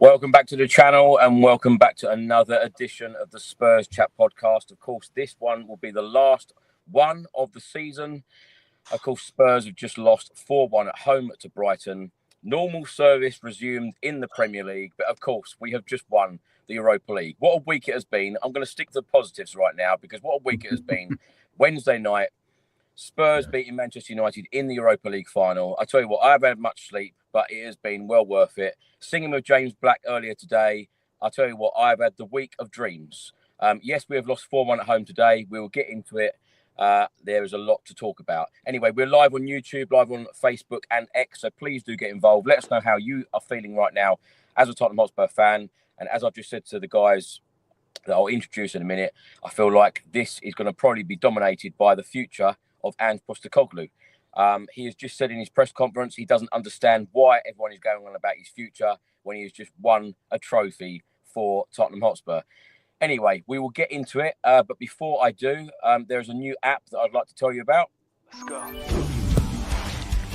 Welcome back to the channel and welcome back to another edition of the Spurs Chat podcast. Of course, this one will be the last one of the season. Of course, Spurs have just lost 4-1 at home to Brighton. Normal service resumed in the Premier League, but of course, we have just won the Europa League. What a week it has been. I'm going to stick to the positives right now because what a week it has been. Wednesday night, Spurs beating Manchester United in the Europa League final. I tell you what, I haven't had much sleep, but it has been well worth it. Singing with James Black earlier today, I tell you what, I've had the week of dreams. Yes, we have lost 4-1 at home today. We will get into it. There is a lot to talk about. Anyway, we're live on YouTube, live on Facebook and X, so please do get involved. Let us know how you are feeling right now as a Tottenham Hotspur fan. And as I've just said to the guys that I'll introduce in a minute, I feel like this is going to probably be dominated by the future of Ange Postecoglou. He has just said in his press conference he doesn't understand why everyone is going on about his future when he has just won a trophy for Tottenham Hotspur. Anyway, we will get into it. But before I do, there's a new app that I'd like to tell you about. Let's go.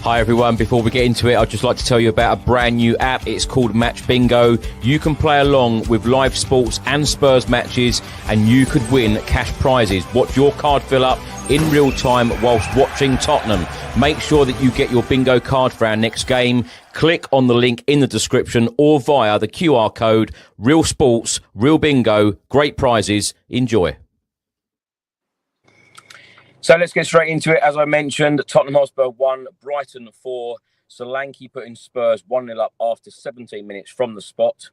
Hi everyone, before we get into it, I'd just like to tell you about a brand new app. It's called Match Bingo. You can play along with live sports and Spurs matches and you could win cash prizes. Watch your card fill up in real time whilst watching Tottenham. Make sure that you get your bingo card for our next game. Click on the link in the description or via the QR code. Real sports, real bingo, great prizes. Enjoy. So let's get straight into it. As I mentioned, Tottenham Hotspur 1, Brighton 4. Solanke putting Spurs 1-0 up after 17 minutes from the spot.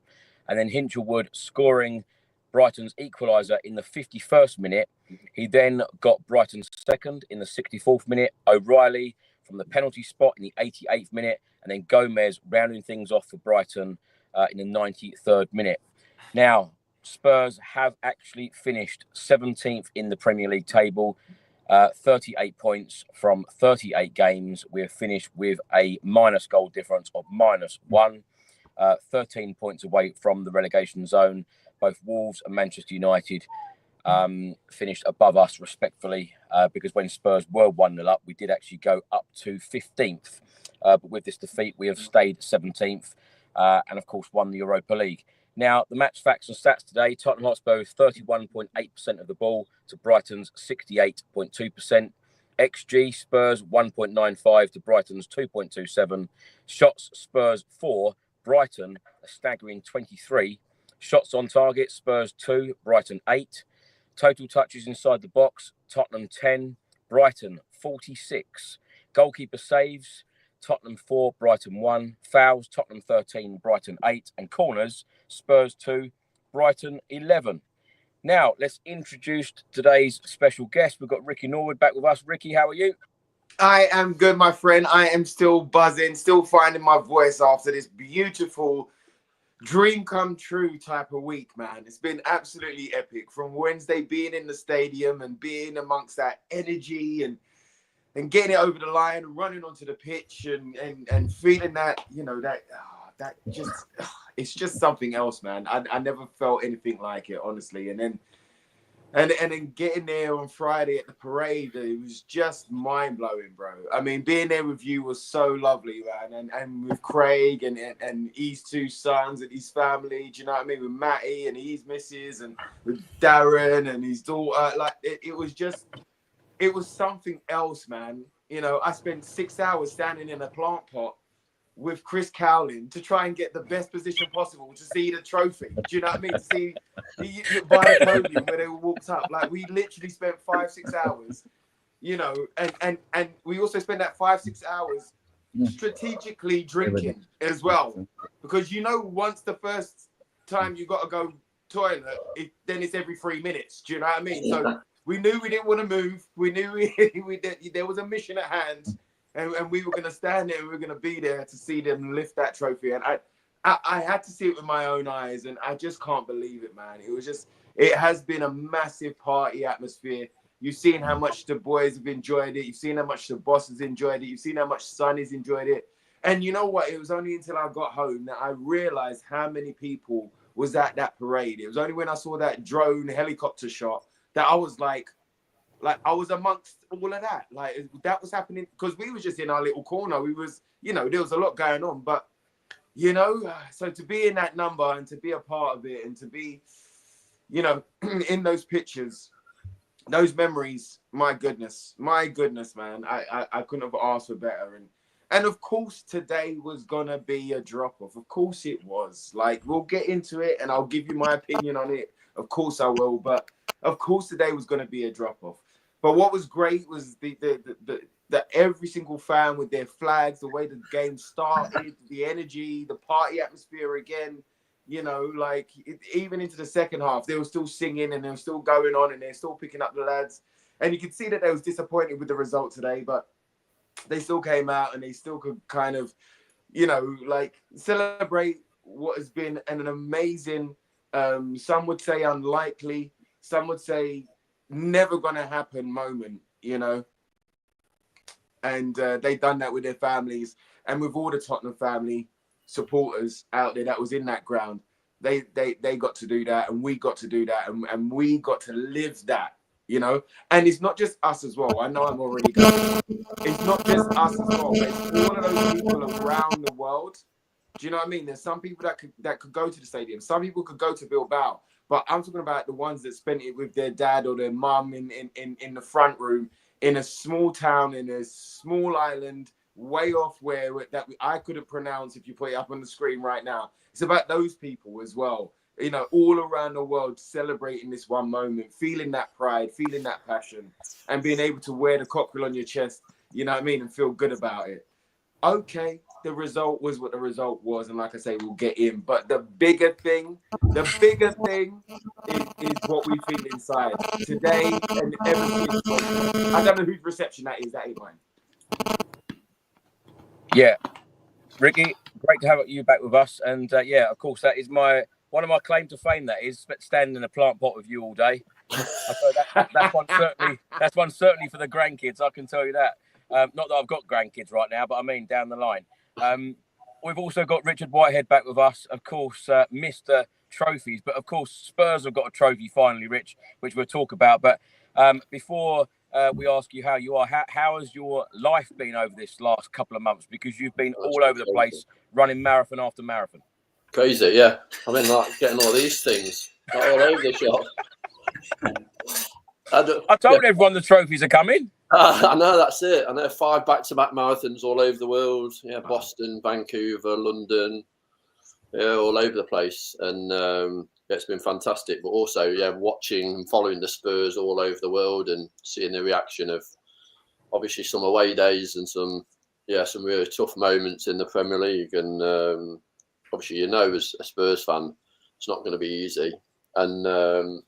And then Hinchelwood scoring Brighton's equaliser in the 51st minute. He then got Brighton's second in the 64th minute. O'Reilly from the penalty spot in the 88th minute. And then Gomez rounding things off for Brighton in the 93rd minute. Now, Spurs have actually finished 17th in the Premier League table. 38 points from 38 games. We're finished with a minus goal difference of -1. 13 points away from the relegation zone. Both Wolves and Manchester United finished above us respectfully because when Spurs were 1-0 up, we did actually go up to 15th. But with this defeat, we have stayed 17th and, of course, won the Europa League. Now, the match facts and stats today, Tottenham Hotspur 31.8% of the ball to Brighton's 68.2%. XG, Spurs 1.95 to Brighton's 2.27. Shots, Spurs 4, Brighton a staggering 23. Shots on target, Spurs 2, Brighton 8. Total touches inside the box, Tottenham 10, Brighton 46. Goalkeeper saves, Tottenham 4, Brighton 1. Fouls, Tottenham 13, Brighton 8. And corners, Spurs 2, Brighton 11. Now, let's introduce today's special guest. We've got Ricky Norwood back with us. Ricky, how are you? I am good, my friend. I am still buzzing, still finding my voice after this beautiful dream come true type of week, man. It's been absolutely epic. From Wednesday being in the stadium and being amongst that energy and getting it over the line, running onto the pitch and feeling that, you know, that just, it's just something else, man. I never felt anything like it, honestly. And then getting there on Friday at the parade, it was just mind-blowing, bro. I mean, being there with you was so lovely, man. And with Craig and his two sons and his family, do you know what I mean? With Matty and his missus and with Darren and his daughter. Like, it was something else, man. You know, I spent 6 hours standing in a plant pot with Chris Cowling to try and get the best position possible to see the trophy. Do you know what I mean? To see by the podium where they walked up. Like, we literally spent 5-6 hours, you know, and we also spent that 5-6 hours strategically drinking as well. Because, you know, once the first time you got to go toilet, then it's every 3 minutes. Do you know what I mean? So we knew we didn't want to move. We knew there was a mission at hand, and we were going to stand there and we were going to be there to see them lift that trophy. And I had to see it with my own eyes, and I just can't believe it, man. It has been a massive party atmosphere. You've seen how much the boys have enjoyed it. You've seen how much the boss has enjoyed it. You've seen how much Sonny's enjoyed it. And you know what? It was only until I got home that I realized how many people was at that parade. It was only when I saw that drone helicopter shot that I was like I was amongst all of that. Like, that was happening because we was just in our little corner. We was, you know, there was a lot going on, but you know, so to be in that number and to be a part of it and to be, you know, in those pictures, those memories, my goodness, man, I couldn't have asked for better. And of course, today was gonna be a drop off. Of course, it was. Like, we'll get into it, and I'll give you my opinion on it. Of course, I will. But of course, today was gonna be a drop off. But what was great was the every single fan with their flags, the way the game started, the energy, the party atmosphere again. You know, like even into the second half, they were still singing and they were still going on and they're still picking up the lads. And you could see that they was disappointed with the result today, but they still came out and they still could kind of, you know, like celebrate what has been an amazing, some would say unlikely, some would say never going to happen moment, you know. And they done that with their families and with all the Tottenham family supporters out there that was in that ground. They got to do that, and we got to do that, and we got to live that, you know. And it's not just us as well. I know I'm already going. It's not just us as well, but it's all of those people around the world. Do you know what I mean? There's some people that could go to the stadium. Some people could go to Bilbao, but I'm talking about the ones that spent it with their dad or their mum in the front room in a small town, in a small island, way off where I couldn't pronounce if you put it up on the screen right now. It's about those people as well, you know, all around the world celebrating this one moment, feeling that pride, feeling that passion, and being able to wear the cockerel on your chest, you know what I mean, and feel good about it. Okay, the result was what the result was, and like I say, we'll get in. But the bigger thing is what we feel inside today and ever since. I don't know whose reception that is. That ain't mine. Yeah, Ricky, great to have you back with us. And yeah, of course, that is one of my claim to fame. That is standing in a plant pot with you all day. That's one certainly for the grandkids. I can tell you that. Not that I've got grandkids right now, but I mean down the line. We've also got Richard Whitehead back with us. Of course, Mr. Trophies, but of course Spurs have got a trophy finally, Rich, which we'll talk about. But before we ask you how you are, how has your life been over this last couple of months? Because you've been all over the place, running marathon after marathon. Crazy, yeah. I mean, like getting all these things all over the shop. I told everyone the trophies are coming. I know, that's it. I know 5 back-to-back marathons all over the world. Yeah, Boston, Vancouver, London, yeah, all over the place. And it's been fantastic. But also, yeah, watching and following the Spurs all over the world and seeing the reaction of obviously some away days and some really tough moments in the Premier League. And obviously, you know, as a Spurs fan, it's not going to be easy. And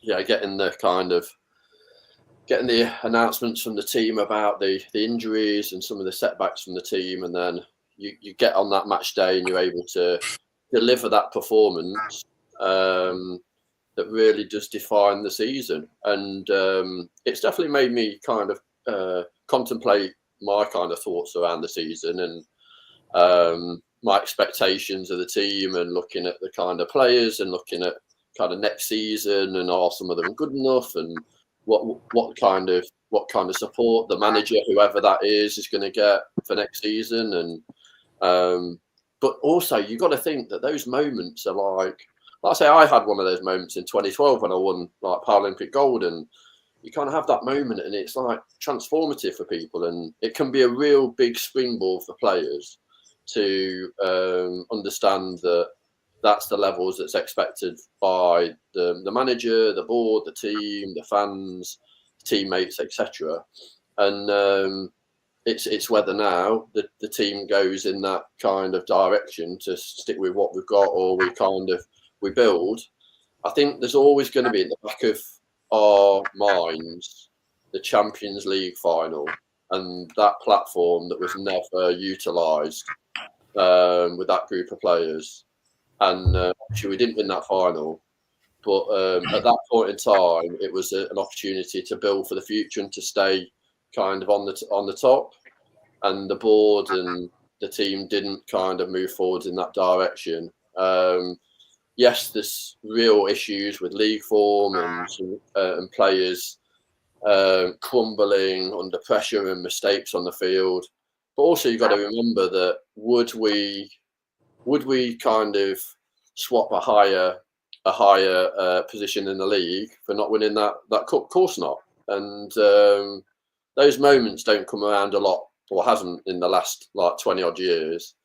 yeah, getting the announcements from the team about the injuries and some of the setbacks from the team, and then you get on that match day and you're able to deliver that performance that really does define the season. And it's definitely made me kind of contemplate my kind of thoughts around the season and my expectations of the team, and looking at the kind of players and looking at kind of next season, and are some of them good enough, and what kind of support the manager, whoever that is going to get for next season. And but also you got to think that those moments are like I say, I had one of those moments in 2012 when I won like Paralympic gold, and you kind of have that moment and it's like transformative for people, and it can be a real big springboard for players to understand that that's the levels that's expected by the manager, the board, the team, the fans, teammates, etc. And it's whether now the team goes in that kind of direction to stick with what we've got, or we build. I think there's always going to be in the back of our minds the Champions League final and that platform that was never utilised with that group of players. And actually, we didn't win that final, but at that point in time, it was an opportunity to build for the future and to stay kind of on the top. And the board and the team didn't kind of move forward in that direction. Yes, there's real issues with league form and players crumbling under pressure and mistakes on the field. But also, you've got to remember that would we would we kind of swap a higher position in the league for not winning that cup? Of course not. And those moments don't come around a lot, or hasn't in the last like 20 odd years.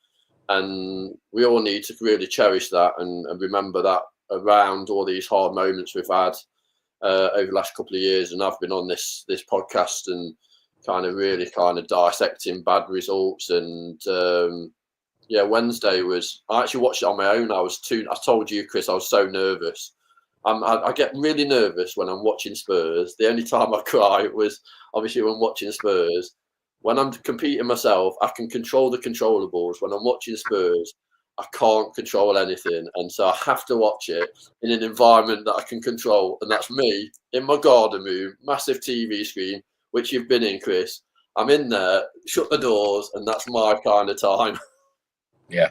And we all need to really cherish that and remember that around all these hard moments we've had over the last couple of years. And I've been on this podcast and really dissecting bad results. And Wednesday was, I actually watched it on my own. I told you, Chris, I was so nervous. I get really nervous when I'm watching Spurs. The only time I cry was obviously when watching Spurs. When I'm competing myself, I can control the controllables. When I'm watching Spurs, I can't control anything. And so I have to watch it in an environment that I can control. And that's me in my garden room, massive TV screen, which you've been in, Chris. I'm in there, shut the doors, and that's my kind of time. Yeah.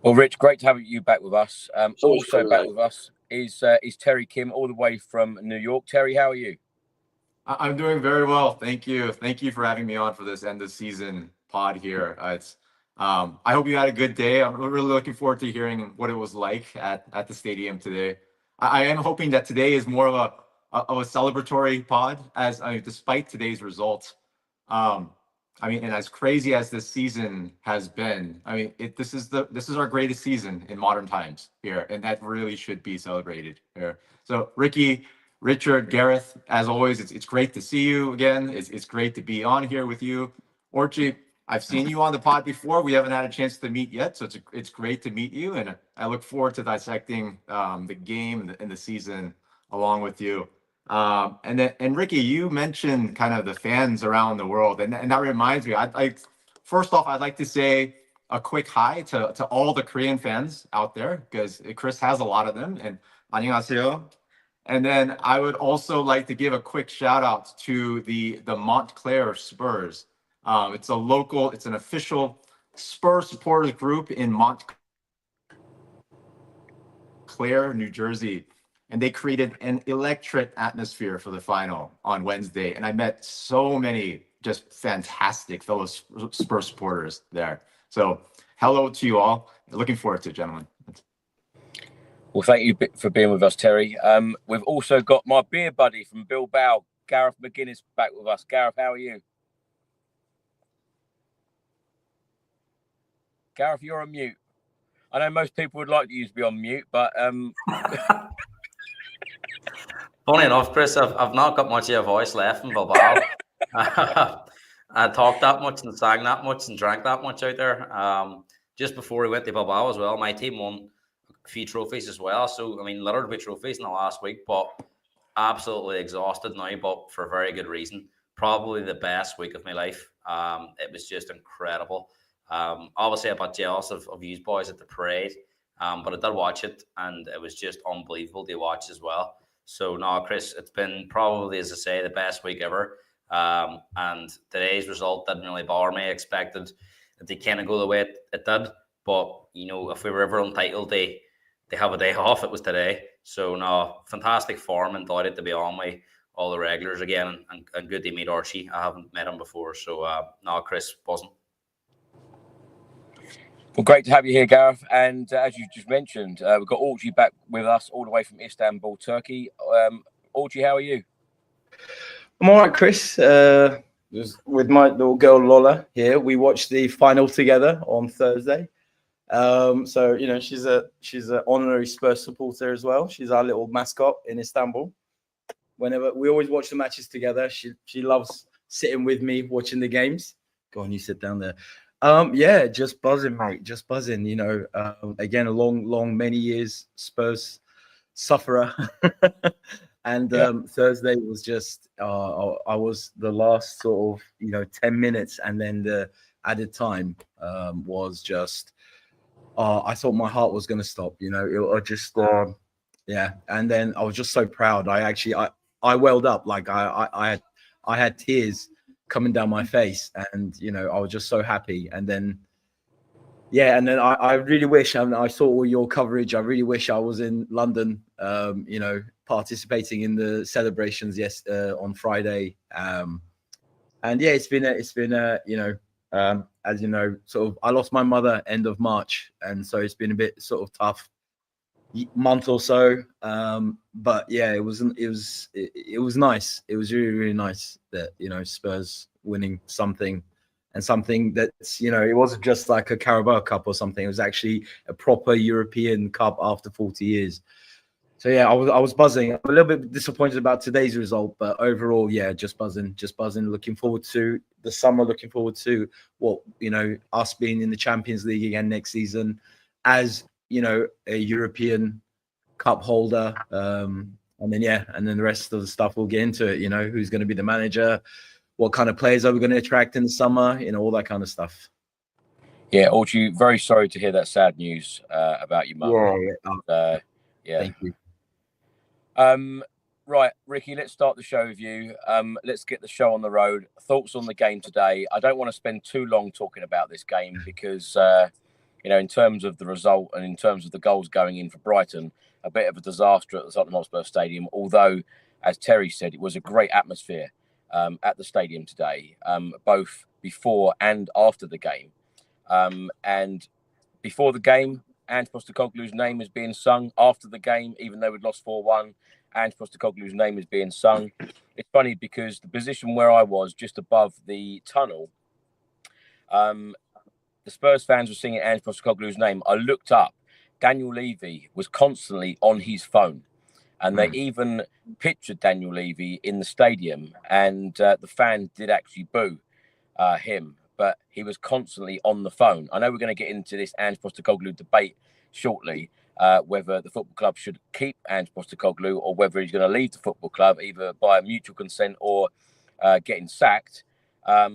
Well, Rich, great to have you back with us. Also back with us is Terry Kim, all the way from New York. Terry, how are you? I'm doing very well. Thank you. Thank you for having me on for this end of season pod here. I hope you had a good day. I'm really looking forward to hearing what it was like at the stadium today. I am hoping that today is more of a celebratory pod, despite today's results. And as crazy as this season has been, this is our greatest season in modern times here, and that really should be celebrated here. So, Ricky, Richard, Gareth, as always, it's great to see you again. It's great to be on here with you. Orchie, I've seen you on the pod before. We haven't had a chance to meet yet, so it's great to meet you, and I look forward to dissecting the game and the season along with you. And Ricky, you mentioned kind of the fans around the world, and that reminds me. First off, I'd like to say a quick hi to all the Korean fans out there, because Chris has a lot of them. And 안녕하세요. And then I would also like to give a quick shout out to the Montclair Spurs. It's an official Spurs supporters group in Montclair, New Jersey. And they created an electric atmosphere for the final on Wednesday. And I met so many just fantastic fellow Spurs supporters there. So hello to you all. Looking forward to it, gentlemen. Well, thank you for being with us, Terry. We've also got my beer buddy from Bilbao, Gareth McGuinness, back with us. Gareth, how are you? Gareth, you're on mute. I know most people would like you to be on mute, but... Funny enough, Chris, I've not got much of a voice left in Bilbao. I talked that much and sang that much and drank that much out there. Just before we went to Bilbao as well, my team won a few trophies as well. So, littered with trophies in the last week, but absolutely exhausted now, but for a very good reason. Probably the best week of my life. It was just incredible. Obviously, I got jealous of you boys at the parade, but I did watch it, and it was just unbelievable to watch as well. So, no, Chris, it's been probably, as I say, the best week ever. And today's result didn't really bother me. I expected it to kind of go the way it did. But, if we were ever entitled to have a day off, it was today. So, no, fantastic form and delighted to be on with all the regulars again. And good to meet Archie. I haven't met him before. So, no, Chris, buzzing. Well, great to have you here, Gareth. And as you just mentioned, we've got Orchie back with us all the way from Istanbul, Turkey. Orchie, how are you? I'm all right, Chris. Just with my little girl Lola here. We watched the final together on Thursday. So she's an honorary Spurs supporter as well. She's our little mascot in Istanbul. Whenever we always watch the matches together, she loves sitting with me watching the games. Go on, you sit down there. Just buzzing, mate. Just buzzing. Again, a long, many years Spurs sufferer. And Thursday was just, I was the last sort of, 10 minutes, and then the added time was just, I thought my heart was going to stop. And then I was just so proud. I welled up, like I had tears coming down my face, and I was just so happy. And then I really wish, I saw all your coverage. I really wish I was in London, participating in the celebrations on Friday. It's been As you know, sort of, I lost my mother end of March, and so it's been a bit sort of tough month or so. But yeah, it was nice. It was really, really nice that, you know, Spurs winning something, and something that's, you know, it wasn't just like a Carabao Cup or something. It was actually a proper European Cup after 40 years. So yeah, I was buzzing. I'm a little bit disappointed about today's result, but overall, yeah, just buzzing. Looking forward to the summer. Looking forward to what, you know, us being in the Champions League again next season, as, you know, a European Cup holder. And then the rest of the stuff we'll get into it. You know, who's going to be the manager, what kind of players are we going to attract in the summer, you know, all that kind of stuff. Yeah, Orju, very sorry to hear that sad news about your mum. Yeah. Thank you. Right, Ricky, let's start the show with you. Let's get the show on the road. Thoughts on the game today? I don't want to spend too long talking about this game because, you know, in terms of the result and in terms of the goals going in for Brighton, a bit of a disaster at the Tottenham Hotspur Stadium. Although, as Terry said, it was a great atmosphere at the stadium today, both before and after the game. And before the game, Ange Postecoglou's name is being sung. After the game, even though we'd lost 4-1, Ange Postecoglou's name is being sung. It's funny because the position where I was, just above the tunnel, the Spurs fans were singing Ange Postecoglou's name. I looked up. Daniel Levy was constantly on his phone. And they even pictured Daniel Levy in the stadium. And the fan did actually boo him. But he was constantly on the phone. I know we're going to get into this Ange Postecoglou debate shortly, whether the football club should keep Ange Postecoglou or whether he's going to leave the football club, either by mutual consent or getting sacked,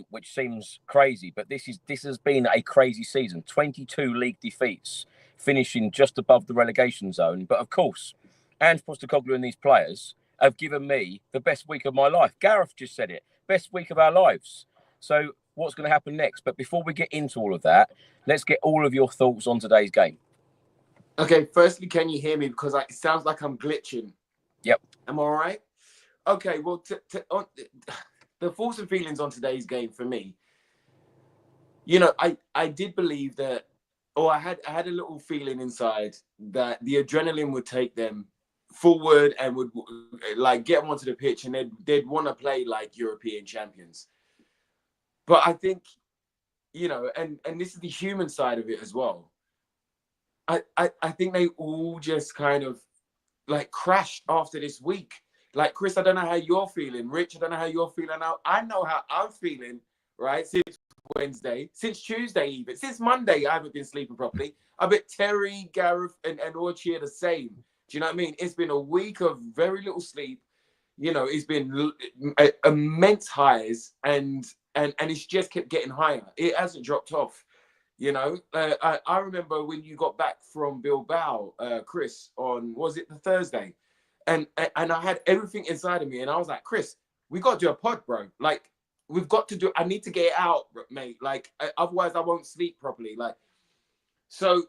which seems crazy. But this has been a crazy season. 22 league defeats, finishing just above the relegation zone. But of course, Ange Postecoglou and these players have given me the best week of my life. Gareth just said it. Best week of our lives. So what's going to happen next? But before we get into all of that, let's get all of your thoughts on today's game. Okay, firstly, can you hear me? Because it sounds like I'm glitching. Yep. Am I all right? Okay, well, the thoughts and feelings on today's game for me, you know, I did believe that, or I had a little feeling inside that the adrenaline would take them forward and would like get them onto the pitch and they'd want to play like European champions. But I think, you know, and this is the human side of it as well. I think they all just kind of like crashed after this week. Like, Chris, I don't know how you're feeling. Rich, I don't know how you're feeling now. I know how I'm feeling, right? Since Wednesday, since Tuesday even, since Monday, I haven't been sleeping properly. I bet Terry, Gareth, and Orchie are the same. Do you know what I mean? It's been a week of very little sleep. You know, it's been immense highs and it's just kept getting higher. It hasn't dropped off. You know, I remember when you got back from Bilbao, Chris, on, was it the Thursday? And I had everything inside of me. And I was like, Chris, we got to do a pod, bro. Like, we've got to do, I need to get it out, mate. Like, otherwise I won't sleep properly. Like, so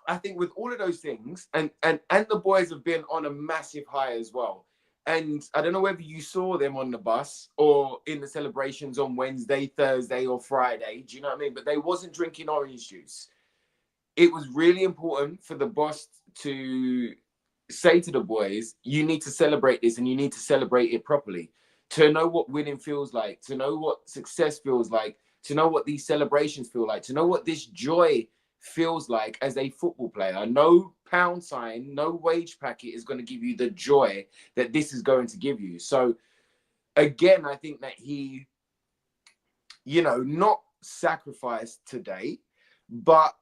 I think with all of those things, and the boys have been on a massive high as well. And I don't know whether you saw them on the bus or in the celebrations on Wednesday, Thursday, or Friday. Do you know what I mean? But they wasn't drinking orange juice. It was really important for the boss to say to the boys, you need to celebrate this and you need to celebrate it properly. To know what winning feels like, to know what success feels like, to know what these celebrations feel like, to know what this joy feels like as a football player. No pound sign, no wage packet is going to give you the joy that this is going to give you. So again, I think that he, you know, not sacrificed today, but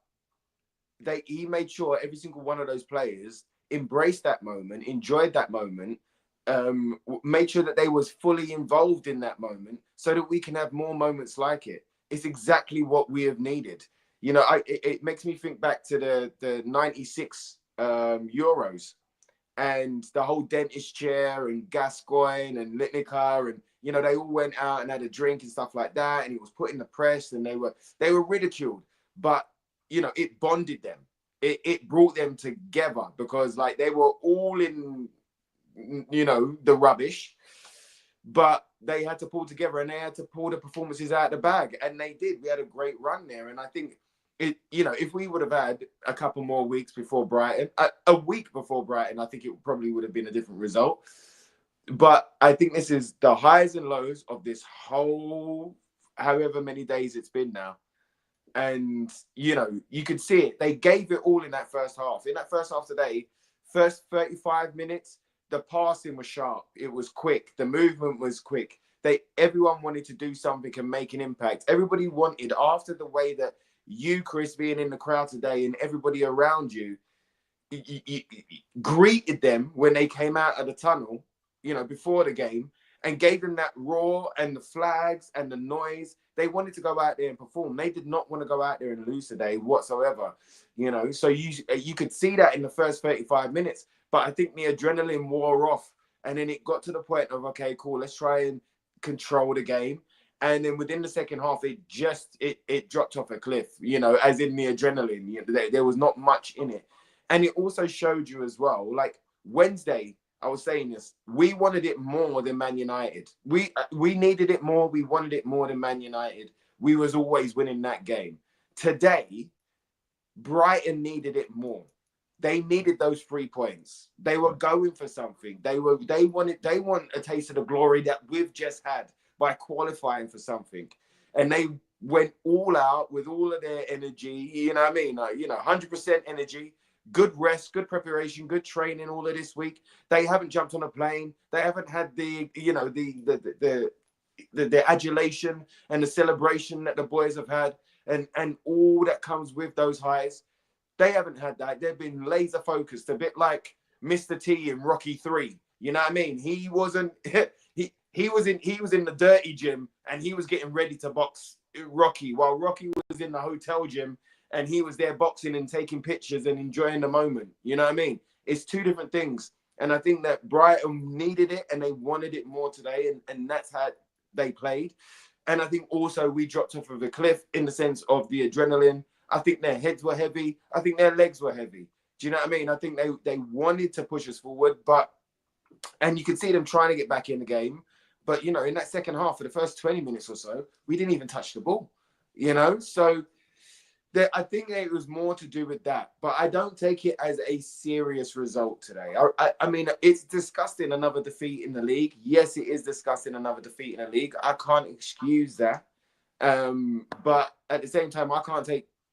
he made sure every single one of those players embraced that moment, enjoyed that moment, made sure that they was fully involved in that moment so that we can have more moments like it. It's exactly what we have needed. You know, it makes me think back to the 96 Euros and the whole dentist chair and Gascoigne and Lineker, and, you know, they all went out and had a drink and stuff like that. And it was put in the press and they were ridiculed, but, you know, it bonded them. It brought them together because, like, they were all in, you know, the rubbish, but they had to pull together and they had to pull the performances out of the bag, and they did. We had a great run there, and I think if we would have had a couple more weeks before Brighton, a week before Brighton, I think it probably would have been a different result. But I think this is the highs and lows of this whole, however many days it's been now. And, you could see it. They gave it all in that first half. In that first half today, first 35 minutes, the passing was sharp. It was quick. The movement was quick. Everyone wanted to do something and make an impact. Everybody wanted, after the way that you, Chris, being in the crowd today and everybody around you greeted them when they came out of the tunnel, before the game, and gave them that roar and the flags and the noise. They wanted to go out there and perform. They did not want to go out there and lose today whatsoever, So you could see that in the first 35 minutes. But I think the adrenaline wore off, and then it got to the point of, okay, cool, let's try and control the game. And then within the second half, it dropped off a cliff, as in the adrenaline. There was not much in it. And it also showed you as well, like Wednesday, I was saying this, we wanted it more than Man United. We needed it more. We wanted it more than Man United. We was always winning that game. Today, Brighton needed it more. They needed those 3 points. They were going for something. They want a taste of the glory that we've just had by qualifying for something. And they went all out with all of their energy, 100% energy, good rest, good preparation, good training all of this week. They haven't jumped on a plane. They haven't had the adulation and the celebration that the boys have had and all that comes with those highs. They haven't had that. They've been laser focused, a bit like Mr. T in Rocky 3. You know what I mean? He wasn't he was in the dirty gym and he was getting ready to box Rocky, while Rocky was in the hotel gym and he was there boxing and taking pictures and enjoying the moment. You know what I mean? It's two different things. And I think that Brighton needed it and they wanted it more today, and that's how they played. And I think also we dropped off of a cliff in the sense of the adrenaline. I think their heads were heavy. I think their legs were heavy. Do you know what I mean? I think they wanted to push us forward, and you could see them trying to get back in the game. But, in that second half, for the first 20 minutes or so, we didn't even touch the ball, So I think it was more to do with that. But I don't take it as a serious result today. I mean, it's disgusting, another defeat in the league. Yes, it is disgusting, another defeat in the league. I can't excuse that. But at the same time, I can't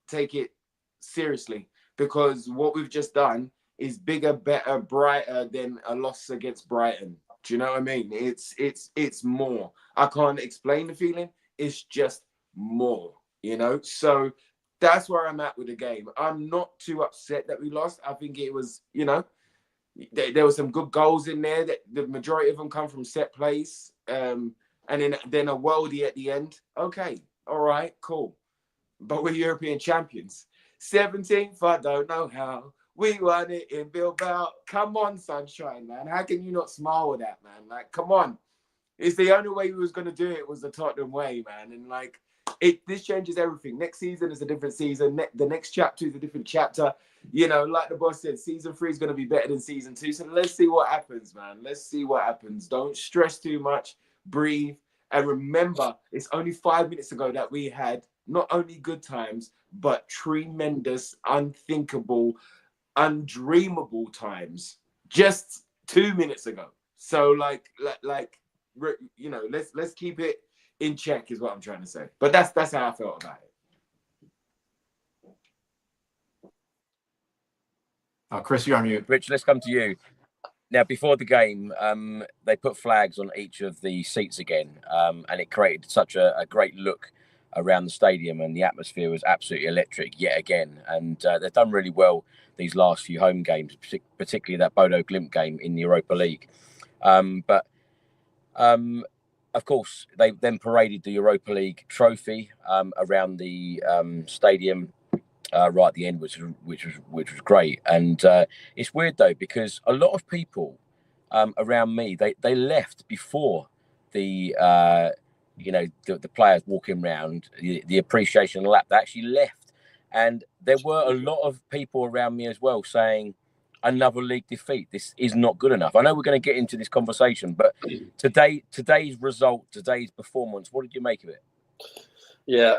take it seriously, because what we've just done is bigger, better, brighter than a loss against Brighton. Do you know what I mean? It's more. I can't explain the feeling. It's just more, So that's where I'm at with the game. I'm not too upset that we lost. I think it was, there were some good goals in there. That the majority of them come from set plays. And then a worldie at the end. Okay, all right, cool. But we're European champions. 17th, I don't know how. We won it in Bilbao. Come on, sunshine, man. How can you not smile with that, man? Like, come on. It's the only way we was going to do it was the Tottenham way, man. And, this changes everything. Next season is a different season. The next chapter is a different chapter. Like the boss said, season 3 is going to be better than season 2. So let's see what happens, man. Let's see what happens. Don't stress too much. Breathe. And remember, it's only 5 minutes ago that we had not only good times, but tremendous, unthinkable, undreamable times just 2 minutes ago. So let's keep it in check is what I'm trying to say. But that's how I felt about it. Chris, you're on mute. Rich, let's come to you. Now, before the game, they put flags on each of the seats again, and it created such a great look around the stadium, and the atmosphere was absolutely electric yet again. And they've done really well these last few home games, particularly that Bodo Glimt game in the Europa League. But of course, they then paraded the Europa League trophy around the stadium right at the end, which was great. And it's weird though, because a lot of people around me, they left before the the players walking around the appreciation lap. They actually left, and there were a lot of people around me as well saying, another league defeat. This is not good enough. I know we're going to get into this conversation, but today's result, today's performance, what did you make of it? Yeah,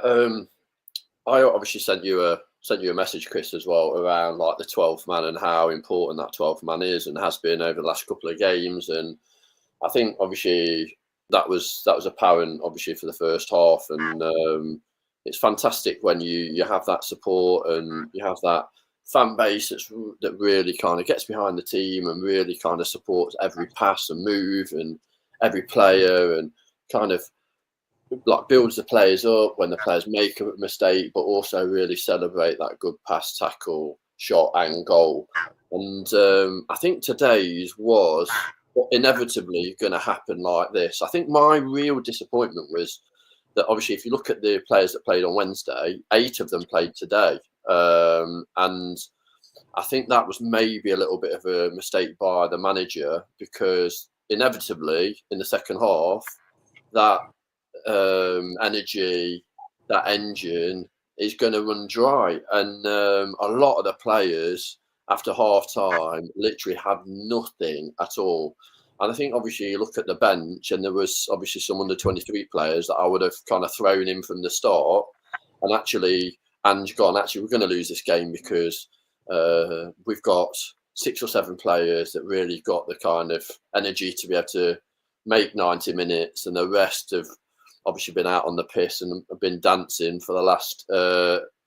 I obviously sent you a message, Chris, as well, around like the 12th man and how important that 12th man is and has been over the last couple of games. And I think obviously that was apparent obviously for the first half, and it's fantastic when you have that support and you have that fan base that really kind of gets behind the team and really kind of supports every pass and move and every player, and kind of like builds the players up when the players make a mistake, but also really celebrate that good pass, tackle, shot and goal. And I think today's was inevitably going to happen like this. I think my real disappointment was that obviously if you look at the players that played on Wednesday, 8 of them played today. And I think that was maybe a little bit of a mistake by the manager, because inevitably in the second half, that energy, that engine is going to run dry. And a lot of the players after half time literally had nothing at all. And I think obviously you look at the bench, and there was obviously some under 23 players that I would have kind of thrown in from the start. And actually, Ange gone, actually, we're going to lose this game because we've got 6 or 7 players that really got the kind of energy to be able to make 90 minutes, and the rest have obviously been out on the piss and have been dancing for the last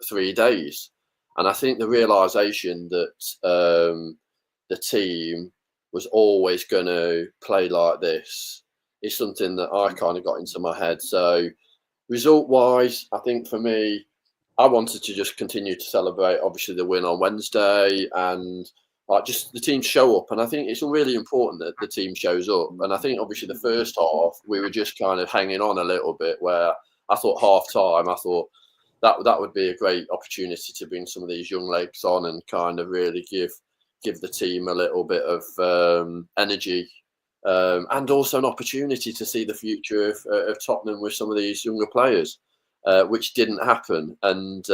3 days. And I think the realisation that the team was always going to play like this is something that I kind of got into my head. So result-wise, I think for me, I wanted to just continue to celebrate, obviously, the win on Wednesday, and just the team show up. And I think it's really important that the team shows up. And I think obviously the first half, we were just kind of hanging on a little bit, where I thought half time, I thought that would be a great opportunity to bring some of these young legs on and kind of really give the team a little bit of energy, and also an opportunity to see the future of Tottenham with some of these younger players, which didn't happen. And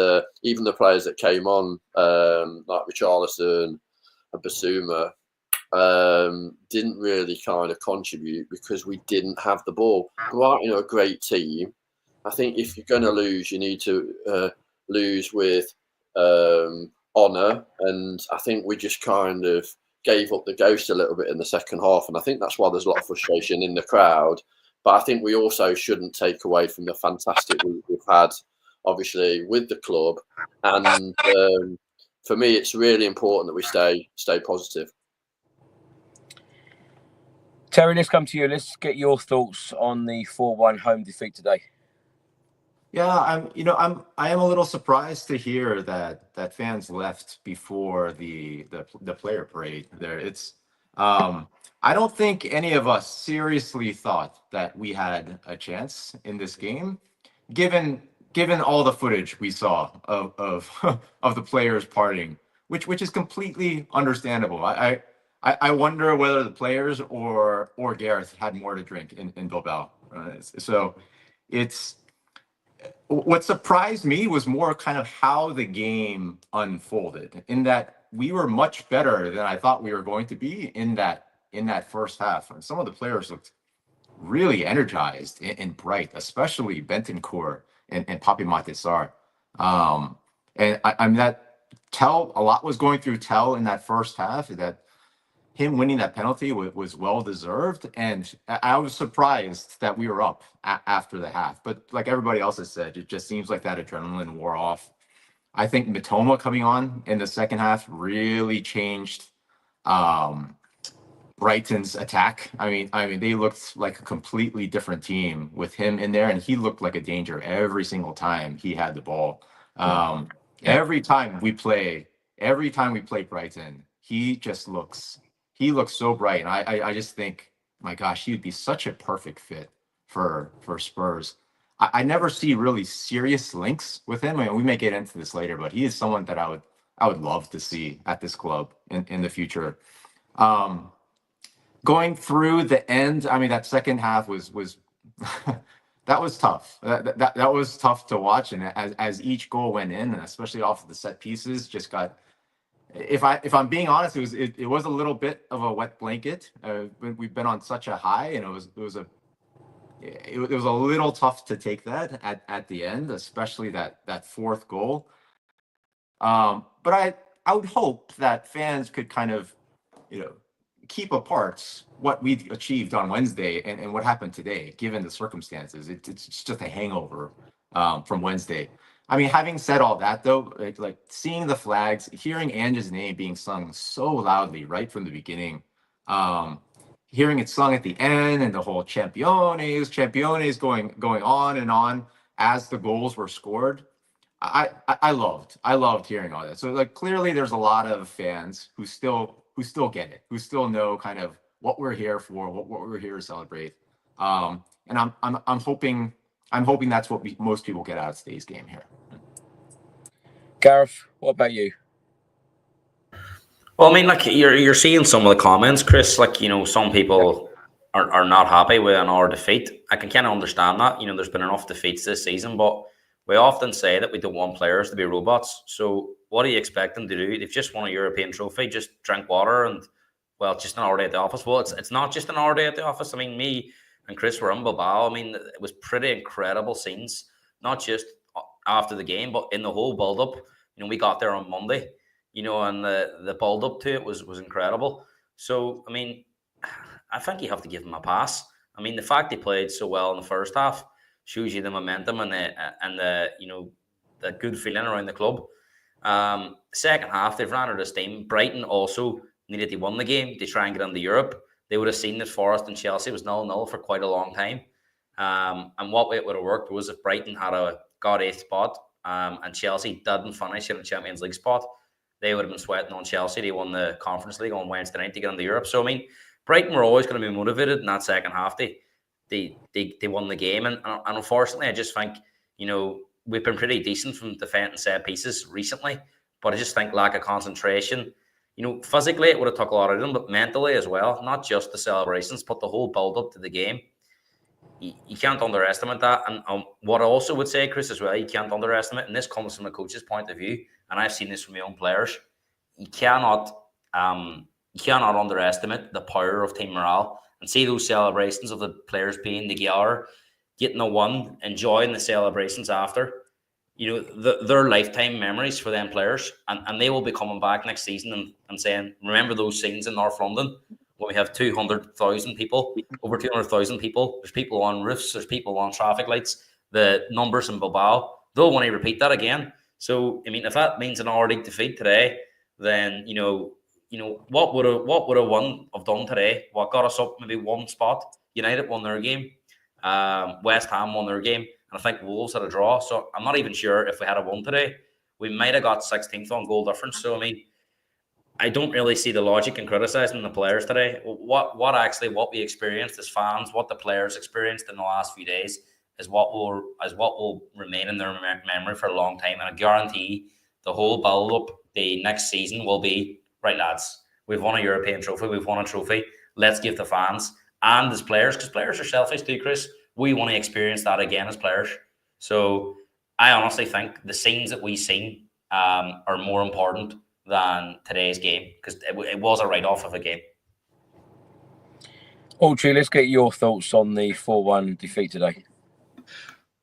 even the players that came on, like Richarlison and Basuma, didn't really kind of contribute because we didn't have the ball. Brighton are a great team. I think if you're going to lose, you need to lose with honour. And I think we just kind of gave up the ghost a little bit in the second half. And I think that's why there's a lot of frustration in the crowd. But I think we also shouldn't take away from the fantastic week we've had, obviously, with the club. And for me, it's really important that we stay positive. Terry, let's come to you. Let's get your thoughts on the 4-1 home defeat today. Yeah, I am a little surprised to hear that fans left before the player parade there. It's I don't think any of us seriously thought that we had a chance in this game, given all the footage we saw of of the players partying, which is completely understandable. I wonder whether the players or Gareth had more to drink in Bilbao. So it's. What surprised me was more kind of how the game unfolded, in that we were much better than I thought we were going to be in that first half. And some of the players looked really energized and bright, especially Bentancur and Papi Matisar. And I'm that Tell, a lot was going through Tell in that first half, that him winning that penalty was well deserved, and I was surprised that we were up after the half. But like everybody else has said, it just seems like that adrenaline wore off. I think Mitoma coming on in the second half really changed Brighton's attack. I mean, they looked like a completely different team with him in there, and he looked like a danger every single time he had the ball. Every time we play Brighton, he looks so bright, and I just think, my gosh, he would be such a perfect fit for Spurs. I never see really serious links with him. I mean, we may get into this later, but he is someone that I would love to see at this club in the future. Going through the end, I mean, that second half was that was tough. That was tough to watch, and as each goal went in, and especially off of the set pieces, just got if I'm being honest, it was a little bit of a wet blanket. We've been on such a high, and it was a little tough to take that at the end, especially that fourth goal. But I would hope that fans could kind of, keep apart what we achieved on Wednesday and what happened today, given the circumstances. It's just a hangover from Wednesday. I mean, having said all that, though, like seeing the flags, hearing Ange's name being sung so loudly right from the beginning, hearing it sung at the end, and the whole Championes going on and on as the goals were scored. I loved hearing all that. So like clearly there's a lot of fans who still get it, who still know kind of what we're here for, what we're here to celebrate. And I'm hoping that's what most people get out of today's game here. Gareth, what about you? Well, I mean, like you're seeing some of the comments, Chris. Like, some people are not happy with our defeat. I can kind of understand that. There's been enough defeats this season, but we often say that we don't want players to be robots. So what do you expect them to do? They've just won a European trophy, just drink water and, well, just an hour day at the office. Well, it's not just an hour day at the office. I mean, me and Chris were in Bilbao. I mean, it was pretty incredible scenes, not just after the game, but in the whole build-up. We got there on Monday, and the build-up to it was incredible. So, I mean, I think you have to give them a pass. I mean, the fact they played so well in the first half shows you the momentum and the good feeling around the club. Second half, they've ran out of steam. Brighton also needed to win the game to try and get into Europe. They would have seen that Forest and Chelsea was 0-0 for quite a long time. And what it would have worked was if Brighton had got 8th spot and Chelsea didn't finish in the Champions League spot, they would have been sweating on Chelsea. They won the Conference League on Wednesday night to get into Europe. So, I mean, Brighton were always going to be motivated in that second half. They won the game. And unfortunately, I just think, we've been pretty decent from defending set pieces recently, but I just think lack of concentration. Physically, it would have took a lot of them, but mentally as well, not just the celebrations, but the whole build-up to the game. You can't underestimate that. And what I also would say, Chris, as well, you can't underestimate, and this comes from a coach's point of view, and I've seen this from my own players, you cannot underestimate the power of team morale. And see those celebrations of the players being together, getting a win, enjoying the celebrations after. They're lifetime memories for them players. And they will be coming back next season and saying, remember those scenes in North London when we have 200,000 people, over 200,000 people. There's people on roofs, there's people on traffic lights, the numbers in Bilbao. They'll want to repeat that again. So, I mean, if that means an hour-league defeat today, then, what would a win have done today? What got us up maybe one spot? United won their game. West Ham won their game. And I think Wolves had a draw. So I'm not even sure if we had a win today, we might have got 16th on goal difference. So, I mean, I don't really see the logic in criticising the players today. What we experienced as fans, what the players experienced in the last few days is what will remain in their memory for a long time. And I guarantee the whole build-up the next season will be, right, lads, we've won a European trophy, we've won a trophy, let's give the fans and as players, because players are selfish too, Chris, we want to experience that again as players. So I honestly think the scenes that we've seen are more important than today's game, because it was a write-off of a game. Audrey, let's get your thoughts on the 4-1 defeat today.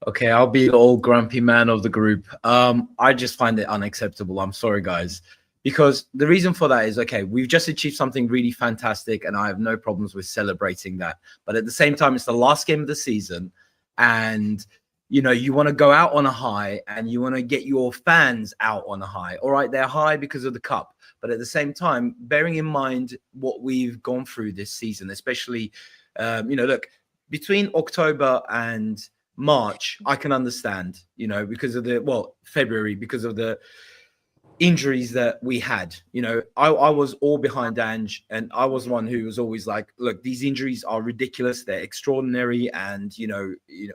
Okay, I'll be the old grumpy man of the group. I just find it unacceptable. I'm sorry, guys. Because the reason for that is, okay, we've just achieved something really fantastic, and I have no problems with celebrating that. But at the same time, it's the last game of the season, and, you want to go out on a high, and you want to get your fans out on a high. All right, they're high because of the cup. But at the same time, bearing in mind what we've gone through this season, especially, look, between October and March, I can understand, because of February, because of the injuries that we had. I was all behind Ange, and I was one who was always like, look, these injuries are ridiculous, they're extraordinary, and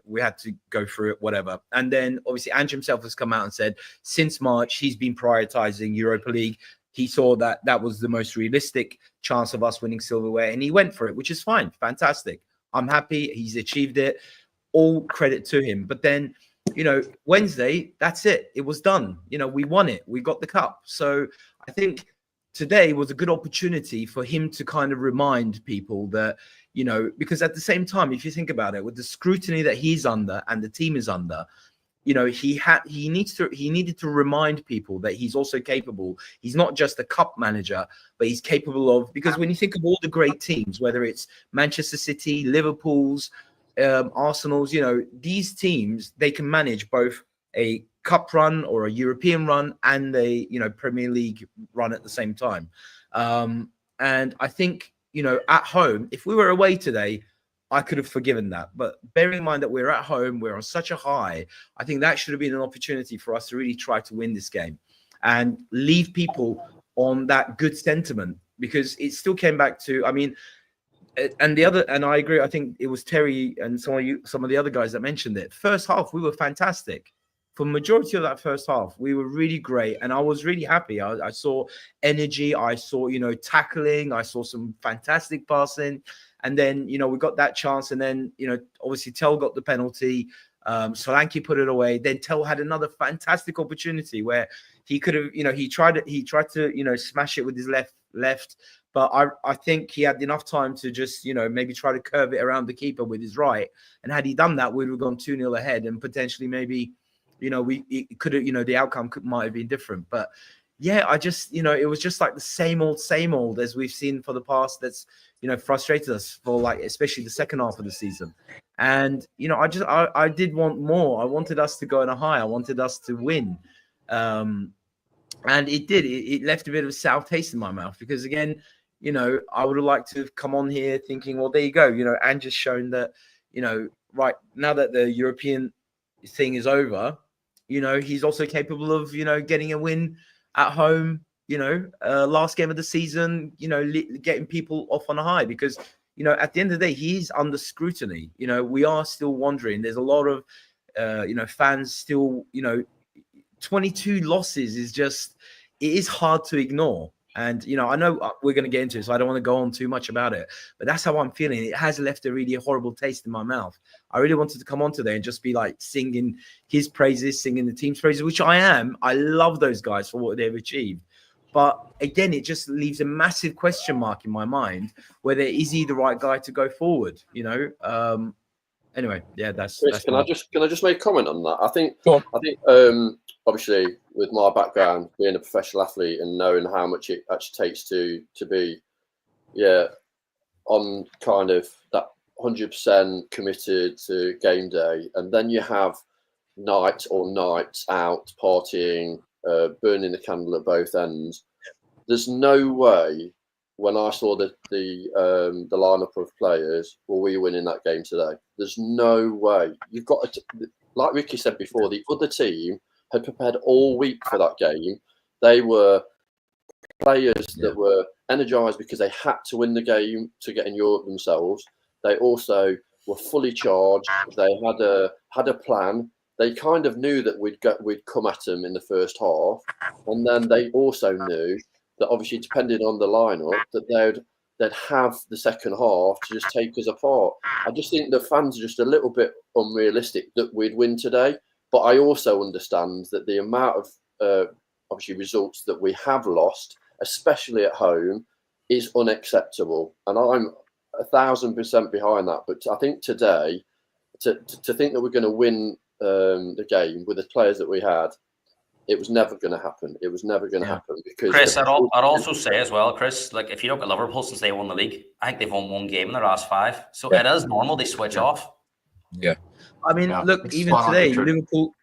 we had to go through it, whatever. And then obviously Ange himself has come out and said since March he's been prioritizing Europa League. He saw that was the most realistic chance of us winning silverware, and he went for it, which is fine, fantastic. I'm happy he's achieved it, all credit to him. But then Wednesday, that's it. It was done. We won it. We got the cup. So I think today was a good opportunity for him to kind of remind people that, you know, because at the same time, if you think about it, with the scrutiny that he's under and the team is under, you know, he needed to remind people that he's also capable. He's not just a cup manager, but he's capable of, because when you think of all the great teams, whether it's Manchester City, Liverpool's, Arsenal's, you know, these teams, they can manage both a cup run or a European run and a, you know, Premier League run at the same time. And I think, you know, at home, if we were away today, I could have forgiven that. But bearing in mind that we're at home, we're on such a high, I think that should have been an opportunity for us to really try to win this game and leave people on that good sentiment, because it still came back to, I mean, and I agree, I think it was Terry and some of the other guys that mentioned it. First half, we were fantastic. For the majority of that first half, we were really great. And I was really happy. I saw energy. I saw, you know, tackling. I saw some fantastic passing. And then, you know, we got that chance. And then, you know, obviously Tell got the penalty. Solanke put it away. Then Tell had another fantastic opportunity where he could have, you know, he tried to, you know, smash it with his left. But I think he had enough time to just, you know, maybe try to curve it around the keeper with his right. And had he done that, we would have gone 2-0 ahead and potentially maybe, you know, it could have, you know, the outcome might have been different. But yeah, I just, you know, it was just like the same old as we've seen for the past. That's, you know, frustrated us for, like, especially the second half of the season. And, you know, I did want more. I wanted us to go on a high. I wanted us to win. And it did. It left a bit of a sour taste in my mouth, because, again, you know, I would have liked to have come on here thinking, well, there you go. You know, Ange has shown that, you know, right now that the European thing is over, you know, he's also capable of, you know, getting a win at home, you know, last game of the season, you know, getting people off on a high, because, you know, at the end of the day, he's under scrutiny. You know, we are still wondering. There's a lot of, you know, fans still, you know, 22 losses is just, it is hard to ignore. And, you know, I know we're going to get into it, so I don't want to go on too much about it. But that's how I'm feeling. It has left a really horrible taste in my mouth. I really wanted to come on today and just be like singing his praises, singing the team's praises, which I am. I love those guys for what they've achieved. But again, it just leaves a massive question mark in my mind whether is he the right guy to go forward, you know? Anyway, yeah, that's. Chris, can I just make a comment on that? I think obviously with my background, being a professional athlete and knowing how much it actually takes to be, on kind of that 100% committed to game day, and then you have nights out partying, burning the candle at both ends. There's no way, when I saw the lineup of players, were we winning that game today? There's no way. You've got to, like Ricky said before, the other team had prepared all week for that game. They were players that were energized because they had to win the game to get in Europe themselves. They also were fully charged. They had a plan. They kind of knew that we'd come at them in the first half, and then they also knew that obviously, depending on the lineup, that they'd have the second half to just take us apart. I just think the fans are just a little bit unrealistic that we'd win today. But I also understand that the amount of obviously results that we have lost, especially at home, is unacceptable. And I'm 1,000% behind that. But I think today, to think that we're going to win the game with the players that we had, it was never going to happen. It was never going to happen because Chris, I'd also say as well, Chris, like if you look at Liverpool since they won the league, I think they've won one game in their last 5. So it is normal they switch off. Yeah. I mean, look, even today, Liverpool,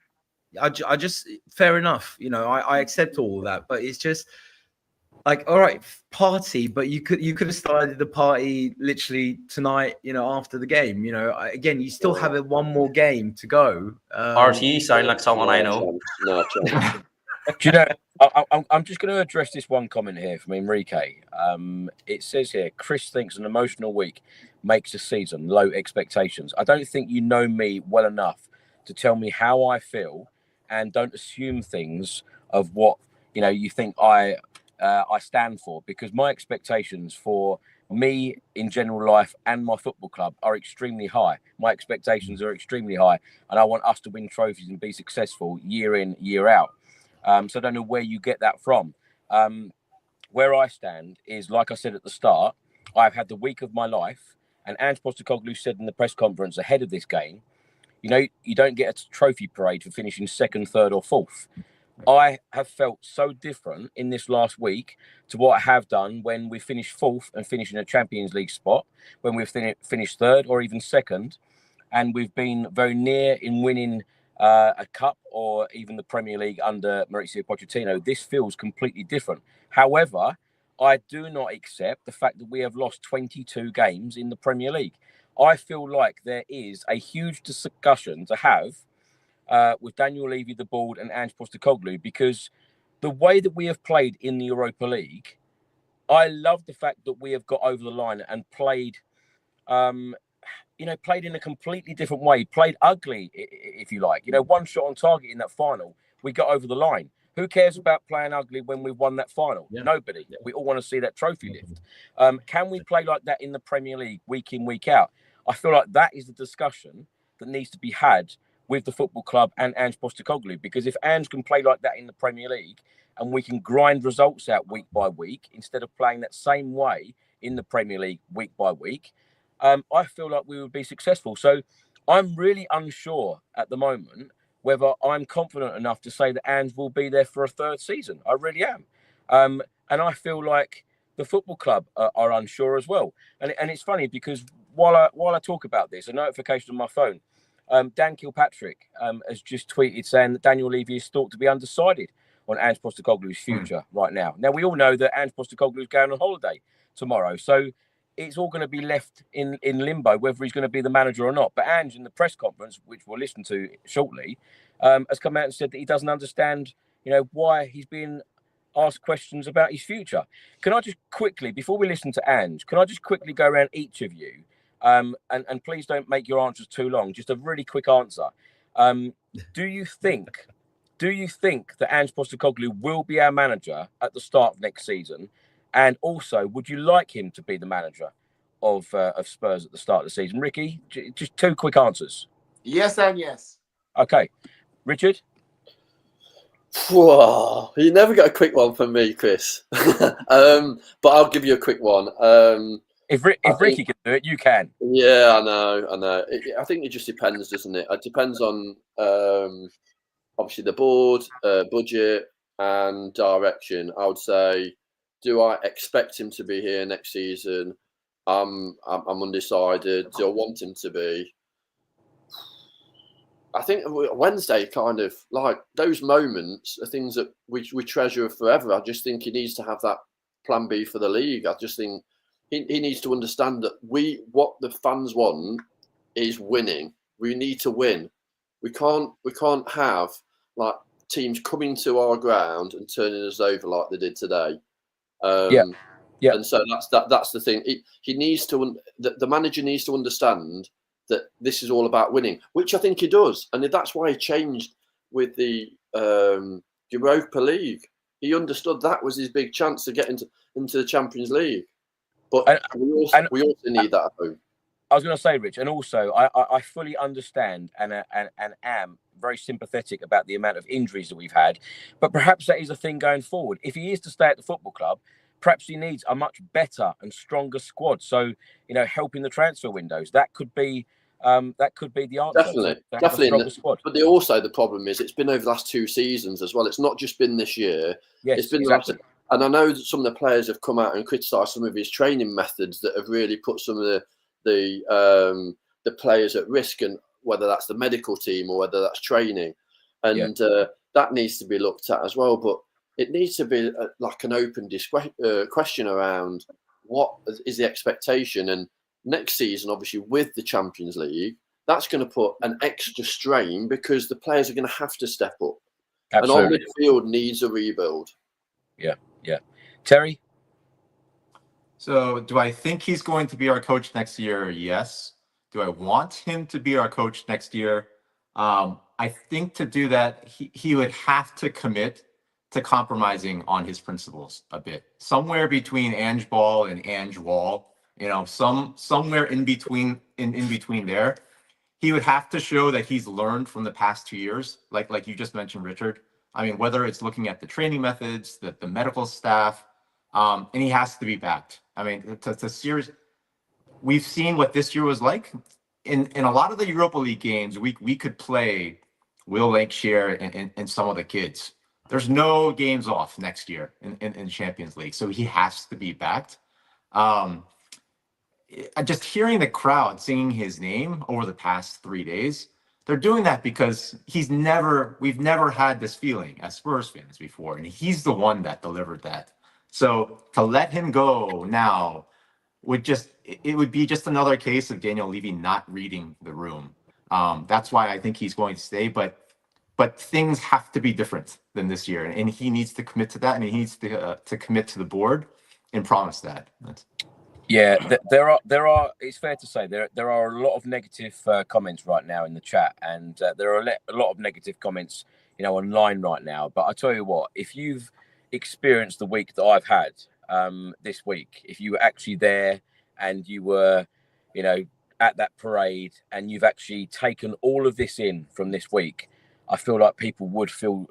I just, fair enough. You know, I accept all of that, but it's just like, all right, party, but you could have started the party literally tonight, you know, after the game. You know, again, you still have one more game to go. RT sound like someone I know. No, do you know, I'm just going to address this one comment here from Enrique. It says here, Chris thinks an emotional week makes a season, low expectations. I don't think you know me well enough to tell me how I feel, and don't assume things of what, you know, you think I stand for, because my expectations for me in general life and my football club are extremely high. My expectations are extremely high, and I want us to win trophies and be successful year in, year out. So I don't know where you get that from. where I stand is, like I said at the start, I've had the week of my life, and Ange Postecoglou said in the press conference ahead of this game, you know, you don't get a trophy parade for finishing second, third, or fourth. I have felt so different in this last week to what I have done when we finished fourth and finished in a Champions League spot, when we've finished third or even second, and we've been very near in winning a cup or even the Premier League under Mauricio Pochettino. This feels completely different. However, I do not accept the fact that we have lost 22 games in the Premier League. I feel like there is a huge discussion to have with Daniel Levy, the board, and Ange Postecoglou, because the way that we have played in the Europa League, I love the fact that we have got over the line and played, played in a completely different way, played ugly, if you like. You know, one shot on target in that final, we got over the line. Who cares about playing ugly when we've won that final? Yeah. Nobody. Yeah. We all want to see that trophy lift. Can we play like that in the Premier League week in, week out? I feel like that is the discussion that needs to be had with the football club and Ange Postecoglou, because if Ange can play like that in the Premier League and we can grind results out week by week instead of playing that same way in the Premier League week by week, I feel like we would be successful. So I'm really unsure at the moment whether I'm confident enough to say that Ange will be there for a third season. I really am. And I feel like the football club are unsure as well. And it's funny because while I talk about this, a notification on my phone, Dan Kilpatrick has just tweeted saying that Daniel Levy is thought to be undecided on Ange Postecoglou's future right now. Now, we all know that Ange Postecoglou is going on holiday tomorrow. So it's all going to be left in limbo, whether he's going to be the manager or not. But Ange, in the press conference, which we'll listen to shortly, has come out and said that he doesn't understand, why he's being asked questions about his future. Can I just quickly, before we listen to Ange, can I just quickly go around each of you? And please don't make your answers too long. Just a really quick answer. Do you think that Ange Postecoglou will be our manager at the start of next season? And also, would you like him to be the manager of Spurs at the start of the season? Ricky, just two quick answers. Yes and yes. Okay. Richard? Whoa, you never got a quick one from me, Chris. But I'll give you a quick one. If Ricky can do it, you can. Yeah, I know. I think it just depends, doesn't it? It depends on obviously the board, budget, and direction. I would say, do I expect him to be here next season? I'm undecided. Do I want him to be? I think Wednesday kind of like those moments are things that we treasure forever. I just think he needs to have that plan B for the league. I just think he needs to understand that what the fans want is winning. We need to win. We can't have like teams coming to our ground and turning us over like they did today. Yeah. And so that's the thing. He needs to. The manager needs to understand that this is all about winning, which I think he does, and that's why he changed with the Europa League. He understood that was his big chance to get into the Champions League. But we also need that at home. I was going to say, Rich, and also I fully understand and am very sympathetic about the amount of injuries that we've had. But perhaps that is a thing going forward. If he is to stay at the football club, perhaps he needs a much better and stronger squad. So, helping the transfer windows, that could be the answer. Definitely. Squad. But the problem is it's been over the last 2 seasons as well. It's not just been this year. Yes, it's been exactly. And I know that some of the players have come out and criticised some of his training methods that have really put some of the players at risk, and whether that's the medical team or whether that's training, and that needs to be looked at as well. But it needs to be like an open question around what is the expectation. And next season, obviously with the Champions League, that's going to put an extra strain because the players are going to have to step up. Absolutely. And our midfield needs a rebuild. Yeah. Terry? So do I think he's going to be our coach next year? Yes. Do I want him to be our coach next year? I think to do that, he would have to commit to compromising on his principles a bit. Somewhere between Ange Ball and Ange Wall, somewhere in between there. He would have to show that he's learned from the past 2 years, like you just mentioned, Richard. I mean, whether it's looking at the training methods, the medical staff, and he has to be backed. I mean, it's a series. We've seen what this year was like. In a lot of the Europa League games, we could play Will Lancashire and some of the kids. There's no games off next year in Champions League, so he has to be backed. Just hearing the crowd singing his name over the past 3 days, they're doing that because we've never had this feeling as Spurs fans before, and he's the one that delivered that. So to let him go now would be just another case of Daniel Levy not reading the room. That's why I think he's going to stay, but things have to be different than this year, and he needs to commit to that, and he needs to commit to the board and promise that. Yeah, there are. It's fair to say there are a lot of negative comments right now in the chat, and there are a lot of negative comments, online right now. But I tell you what, if you've experienced the week that I've had this week, if you were actually there and you were, at that parade, and you've actually taken all of this in from this week, I feel like people would feel,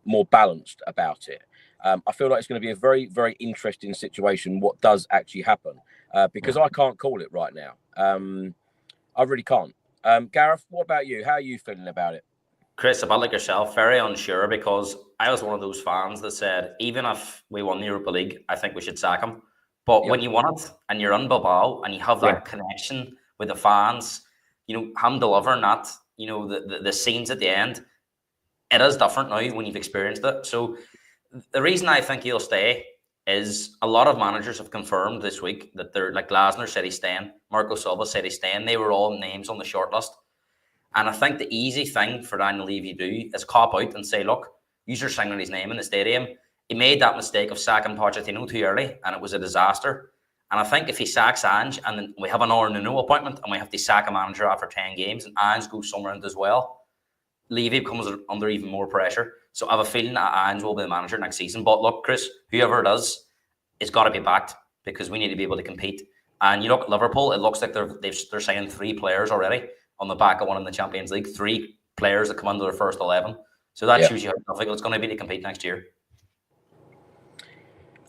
more balanced about it. I feel like it's going to be a very, very interesting situation. What does actually happen? Because I can't call it right now. I really can't. Gareth, what about you? How are you feeling about it? Chris, about like yourself, very unsure, because I was one of those fans that said, even if we won the Europa League, I think we should sack him. But when you won it and you're in Bilbao and you have that connection with the fans, him delivering that, the scenes at the end, it is different now when you've experienced it. So the reason I think he'll stay is a lot of managers have confirmed this week that they're, like Glasner said he's staying, Marco Silva said he's staying. They were all names on the shortlist. And I think the easy thing for Daniel Levy to do is cop out and say, look, you're singing his name in the stadium. He made that mistake of sacking Pochettino too early, and it was a disaster. And I think if he sacks Ange, and then we have another Nuno appointment, and we have to sack a manager after 10 games, and Ange goes somewhere in as well, Levy comes under even more pressure. So I have a feeling that Ange will be the manager next season. But look, Chris, whoever it is, it's got to be backed, because we need to be able to compete. And you look at Liverpool, it looks like they're signing 3 players already on the back of one in the Champions League. 3 players that come under their first 11. So that shows you how difficult it's going to be to compete next year.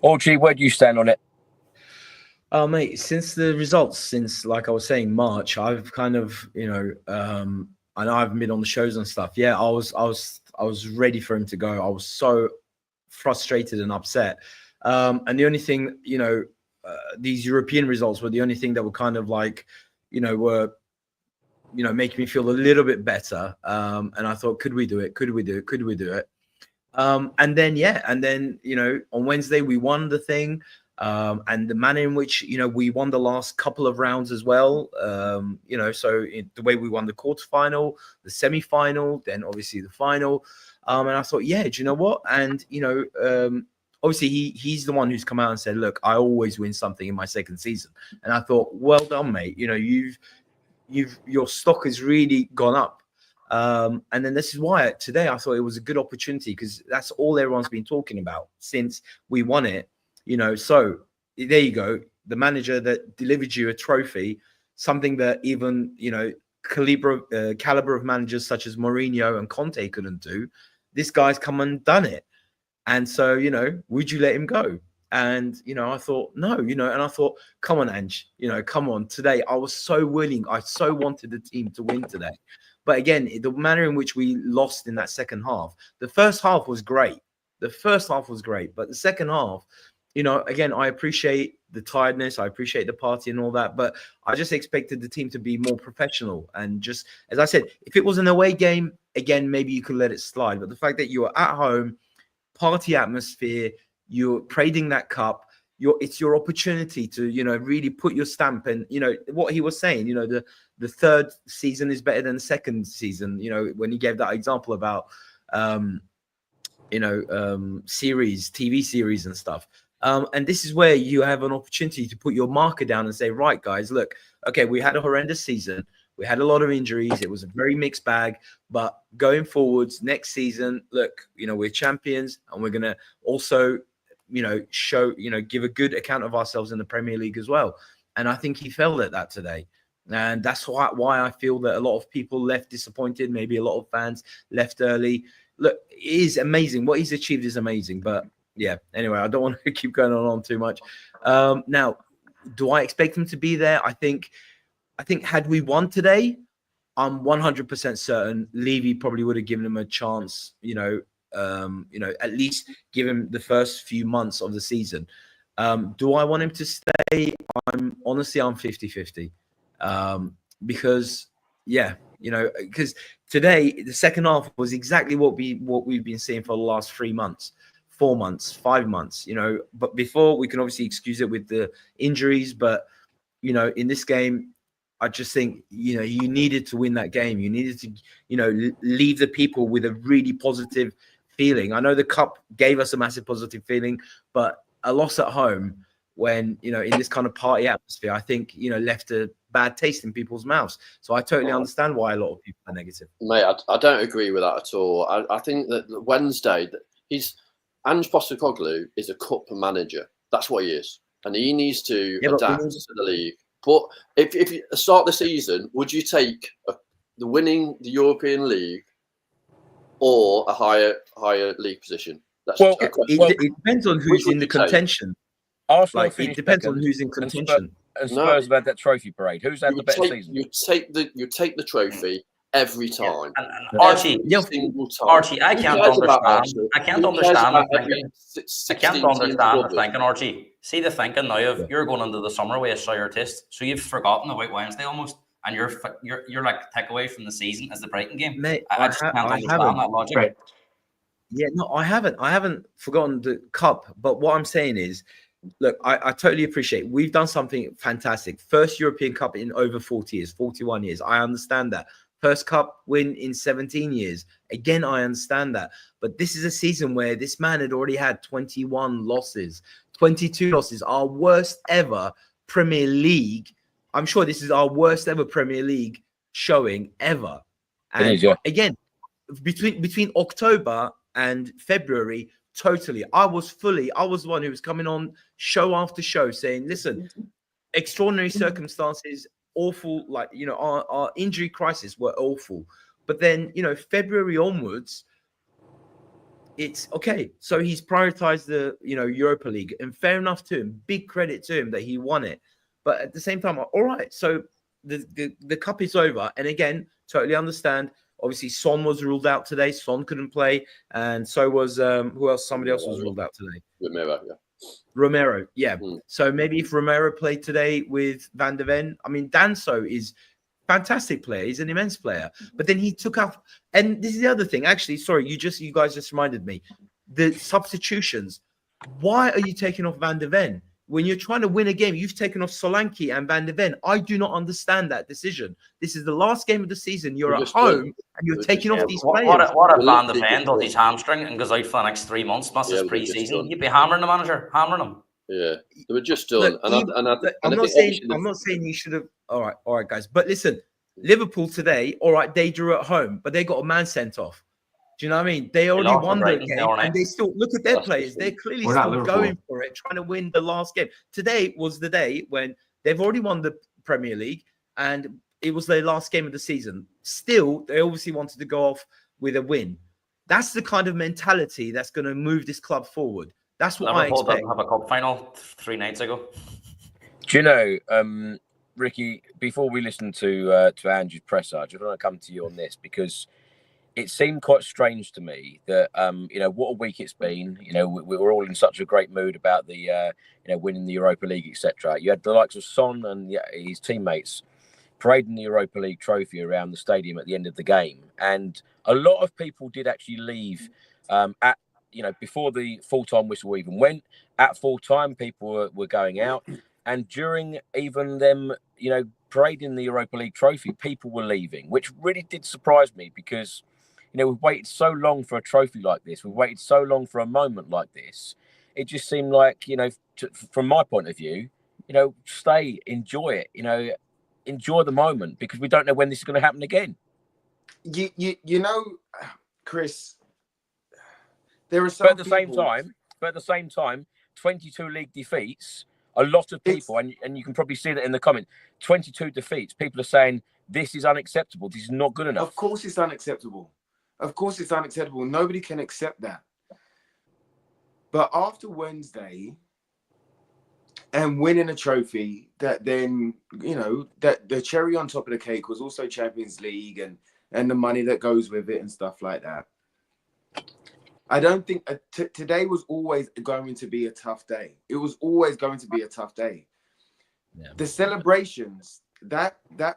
Orchie, where do you stand on it? Mate, since the results, since, like I was saying, March, I've kind of, I know I've been on the shows and stuff. Yeah, I was ready for him to go. I was so frustrated and upset. And the only thing, these European results were the only thing that were kind of like, were, making me feel a little bit better. And I thought, could we do it? Could we do it? Could we do it? And then, on Wednesday we won the thing. And the manner in which, we won the last couple of rounds as well. So the way we won the quarterfinal, the semi-final, then obviously the final. And I thought, do you know what? And, obviously he's the one who's come out and said, look, I always win something in my second season. And I thought, well done, mate. Your stock has really gone up. And then this is why today I thought it was a good opportunity, because that's all everyone's been talking about since we won it. So there you go. The manager that delivered you a trophy, something that even, caliber of managers such as Mourinho and Conte couldn't do. This guy's come and done it. And so, would you let him go? And, I thought, no, and I thought, come on, Ange, come on. Today, I was so willing. I so wanted the team to win today. But again, the manner in which we lost in that second half, the first half was great. But the second half, again, I appreciate the tiredness. I appreciate the party and all that. But I just expected the team to be more professional. And just, as I said, if it was an away game, again, maybe you could let it slide. But the fact that you are at home, party atmosphere, you're parading that cup, it's your opportunity to, really put your stamp. And, what he was saying, the third season is better than the second season, when he gave that example about, series, TV series and stuff. And this is where you have an opportunity to put your marker down and say, right, guys, look, okay, we had a horrendous season. We had a lot of injuries. It was a very mixed bag. But going forwards, next season, look, we're champions, and we're going to also, show, give a good account of ourselves in the Premier League as well. And I think he failed at that today. And that's why I feel that a lot of people left disappointed. Maybe a lot of fans left early. Look, it is amazing. What he's achieved is amazing. But yeah. Anyway, I don't want to keep going on too much. Now, do I expect him to be there? I think had we won today, I'm 100% certain Levy probably would have given him a chance. At least give him the first few months of the season. Do I want him to stay? I'm 50-50. Because today the second half was exactly what we've been seeing for the last 3 months, 4 months, 5 months. But before we can obviously excuse it with the injuries, but in this game, I just think you needed to win that game. You needed to leave the people with a really positive feeling. I know the cup gave us a massive positive feeling, but a loss at home when in this kind of party atmosphere, I think left a bad taste in people's mouths. So I totally understand why a lot of people are negative. Mate, I don't agree with that at all. I think that Wednesday, Ange Postecoglou is a cup manager. That's what he is, and he needs to adapt to the league. But if you start the season, would you take the winning the European League or a higher league position? It depends on who's in the contention. Arsenal it depends on who's in contention. And Spurs have had that trophy parade. Who's had the better season? You take the trophy every time. And Archie, I can't understand. I can't understand the thinking, Archie. See the thinking now of you're going into the summer with a sour taste, so you've forgotten about Wednesday almost, and you're like take away from the season as the Brighton game. Mate, I just can't understand that logic. Right. Yeah, no, I haven't forgotten the cup, but what I'm saying is, look, I totally appreciate we've done something fantastic. First European Cup in over 40 years, 41 years. I understand that. First Cup win in 17 years. Again, I understand that. But this is a season where this man had already had 21 losses, 22 losses, our worst ever Premier League. I'm sure this is our worst ever Premier League showing ever. And again, between October and February, totally. I was the one who was coming on show after show saying, listen, extraordinary circumstances, awful, our injury crisis were awful. But then, February onwards, it's okay. So he's prioritized the, Europa League, and fair enough to him. Big credit to him that he won it. But at the same time, all right, so the cup is over. And again, totally understand. Obviously, Son was ruled out today. Son couldn't play. And so was, who else? Somebody else was ruled out today. Romero, yeah. So maybe if Romero played today with Van de Ven, I mean, Danso is fantastic player. He's an immense player. But then he took out, and this is the other thing. Actually, sorry, you guys just reminded me. The substitutions. Why are you taking off Van de Ven? When you're trying to win a game, you've taken off Solanke and Van de Ven. I do not understand that decision. This is the last game of the season. You're at home and you're taking off these players. What if Van de Ven does his hamstring and goes out for the next 3 months, misses pre-season? You'd be hammering the manager, hammering him. Yeah, they were just done. I'm not saying you should have. All right, guys. But listen, Liverpool today, all right, they drew at home, but they got a man sent off. Do you know what I mean? They already won the game, and they still look at their players. They're clearly still going for it, trying to win the last game. Today was the day when they've already won the Premier League, and it was their last game of the season. Still, they obviously wanted to go off with a win. That's the kind of mentality that's going to move this club forward. That's what I expect. Liverpool didn't have a cup final 3 nights ago. Do you know, Ricky? Before we listen to Ange's presser, I just want to come to you on this because it seemed quite strange to me that, what a week it's been. We were all in such a great mood about the, winning the Europa League, etc. You had the likes of Son and his teammates parading the Europa League trophy around the stadium at the end of the game. And a lot of people did actually leave before the full-time whistle even went. At full-time, people were going out. And during even them, parading the Europa League trophy, people were leaving, which really did surprise me because we've waited so long for a trophy like this. We've waited so long for a moment like this. It just seemed like, from my point of view, stay, enjoy it, enjoy the moment because we don't know when this is going to happen again. Chris, there are some But at the same time, 22 league defeats, a lot of people, and you can probably see that in the comment, 22 defeats, people are saying this is unacceptable. This is not good enough. Of course it's unacceptable. Nobody can accept that. But after Wednesday and winning a trophy, that then, you know, that the cherry on top of the cake was also Champions League and the money that goes with it and stuff like that. I don't think today was always going to be a tough day. It was always going to be a tough day. Yeah. The celebrations, that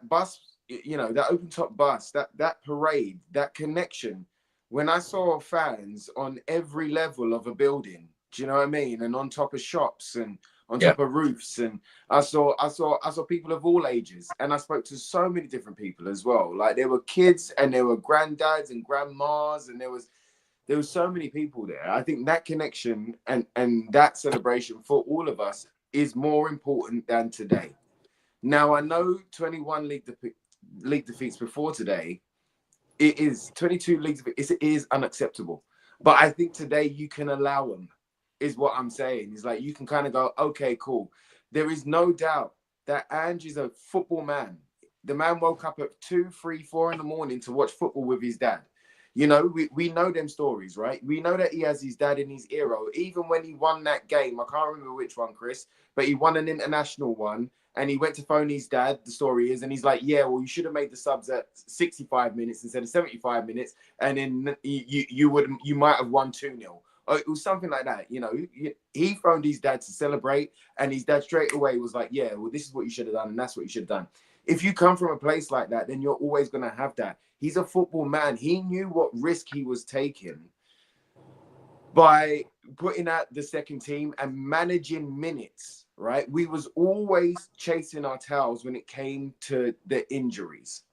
bus, you know, that open top bus, that parade, that connection. When I saw fans on every level of a building, do you know what I mean? And on top of shops and on top of roofs, and I saw people of all ages, and I spoke to so many different people as well. Like there were kids and there were granddads and grandmas, and there was so many people there. I think that connection and that celebration for all of us is more important than today. Now I know 21 league defeats before today. It is 22 leagues. It is unacceptable. But I think today you can allow them, is what I'm saying. It's like you can kind of go, okay, cool. There is no doubt that Ange is a football man. The man woke up at 2, 3, 4 in the morning to watch football with his dad. You know, we know them stories, right? We know that he has his dad in his ear. Even when he won that game, I can't remember which one, Chris, but he won an international one. And he went to phone his dad, the story is, and he's like, yeah, well, you should have made the subs at 65 minutes instead of 75 minutes. And then you might have won 2-0. Or it was something like that. You know, he phoned his dad to celebrate, and his dad straight away was like, yeah, well, this is what you should have done. And that's what you should have done. If you come from a place like that, then you're always going to have that. He's a football man. He knew what risk he was taking by putting out the second team and managing minutes. Right, we was always chasing our tails when it came to the injuries.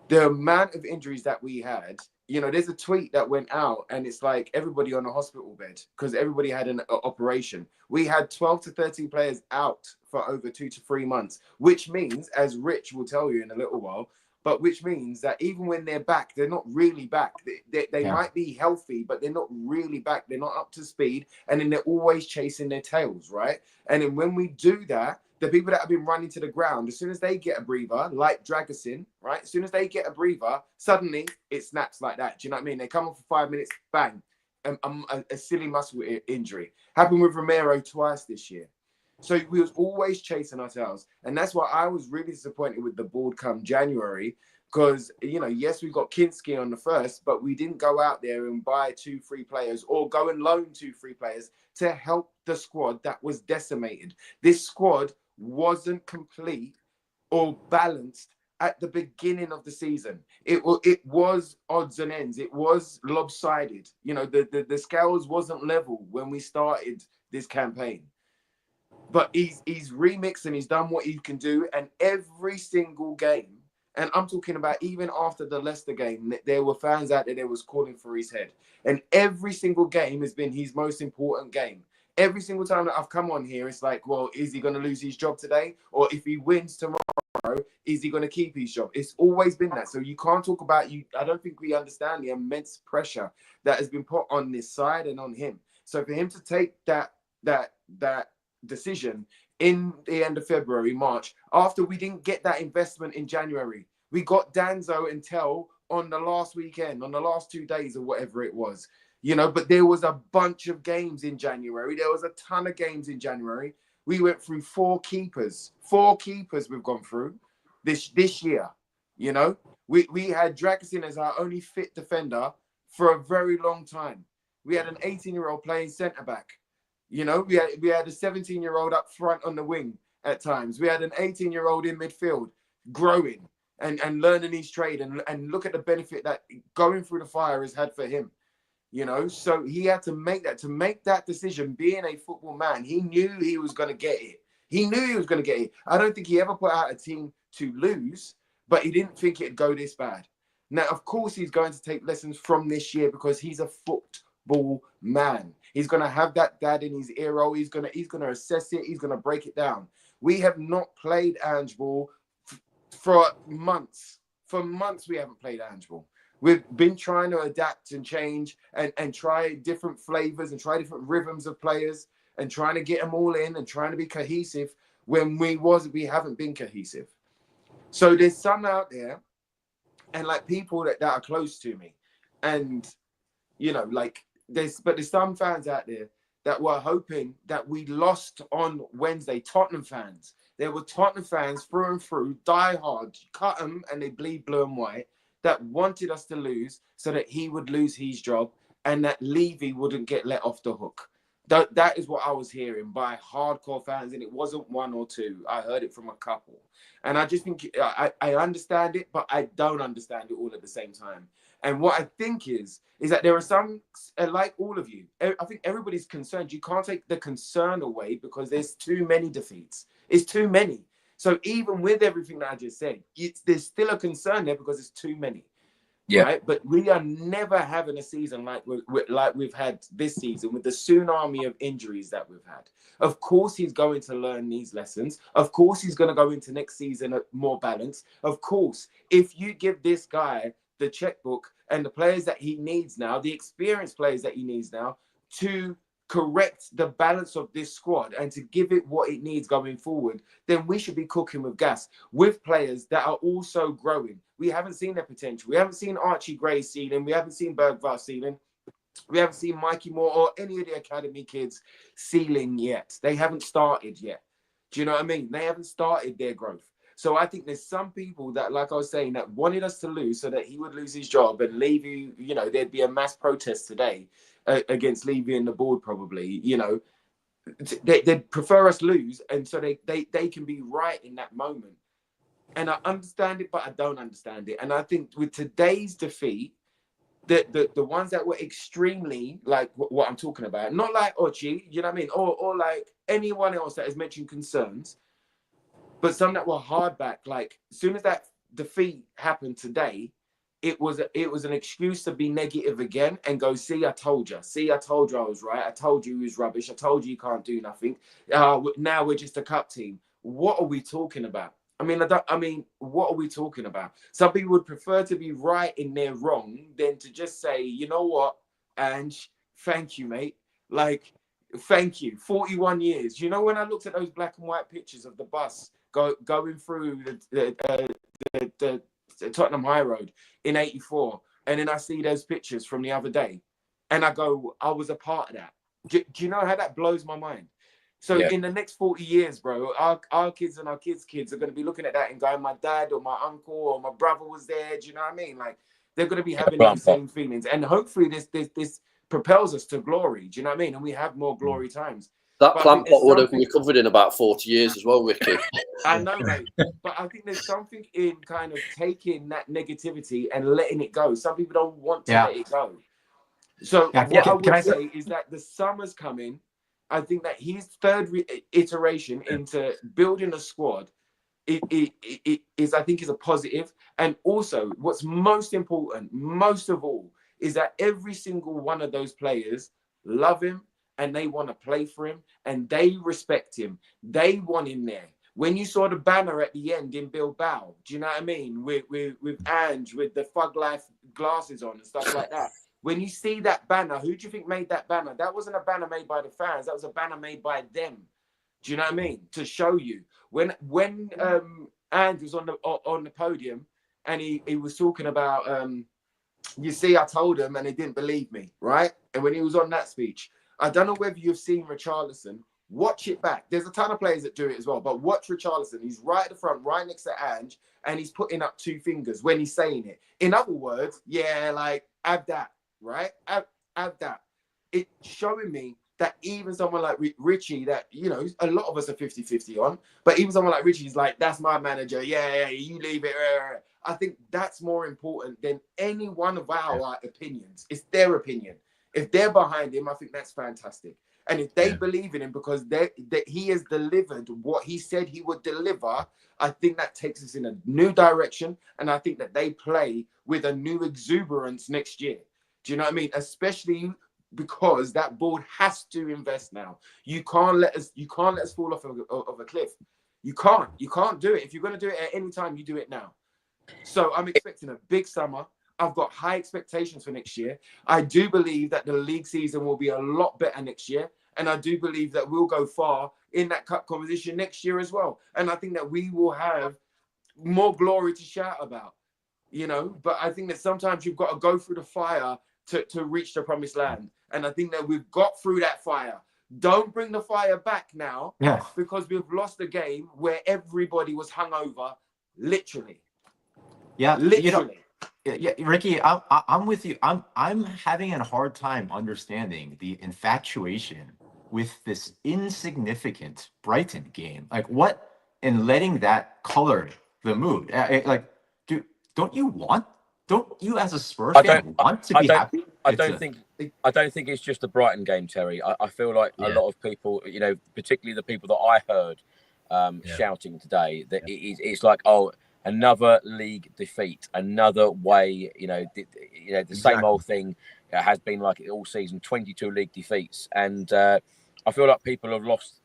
The amount of injuries that we had, you know, there's a tweet that went out and it's like everybody on a hospital bed because everybody had an operation. We had 12 to 13 players out for over 2 to 3 months, which means, as Rich will tell you in a little while, but which means that even when they're back, they're not really back. They might be healthy, but they're not really back. They're not up to speed. And then they're always chasing their tails, right? And then when we do that, the people that have been running to the ground, as soon as they get a breather, like Dragusin, right? As soon as they get a breather, suddenly it snaps like that. Do you know what I mean? They come off for 5 minutes, bang, a silly muscle injury. Happened with Romero twice this year. So we was always chasing our tails. And that's why I was really disappointed with the board come January. Because, you know, yes, we got Kinski on the first, but we didn't go out there and buy 2-3 players or go and loan 2-3 players to help the squad that was decimated. This squad wasn't complete or balanced at the beginning of the season. It was odds and ends. It was lopsided. You know, the scales wasn't level when we started this campaign. But he's remixed and he's done what he can do. And every single game, and I'm talking about even after the Leicester game, there were fans out there that was calling for his head. And every single game has been his most important game. Every single time that I've come on here, it's like, well, is he going to lose his job today? Or if he wins tomorrow, is he going to keep his job? It's always been that. So you can't talk about you. I don't think we understand the immense pressure that has been put on this side and on him. So for him to take that decision in the end of February, March, after we didn't get that investment in January, we got Danzo and Tell on the last weekend, on the last 2 days or whatever it was. You know, but there was a bunch of games in January. There was a ton of games in January. We went through 4 keepers. 4 keepers we've gone through this year. You know, we had Dragusin as our only fit defender for a very long time. We had an 18-year-old playing centre-back. You know, we had a 17-year-old up front on the wing at times. We had an 18-year-old in midfield growing and learning his trade and look at the benefit that going through the fire has had for him. You know, so he had to make that decision. Being a football man, he knew he was going to get it. He knew he was going to get it. I don't think he ever put out a team to lose, but he didn't think it'd go this bad. Now, of course, he's going to take lessons from this year because he's a football man. He's going to have that dad in his ear roll. He's going to assess it. He's going to break it down. We have not played Ange ball for months. For months, we haven't played Ange ball. We've been trying to adapt and change and try different flavors and try different rhythms of players and trying to get them all in and trying to be cohesive when we haven't been cohesive. So there's some out there and like people that are close to me and, you know, like there's some fans out there that were hoping that we lost on Wednesday. Tottenham fans. There were Tottenham fans through and through, die hard, cut them and they bleed blue and white, that wanted us to lose so that he would lose his job and that Levy wouldn't get let off the hook. That is what I was hearing by hardcore fans, and it wasn't one or two. I heard it from a couple. And I just think I understand it, but I don't understand it all at the same time. And what I think is that there are some, like all of you, I think everybody's concerned. You can't take the concern away because there's too many defeats. It's too many. So even with everything that I just said, there's still a concern there because it's too many. Yeah. Right? But we are never having a season like we've had this season with the tsunami of injuries that we've had. Of course, he's going to learn these lessons. Of course, he's going to go into next season more balanced. Of course, if you give this guy the checkbook and the players that he needs now, the experienced players that he needs now to correct the balance of this squad and to give it what it needs going forward, then we should be cooking with gas with players that are also growing. We haven't seen their potential. We haven't seen Archie Gray's ceiling. We haven't seen Bergvar's ceiling. We haven't seen Mikey Moore or any of the academy kids' ceiling yet. They haven't started yet. Do you know what I mean? They haven't started their growth. So I think there's some people that, like I was saying, that wanted us to lose so that he would lose his job and Levy, you know, there'd be a mass protest today against Levy and the board probably, you know. They'd prefer us lose, and so they can be right in that moment. And I understand it, but I don't understand it. And I think with today's defeat, the ones that were extremely like what I'm talking about, not like Ochi, you know what I mean, or like anyone else that has mentioned concerns, but some that were hard back. Like as soon as that defeat happened today, it was an excuse to be negative again and go, see, I told you. See, I told you I was right. I told you he was rubbish. I told you can't do nothing. Now we're just a cup team. What are we talking about? I mean, what are we talking about? Some people would prefer to be right in their wrong than to just say, you know what, Ange, thank you, mate. Like, thank you. 41 years. You know, when I looked at those black and white pictures of the bus going through the Tottenham High Road in 84, and then I see those pictures from the other day, and I go, I was a part of that. Do you know how that blows my mind? So in the next 40 years, bro, our kids and our kids' kids are going to be looking at that and going, my dad or my uncle or my brother was there. Do you know what I mean? Like, they're going to be having those same feelings. And hopefully this propels us to glory. Do you know what I mean? And we have more glory times. That plant pot would have recovered in about 40 years as well, Ricky. I know, mate. But I think there's something in kind of taking that negativity and letting it go. Some people don't want to let it go. So what I would say is that the summer's coming. I think that his third iteration into building a squad is a positive. And also, what's most important, most of all, is that every single one of those players love him and they want to play for him and they respect him. They want him there. When you saw the banner at the end in Bilbao, do you know what I mean? With Ange, with the Fug Life glasses on and stuff like that. When you see that banner, who do you think made that banner? That wasn't a banner made by the fans. That was a banner made by them. Do you know what I mean? To show you. When Ange was on the podium and he was talking about, you see, I told him and he didn't believe me, right? And when he was on that speech, I don't know whether you've seen Richarlison. Watch it back. There's a ton of players that do it as well, but watch Richarlison. He's right at the front, right next to Ange, and he's putting up two fingers when he's saying it. In other words, yeah, like, have that. Right? Have that. It's showing me that even someone like Richie, that, you know, a lot of us are 50-50 on, but even someone like Richie's like, that's my manager. Yeah, you leave it. I think that's more important than any one of our opinions. It's their opinion. If they're behind him, I think that's fantastic. And if they believe in him because that he has delivered what he said he would deliver, I think that takes us in a new direction. And I think that they play with a new exuberance next year. Do you know what I mean? Especially because that board has to invest now. You can't let us fall off of a cliff. You can't do it. If you're going to do it at any time, you do it now. So I'm expecting a big summer. I've got high expectations for next year. I do believe that the league season will be a lot better next year. And I do believe that we'll go far in that cup competition next year as well. And I think that we will have more glory to shout about, you know. But I think that sometimes you've got to go through the fire to reach the promised land. And I think that we've got through that fire. Don't bring the fire back now. Yeah. Because we've lost a game where everybody was hungover, literally. Yeah, literally. Yeah, Ricky, I'm with you. I'm having a hard time understanding the infatuation with this insignificant Brighton game. Like, what in letting that color the mood? Don't you as a Spurs fan want to be happy? I don't think it's just the Brighton game, Terry. I feel like a lot of people, particularly the people that I heard shouting today, that it's like, oh, another league defeat, another way, the same old thing has been like it all season, 22 league defeats. And I feel like people have lost,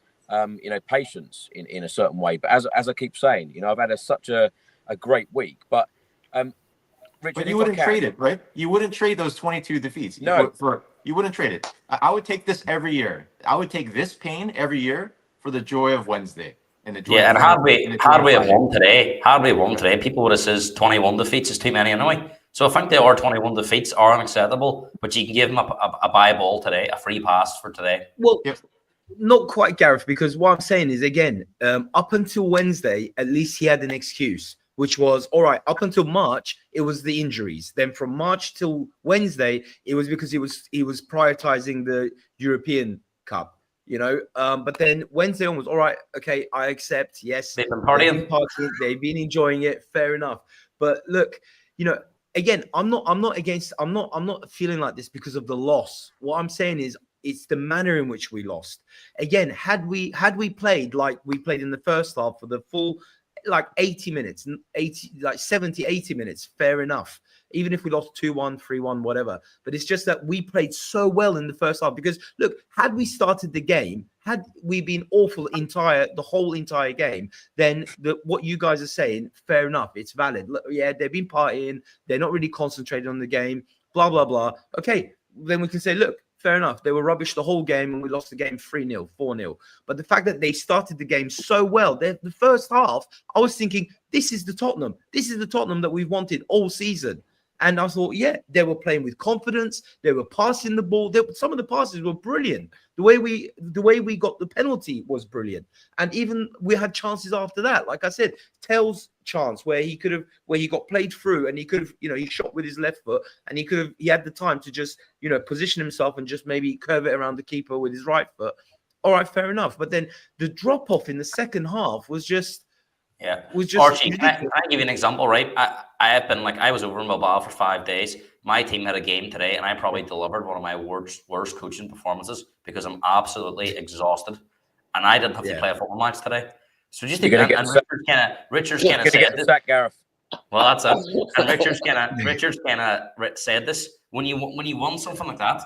patience in a certain way. But as I keep saying, I've had such a great week. But Richard, but you wouldn't trade it, right? You wouldn't trade those 22 defeats. No. You wouldn't trade it. I would take this every year. I would take this pain every year for the joy of Wednesday. And the joy and had we won today, people would have said 21 defeats is too many anyway. So I think they are 21 defeats are unacceptable, but you can give them a buy ball today, a free pass for today. Well, not quite, Gareth, because what I'm saying is, again, up until Wednesday, at least he had an excuse, which was, all right, up until March, it was the injuries. Then from March till Wednesday, it was because he was prioritizing the European Cup. But then Wednesday on was all right. Okay, I accept. Yes, they've been partying. They've been enjoying it. Fair enough. But look, again, I'm not feeling like this because of the loss. What I'm saying is, it's the manner in which we lost. Again, had we played like we played in the first half for the full 80 minutes, 70, 80 minutes, fair enough. Even if we lost 2-1, 3-1, whatever. But it's just that we played so well in the first half. Because, look, had we started the game, had we been awful the whole entire game, then what you guys are saying, fair enough. It's valid. Look, yeah, they've been partying. They're not really concentrated on the game, blah, blah, blah. Okay, then we can say, look, fair enough. They were rubbish the whole game and we lost the game 3-0, 4-0. But the fact that they started the game so well, the first half, I was thinking, this is the Tottenham. This is the Tottenham that we've wanted all season. And I thought, yeah, they were playing with confidence. They were passing the ball. Some of the passes were brilliant. The way we got the penalty was brilliant. And even we had chances after that. Like I said, Tell's chance where he got played through and he could have, he shot with his left foot and he had the time to just, position himself and just maybe curve it around the keeper with his right foot. All right, fair enough. But then the drop off in the second half was just. Yeah. Archie, can I give you an example, right? I was over in Bilbao for 5 days. My team had a game today, and I probably delivered one of my worst coaching performances because I'm absolutely exhausted. And I didn't have to play a football match today. So just Richard's kind of said this. Gareth. Well, that's it. And Richard's kind of said this. When you won something like that,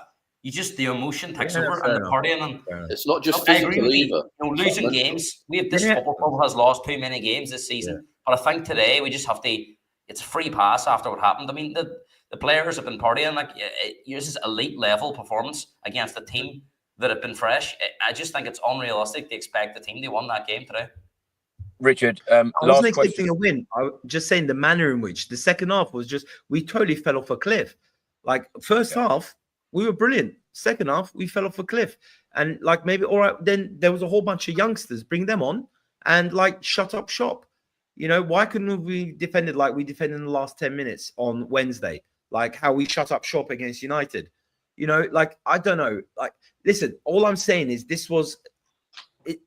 the emotion takes over and the partying and it's not just physical either. Losing games. This football club has lost too many games this season. But I think today we just have to. It's a free pass after what happened. I mean, the players have been partying this is elite level performance against a team that have been fresh. I just think it's unrealistic to expect the team to win that game today. Richard, I wasn't expecting a win. I was just saying the manner in which the second half was just we totally fell off a cliff. Like first half. We were brilliant. Second half, we fell off a cliff. And maybe, all right, then there was a whole bunch of youngsters. Bring them on and shut up shop. Why couldn't we defend it like we defended in the last 10 minutes on Wednesday? Like how we shut up shop against United. I don't know. Listen, all I'm saying is this was,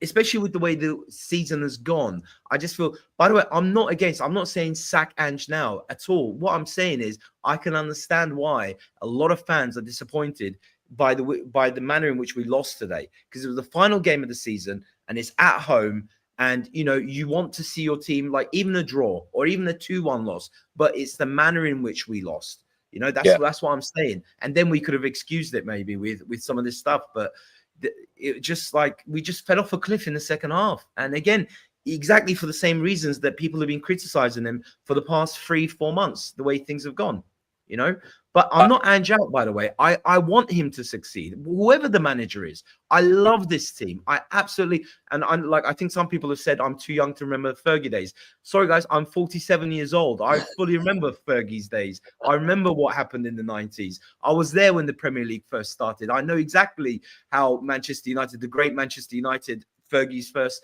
especially with the way the season has gone, I just feel, by the way, I'm not saying sack Ange now at all. What I'm saying is I can understand why a lot of fans are disappointed by the manner in which we lost today, because it was the final game of the season and it's at home and, you want to see your team even a draw or even a 2-1 loss, but it's the manner in which we lost. That's what I'm saying. And then we could have excused it maybe with some of this stuff, but it just we just fell off a cliff in the second half. And again, exactly for the same reasons that people have been criticizing him for the past 3-4 months, the way things have gone. you know. But I'm not Ange out, by the way. I want him to succeed, whoever the manager is. I love this team. I absolutely, and I'm like, I think some people have said I'm too young to remember Fergie days. Sorry, guys, I'm 47 years old. I fully remember Fergie's days. I remember what happened in the 90s. I was there when the Premier League first started. I know exactly how Manchester United, the great Manchester United, Fergie's first,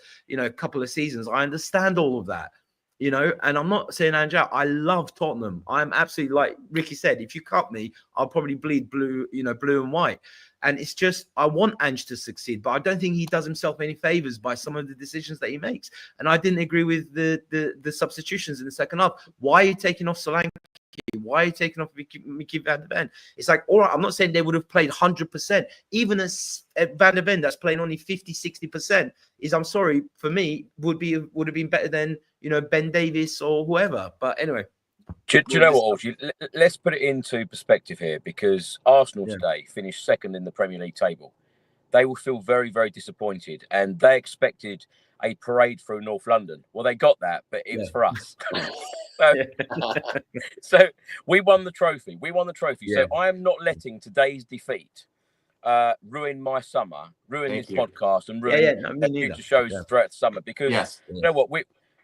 couple of seasons. I understand all of that. And I'm not saying Ange out. I love Tottenham. I'm absolutely, like Ricky said, if you cut me, I'll probably bleed blue, blue and white. And it's just, I want Ange to succeed, but I don't think he does himself any favors by some of the decisions that he makes. And I didn't agree with the substitutions in the second half. Why are you taking off Solanke? Why are you taking off Mickey Van der Ven? It's like, all right, I'm not saying they would have played 100%. Even as Van der Ven, that's playing only 50, 60%, is, I'm sorry, for me, would have been better than, Ben Davies or whoever. But anyway. Do you know what, Orgy? Let's put it into perspective here, because Arsenal today finished second in the Premier League table. They will feel very, very disappointed, and they expected a parade through North London. Well, they got that, but it was for us. So we won the trophy. So I am not letting today's defeat ruin my summer, ruin this podcast, and ruin future shows throughout the summer. Because you know what?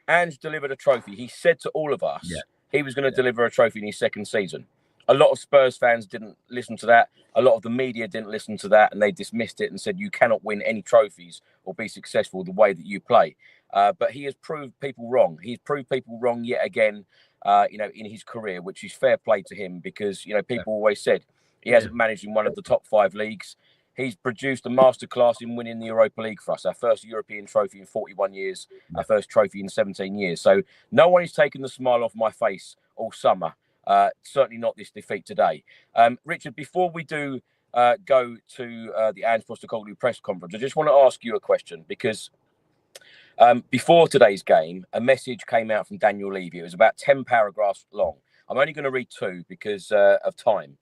Ange delivered a trophy. He said to all of us he was going to deliver a trophy in his second season. A lot of Spurs fans didn't listen to that. A lot of the media didn't listen to that, and they dismissed it and said you cannot win any trophies or be successful the way that you play. But he has proved people wrong. He's proved people wrong yet again, in his career, which is fair play to him, because, people always said he hasn't managed in one of the top 5 leagues. He's produced a masterclass in winning the Europa League for us, our first European trophy in 41 years, our first trophy in 17 years. So no one has taken the smile off my face all summer. Certainly not this defeat today. Richard, before we do go to the Ange Postecoglou press conference, I just want to ask you a question, because before today's game, a message came out from Daniel Levy. It was about 10 paragraphs long. I'm only going to read 2 because of time.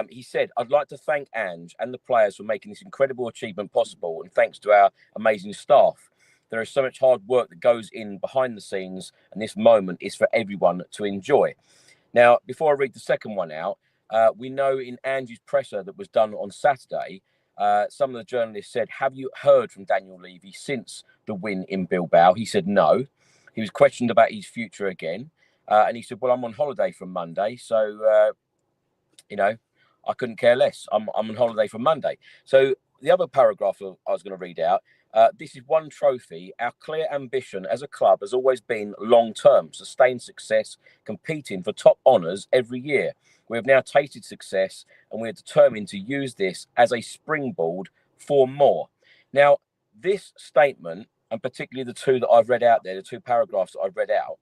He said, "I'd like to thank Ange and the players for making this incredible achievement possible, and thanks to our amazing staff. There is so much hard work that goes in behind the scenes, and this moment is for everyone to enjoy." Now, before I read the second one out, we know in Ange's presser that was done on Saturday, some of the journalists said, "Have you heard from Daniel Levy since the win in Bilbao?" He said no. He was questioned about his future again. And he said, "Well, I'm on holiday from Monday, so, I couldn't care less. I'm on holiday from Monday." So the other paragraph I was going to read out, "This is one trophy. Our clear ambition as a club has always been long-term, sustained success, competing for top honours every year. We have now tasted success, and we're determined to use this as a springboard for more." Now, this statement, and particularly the 2 that I've read out there, the 2 paragraphs that I've read out,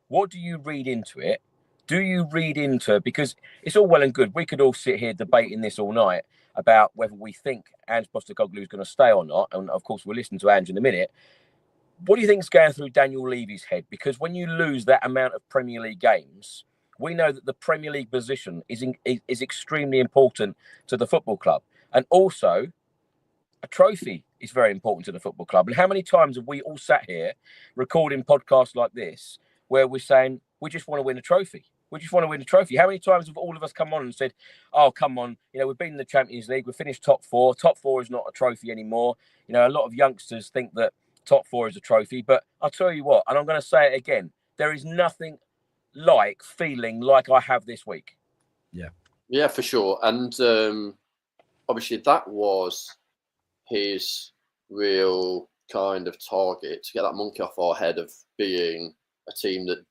what do you read into it? Do you read into, because it's all well and good, we could all sit here debating this all night about whether we think Ange Postecoglou is going to stay or not, and of course we'll listen to Ange in a minute. What do you think is going through Daniel Levy's head? Because when you lose that amount of Premier League games, we know that the Premier League position is extremely important to the football club, and also a trophy is very important to the football club. And how many times have we all sat here recording podcasts like this where we're saying we just want to win a trophy? We just want to win a trophy. How many times have all of us come on and said, "Oh, come on, we've been in the Champions League, we've finished top 4. Top 4 is not a trophy anymore." A lot of youngsters think that top 4 is a trophy. But I'll tell you what, and I'm going to say it again, there is nothing like feeling like I have this week. Yeah, for sure. And obviously that was his real kind of target, to get that monkey off our head of being a team that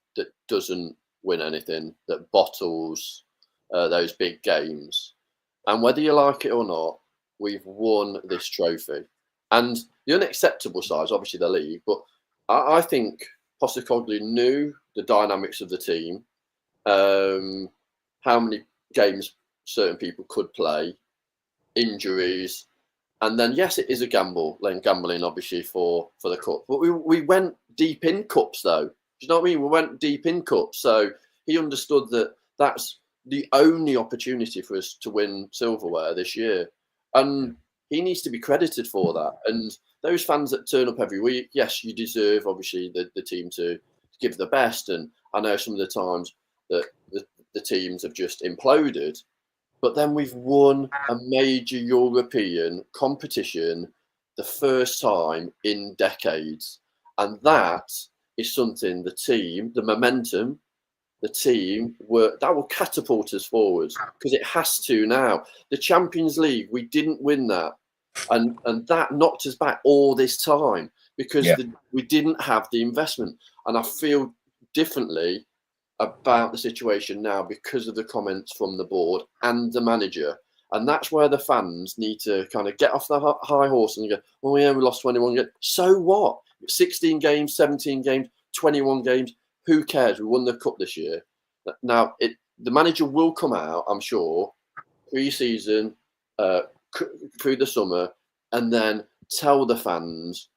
doesn't win anything, that bottles those big games. And whether you like it or not, we've won this trophy. And the unacceptable side is obviously the league, but I think Postecoglou knew the dynamics of the team, how many games certain people could play, injuries, and then yes, it is a gamble, gambling obviously for the cup. But we went deep in cups though. Do you know what I mean? We went deep in cups, so he understood that that's the only opportunity for us to win silverware this year, and he needs to be credited for that. And those fans that turn up every week, yes, you deserve obviously the team to give the best. And I know some of the times that the teams have just imploded. But then we've won a major European competition the first time in decades. And that is something the team, the momentum, the team, that will catapult us forwards, because it has to now. The Champions League, we didn't win that. And that knocked us back all this time because we didn't have the investment. And I feel differently about the situation now because of the comments from the board and the manager. And that's where the fans need to kind of get off the high horse and go, oh yeah, we lost 21 games. So what? 16 games, 17 games, 21 games. Who cares? We won the cup this year. Now, the manager will come out, I'm sure, pre-season, through the summer, and then tell the fans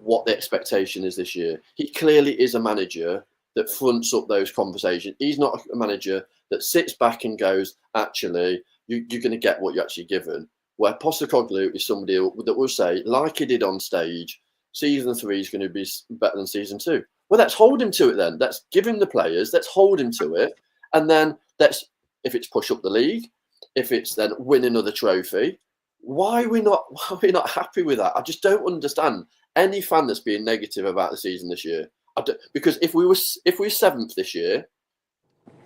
what the expectation is this year. He clearly is a manager that fronts up those conversations. He's not a manager that sits back and goes, actually, you're going to get what you're actually given. Where Postecoglou is somebody that will say, like he did on stage, season 3 is going to be better than season 2. Well, let's hold him to it then. Let's give him the players. Let's hold him to it. And then if it's push up the league, if it's then win another trophy, why are we not happy with that? I just don't understand any fan that's being negative about the season this year. Because if we were 7th this year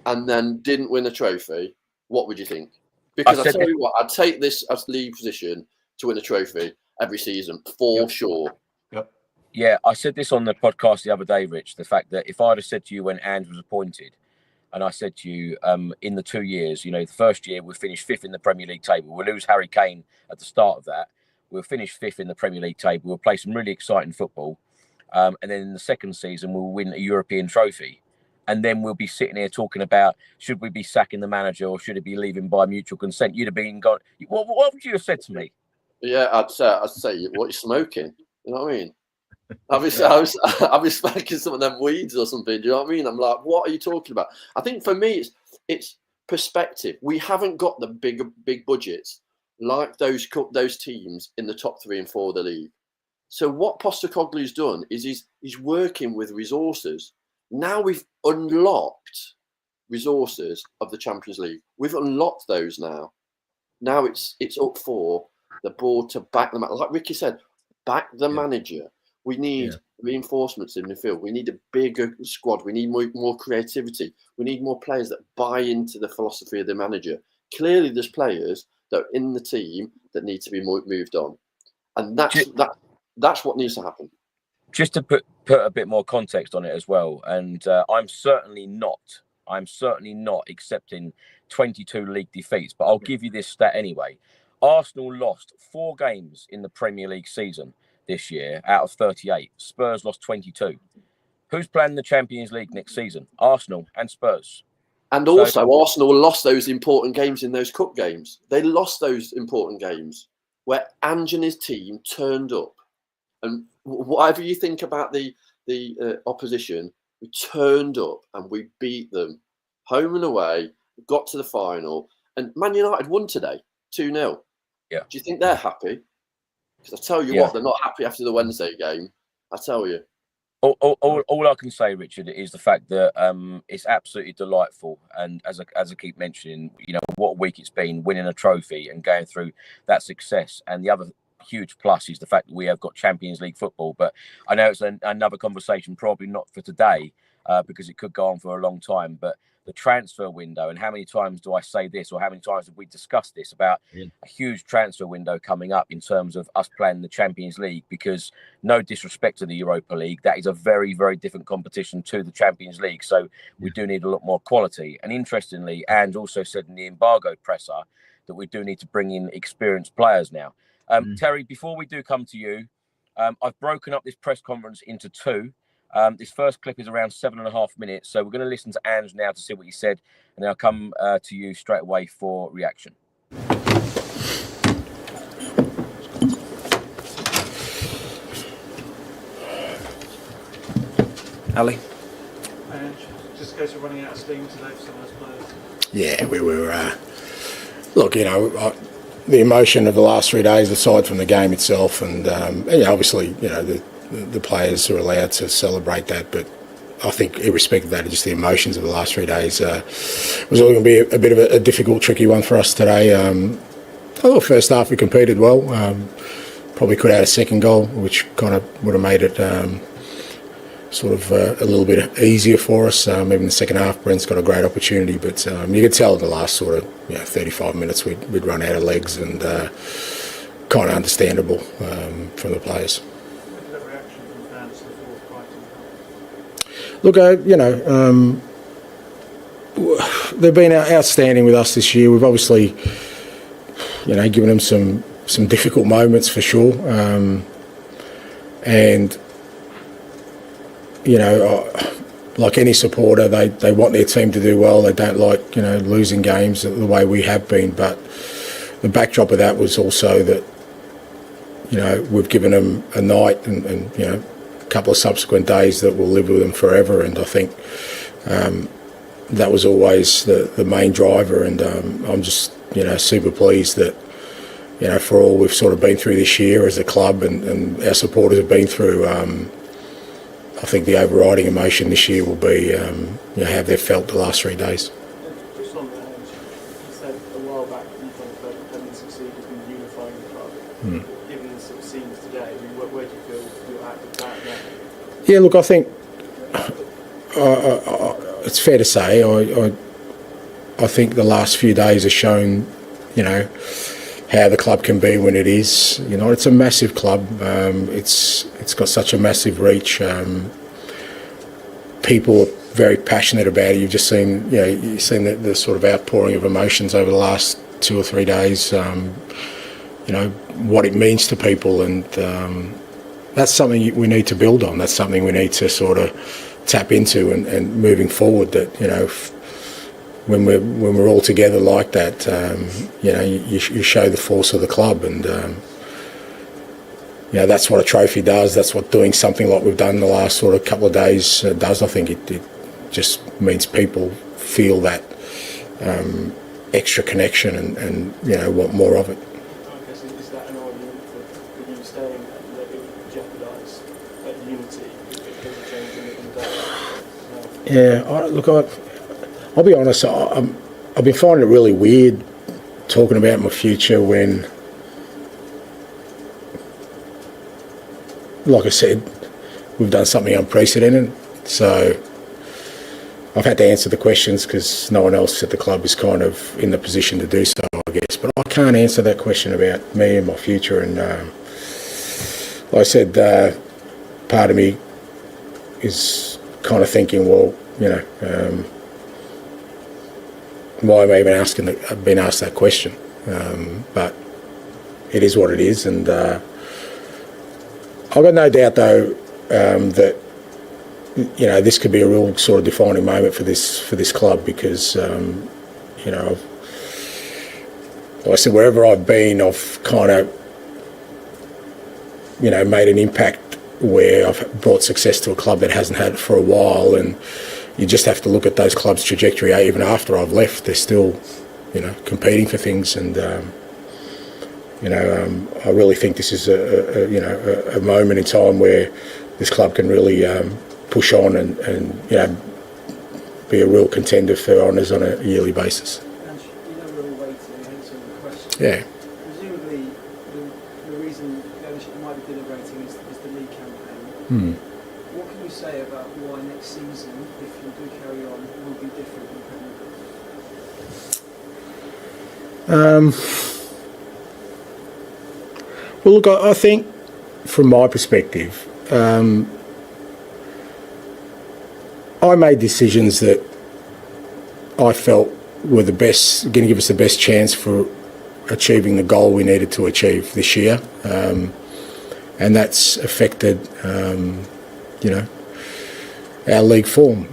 and then didn't win a trophy, what would you think? Because I tell you what, I'd take this as league position to win a trophy every season for sure. Yep. Yeah, I said this on the podcast the other day, Rich, the fact that if I'd have said to you when Ange was appointed, and I said to you, in the 2 years, the first year we'll finish 5th in the Premier League table. We'll lose Harry Kane at the start of that. We'll finish 5th in the Premier League table. We'll play some really exciting football. And then in the second season, we'll win a European trophy. And then we'll be sitting here talking about, should we be sacking the manager or should it be leaving by mutual consent? You'd have been gone. What would you have said to me? Yeah, I'd say, what are you smoking? You know what I mean? I'll be smoking some of them weeds or something. Do you know what I mean? I'm like, what are you talking about? I think for me, it's perspective. We haven't got the big budgets like those teams in the top 3 and 4 of the league. So what Postecoglou's done is he's working with resources. Now we've unlocked resources of the Champions League. We've unlocked those now. Now it's up for the board to back them out. Like Ricky said, back the manager. We need reinforcements in the field. We need a bigger squad. We need more creativity. We need more players that buy into the philosophy of the manager. Clearly, there's players that are in the team that need to be moved on. And that's what needs to happen. Just to put a bit more context on it as well, and I'm certainly not accepting 22 league defeats, but I'll give you this stat anyway. Arsenal lost 4 games in the Premier League season this year out of 38. Spurs lost 22. Who's playing the Champions League next season? Arsenal and Spurs. And also, Arsenal lost those important games in those cup games. They lost those important games where Ange and his team turned up. And whatever you think about the opposition, we turned up and we beat them home and away, got to the final, and Man United won today, 2-0. Yeah. Do you think they're happy? Because I tell you what, they're not happy after the Wednesday game. I tell you. All I can say, Richard, is the fact that it's absolutely delightful. And as I keep mentioning, what a week it's been, winning a trophy and going through that success. And the other huge plus is the fact that we have got Champions League football. But I know it's another conversation, probably not for today, because it could go on for a long time. But the transfer window, and how many times do I say this, or how many times have we discussed this about a huge transfer window coming up in terms of us playing the Champions League? Because no disrespect to the Europa League, that is a very, very different competition to the Champions League. So we do need a lot more quality. And interestingly, Ange also said in the embargo presser that we do need to bring in experienced players now. Terry, before we do come to you, I've broken up this press conference into 2. This first clip is around 7.5 minutes. So we're going to listen to Ange now to see what he said. And then I'll come to you straight away for reaction. Ali? Ange, just in case we're running out of steam today for some of those players. Yeah, we were. Look, the emotion of the last 3 days, aside from the game itself, and obviously, the players are allowed to celebrate that, but I think irrespective of that, just the emotions of the last 3 days, was all going to be a bit of a difficult, tricky one for us today. I thought first half we competed well. Probably could have had a second goal, which kind of would have made it sort of a little bit easier for us. Even in the second half, Brent's got a great opportunity, but you could tell in the last sort of 35 minutes we'd run out of legs, and kind of understandable from the players. Look, they've been outstanding with us this year. We've obviously, given them some difficult moments for sure, and like any supporter, they want their team to do well. They don't like losing games the way we have been. But the backdrop of that was also that we've given them a night and a couple of subsequent days that will live with them forever. And I think that was always the main driver. And I'm just super pleased that for all we've sort of been through this year as a club and our supporters have been through. I think the overriding emotion this year will be how they've felt the last 3 days. Just on that, you said a while back you thought that having succeeded has been unifying the club. Given the sort of scenes today, I mean, where do you feel you're at with that now? Yeah, look, I think it's fair to say I think the last few days have shown, how the club can be when it is. It's a massive club. It's got such a massive reach. People are very passionate about it. You've just seen, you've seen the sort of outpouring of emotions over the last 2 or 3 days. What it means to people, and that's something we need to build on. That's something we need to sort of tap into and moving forward. That when we're all together like that, you show the force of the club, and that's what a trophy does. That's what doing something like we've done the last sort of couple of days does. I think it just means people feel that extra connection and want more of it. I guess is that an argument for you staying that it would jeopardise that unity if there's a change in the day? I'll be honest, I've been finding it really weird talking about my future when, like I said, we've done something unprecedented. So I've had to answer the questions because no one else at the club is kind of in the position to do so, I guess. But I can't answer that question about me and my future. And like I said, part of me is kind of thinking, well, why am I even been asked that question? But it is what it is, and I've got no doubt though that this could be a real sort of defining moment for this club, because like I said, wherever I've been, I've kind of made an impact where I've brought success to a club that hasn't had it for a while, and you just have to look at those clubs' trajectory. Even after I've left, they're still, competing for things. And I really think this is a moment in time where this club can really push on and be a real contender for honours on a yearly basis. And we're all waiting to answer the question. Yeah. Presumably, the reason the ownership might be deliberating is the league campaign. What can you say about why next season, if you do carry on, will be different in Premier League? Well, look, I think from my perspective, I made decisions that I felt were the best, going to give us the best chance for achieving the goal we needed to achieve this year, and that's affected, our league form.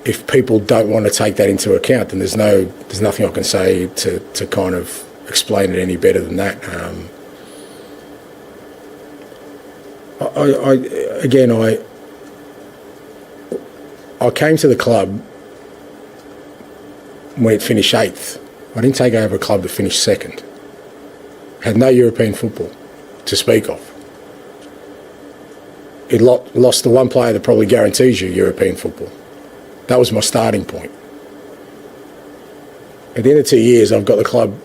If people don't want to take that into account, then there's nothing I can say to kind of explain it any better than that. I came to the club when it finished 8th. I didn't take over a club that finished 2nd. Had no European football to speak of. it lost the one player that probably guarantees you European football. That was my starting point. At the end of 2 years, I've got the club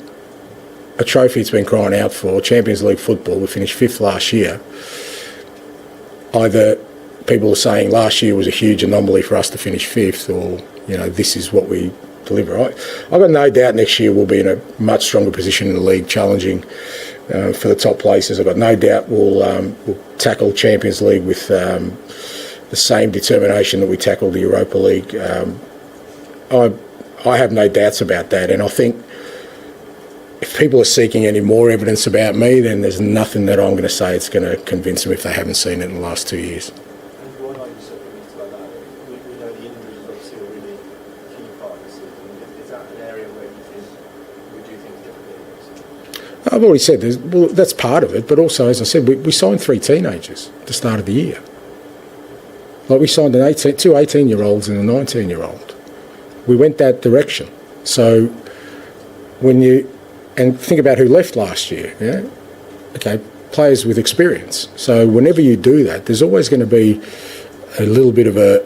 a trophy it's been crying out for, Champions League football. We finished 5th last year. Either people are saying last year was a huge anomaly for us to finish 5th, or, you know, this is what we deliver. I've got no doubt next year we'll be in a much stronger position in the league, challenging for the top places. I've got no doubt we'll tackle Champions League with the same determination that we tackled the Europa League. I have no doubts about that, and I think if people are seeking any more evidence about me, then there's nothing that I'm going to say it's going to convince them if they haven't seen it in the last 2 years. And why are you so convinced about that? We know the injuries are obviously a really key part of the season. Is that an area where you think we do things differently? I've already said well, that's part of it, but also, as I said, we signed 3 teenagers at the start of the year. Like, we signed two 18-year-olds and a 19-year-old. We went that direction. So when and think about who left last year, yeah? Okay, players with experience. So whenever you do that, there's always going to be a little bit of a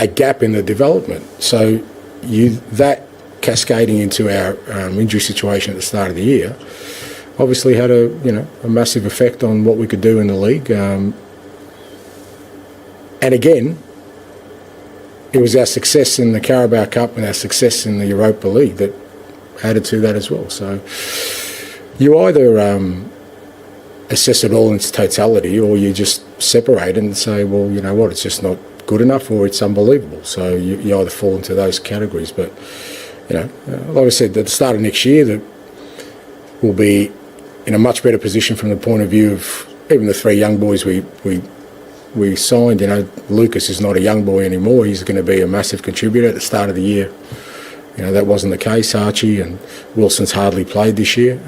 gap in the development. So that cascading into our injury situation at the start of the year obviously had a massive effect on what we could do in the league. And again, it was our success in the Carabao Cup and our success in the Europa League that added to that as well. So you either assess it all in its totality, or you just separate and say, well, you know what, it's just not good enough, or it's unbelievable. So you either fall into those categories. But, you know, like I said, at the start of next year, that we'll be in a much better position from the point of view of even the 3 young boys we signed. You know, Lucas is not a young boy anymore. He's going to be a massive contributor. At the start of the year, you know, that wasn't the case. Archie and Wilson's hardly played this year.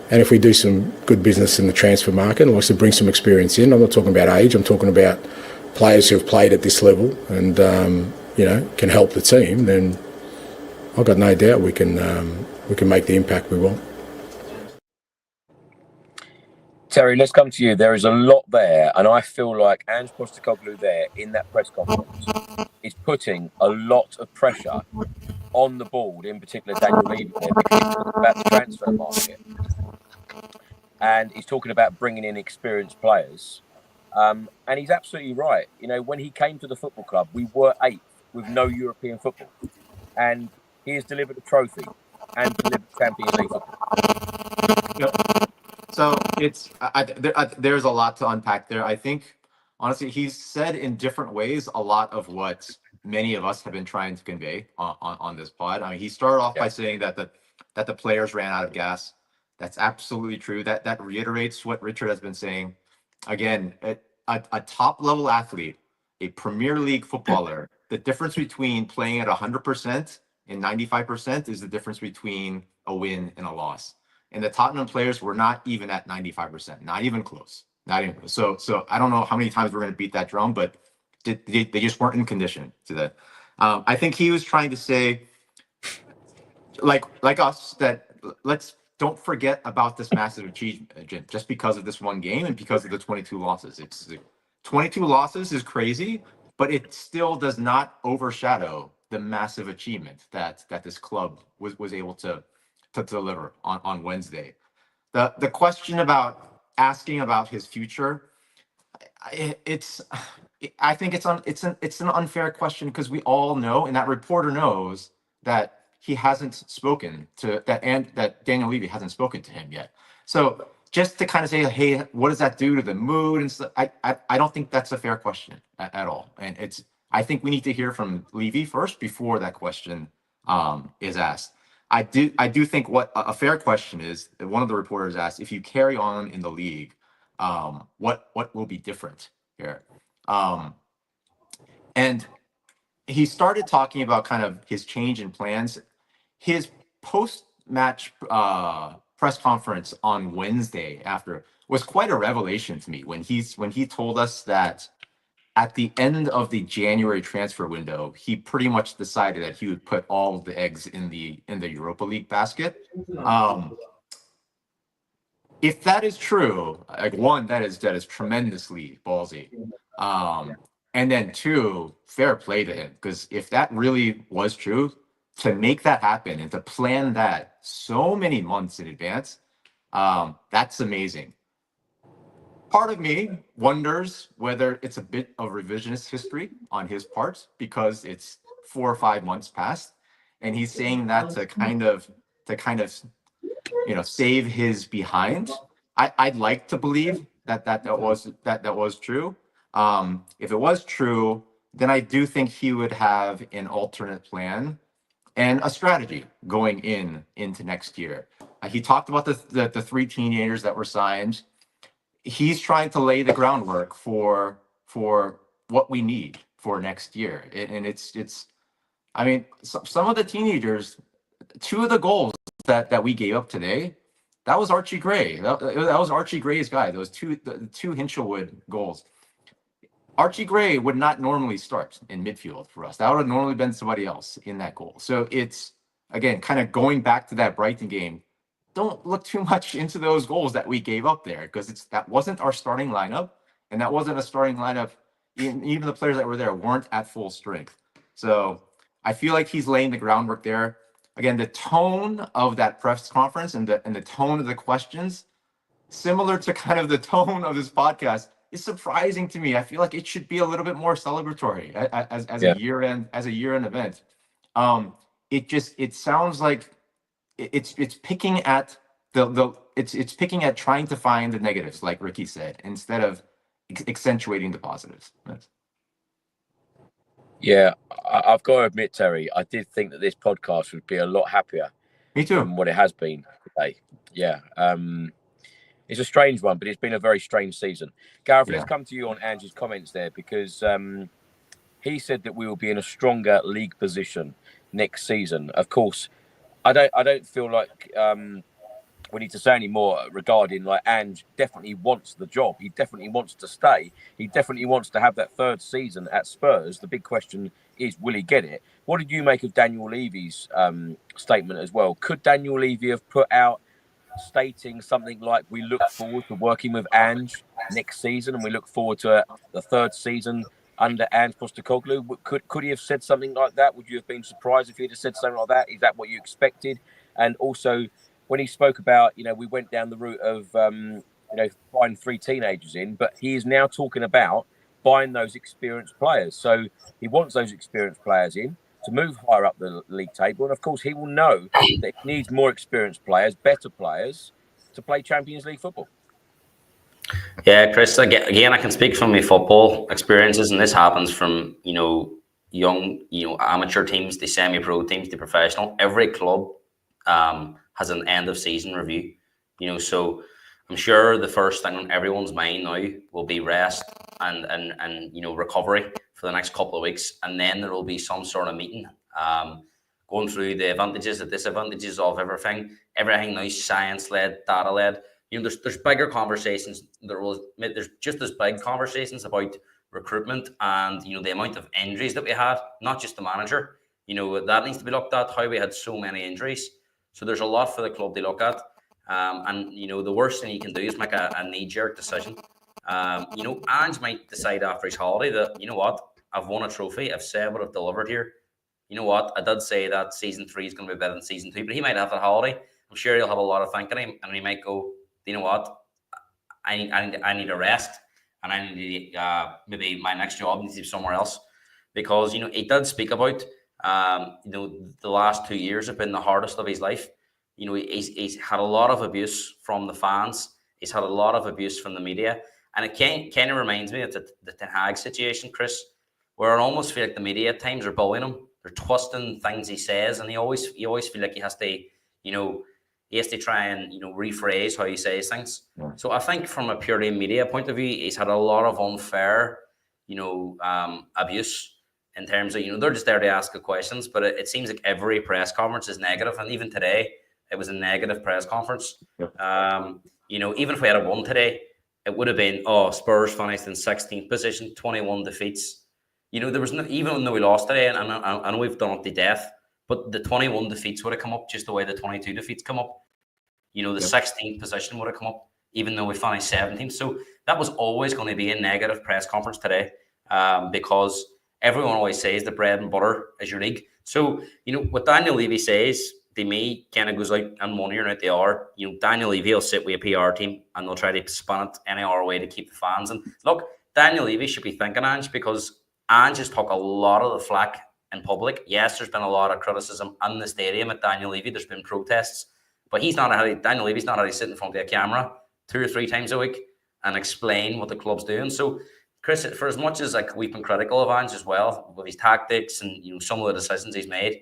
And if we do some good business in the transfer market, and like to bring some experience in, I'm not talking about age, I'm talking about players who have played at this level and, you know, can help the team, then I've got no doubt we can make the impact we want. Terry, let's come to you. There is a lot there, and I feel like Ange Postecoglou there in that press conference is putting a lot of pressure on the board, in particular Daniel Levy there, because he's talking about the transfer market. And he's talking about bringing in experienced players. And he's absolutely right. You know, when he came to the football club, we were 8th with no European football. And he has delivered a trophy and delivered Champions League football. Yep. So there's a lot to unpack there. I think, honestly, he's said in different ways a lot of what many of us have been trying to convey on this pod. I mean, he started off by saying that the players ran out of gas. That's absolutely true. That reiterates what Richard has been saying. Again, a top-level athlete, a Premier League footballer, the difference between playing at 100% and 95% is the difference between a win and a loss. And the Tottenham players were not even at 95%, not even close. Not even close. So I don't know how many times we're going to beat that drum, but they just weren't in condition to that. I think he was trying to say, like us, that don't forget about this massive achievement just because of this one game and because of the 22 losses. 22 losses is crazy, but it still does not overshadow the massive achievement that this club was able to deliver on Wednesday. The question about asking about his future, I think it's an unfair question, because we all know, and that reporter knows, that he hasn't spoken to that, and that Daniel Levy hasn't spoken to him yet. So just to kind of say, hey, what does that do to the mood and stuff? I don't think that's a fair question at all. And I think we need to hear from Levy first before that question is asked. I do think what a fair question is, one of the reporters asked, if you carry on in the league, what will be different here? And he started talking about kind of his change in plans. His post-match press conference on Wednesday after was quite a revelation to me when he told us that at the end of the January transfer window, he pretty much decided that he would put all of the eggs in the Europa League basket. if that is true, like one, that is tremendously ballsy. And then two, fair play to him, because if that really was true, to make that happen and to plan that so many months in advance, that's amazing. Part of me wonders whether it's a bit of revisionist history on his part, because it's 4 or 5 months past, and he's saying that to kind of save his behind. I'd like to believe that was true. If it was true, then I do think he would have an alternate plan and a strategy going into next year. He talked about the 3 teenagers that were signed. He's trying to lay the groundwork for what we need for next year. And it's I mean, some of the teenagers, 2 of the goals that we gave up today, that was Archie Gray. That was Archie Gray's guy. Those the 2 Hinchelwood goals. Archie Gray would not normally start in midfield for us. That would have normally been somebody else in that goal. So it's, again, kind of going back to that Brighton game. Don't look too much into those goals that we gave up there, because that wasn't our starting lineup, and that wasn't a starting lineup. Even the players that were there weren't at full strength. So I feel like he's laying the groundwork there. Again, the tone of that press conference and the tone of the questions, similar to kind of the tone of this podcast, is surprising to me. I feel like it should be a little bit more celebratory as a year-end event. It sounds like it's picking at it's picking at trying to find the negatives, like Ricky said, instead of accentuating the positives. Yeah, I've got to admit, Terry, I did think that this podcast would be a lot happier. Me too. Than what it has been today. Yeah. It's a strange one, but it's been a very strange season. Gareth, let's come to you on Ange's comments there, because he said that we will be in a stronger league position next season. Of course, I don't feel like we need to say any more regarding, like, Ange definitely wants the job. He definitely wants to stay. He definitely wants to have that 3rd season at Spurs. The big question is, will he get it? What did you make of Daniel Levy's statement as well? Could Daniel Levy have put out stating something like, we look forward to working with Ange next season and we look forward to the 3rd season under Ange Postecoglou? Could he have said something like that? Would you have been surprised if he'd have said something like that? Is that what you expected? And also, when he spoke about, we went down the route of, buying 3 teenagers in, but he is now talking about buying those experienced players. So he wants those experienced players in to move higher up the league table. And of course, he will know that he needs more experienced players, better players, to play Champions League football. Yeah, Chris, again, I can speak from my football experiences, and this happens from, young, amateur teams, the semi-pro teams, the professional. Every club has an end of season review, so I'm sure the first thing on everyone's mind now will be rest and recovery for the next couple of weeks, and then there will be some sort of meeting going through the advantages, the disadvantages of everything now science-led, data-led. There's bigger conversations. There's just as big conversations about recruitment and the amount of injuries that we had, not just the manager. That needs to be looked at, how we had so many injuries. So there's a lot for the club to look at. And the worst thing you can do is make a knee-jerk decision. Ange might decide after his holiday that, I've won a trophy, I've said what I've delivered here. I did say that season 3 is going to be better than season 2, but he might have that holiday. I'm sure he'll have a lot of thinking, and he might go, I need a rest, and I need maybe my next job needs to be somewhere else, because he did speak about the last 2 years have been the hardest of his life. He's had a lot of abuse from the fans. He's had a lot of abuse from the media, and it kind of reminds me of the Ten Hag situation, Chris, where I almost feel like the media at times are bullying him. They're twisting things he says, and you always feel like he has to try and rephrase how he says things. Yeah. So I think from a purely media point of view, he's had a lot of unfair, abuse in terms of they're just there to ask the questions, but it seems like every press conference is negative, and even today it was a negative press conference. Yeah. Even if we had won today, it would have been Spurs finished in 16th position, 21 defeats. There was no, even though we lost today, and I know we've done it to death, but the 21 defeats would have come up just the way the 22 defeats come up. The 16th position would have come up. even though we finished 17th. So that was always going to be a negative press conference today, because everyone always says the bread and butter is your league. So, what Daniel Levy says, to me, kind of goes out and one ear and out the other. Daniel Levy will sit with a PR team and they'll try to spin it any other way to keep the fans. And look, Daniel Levy should be thanking Ange, because Ange has took a lot of the flack in public. Yes, there's been a lot of criticism in the stadium at Daniel Levy. There's been protests, but Daniel Levy's not had to sit in front of a camera 2 or 3 times a week and explain what the club's doing. So, Chris, for as much as we've been critical of Ange as well with his tactics and some of the decisions he's made,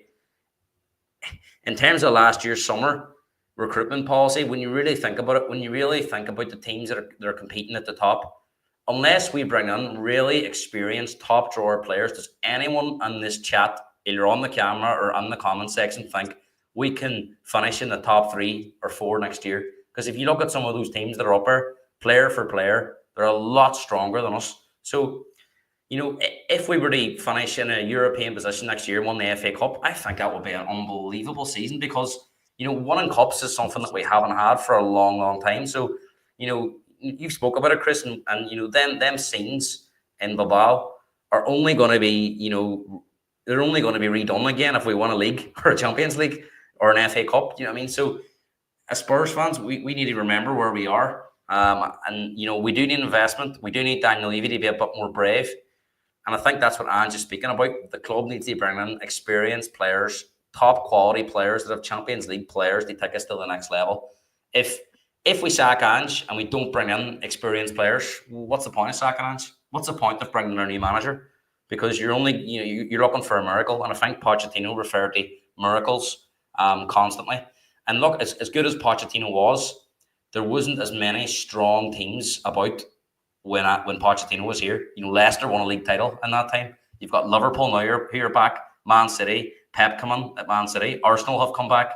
in terms of last year's summer recruitment policy, when you really think about it, when you really think about the teams that are competing at the top, unless we bring in really experienced top drawer players, does anyone in this chat, either on the camera or in the comment section, think we can finish in the top 3 or 4 next year? Because if you look at some of those teams that are up there, player for player, they're a lot stronger than us. So, if we were to finish in a European position next year and won the FA Cup, I think that would be an unbelievable season, because, winning cups is something that we haven't had for a long, long time. So, you spoke about it, Chris, and them scenes in Bilbao are only going to be, they're only going to be redone again if we win a league or a Champions League or an FA Cup. You know what I mean? So, as Spurs fans, we need to remember where we are. And we do need investment. We do need Daniel Levy to be a bit more brave. And I think that's what Ange is speaking about. The club needs to bring in experienced players, top quality players that have Champions League players to take us to the next level. If we sack Ange and we don't bring in experienced players, what's the point of sacking Ange? What's the point of bringing in a new manager? Because you're only, you're looking for a miracle. And I think Pochettino referred to miracles constantly. And look, as good as Pochettino was, there wasn't as many strong teams about when Pochettino was here. Leicester won a league title in that time. You've got Liverpool now, you're back. Man City, Pep coming at Man City. Arsenal have come back.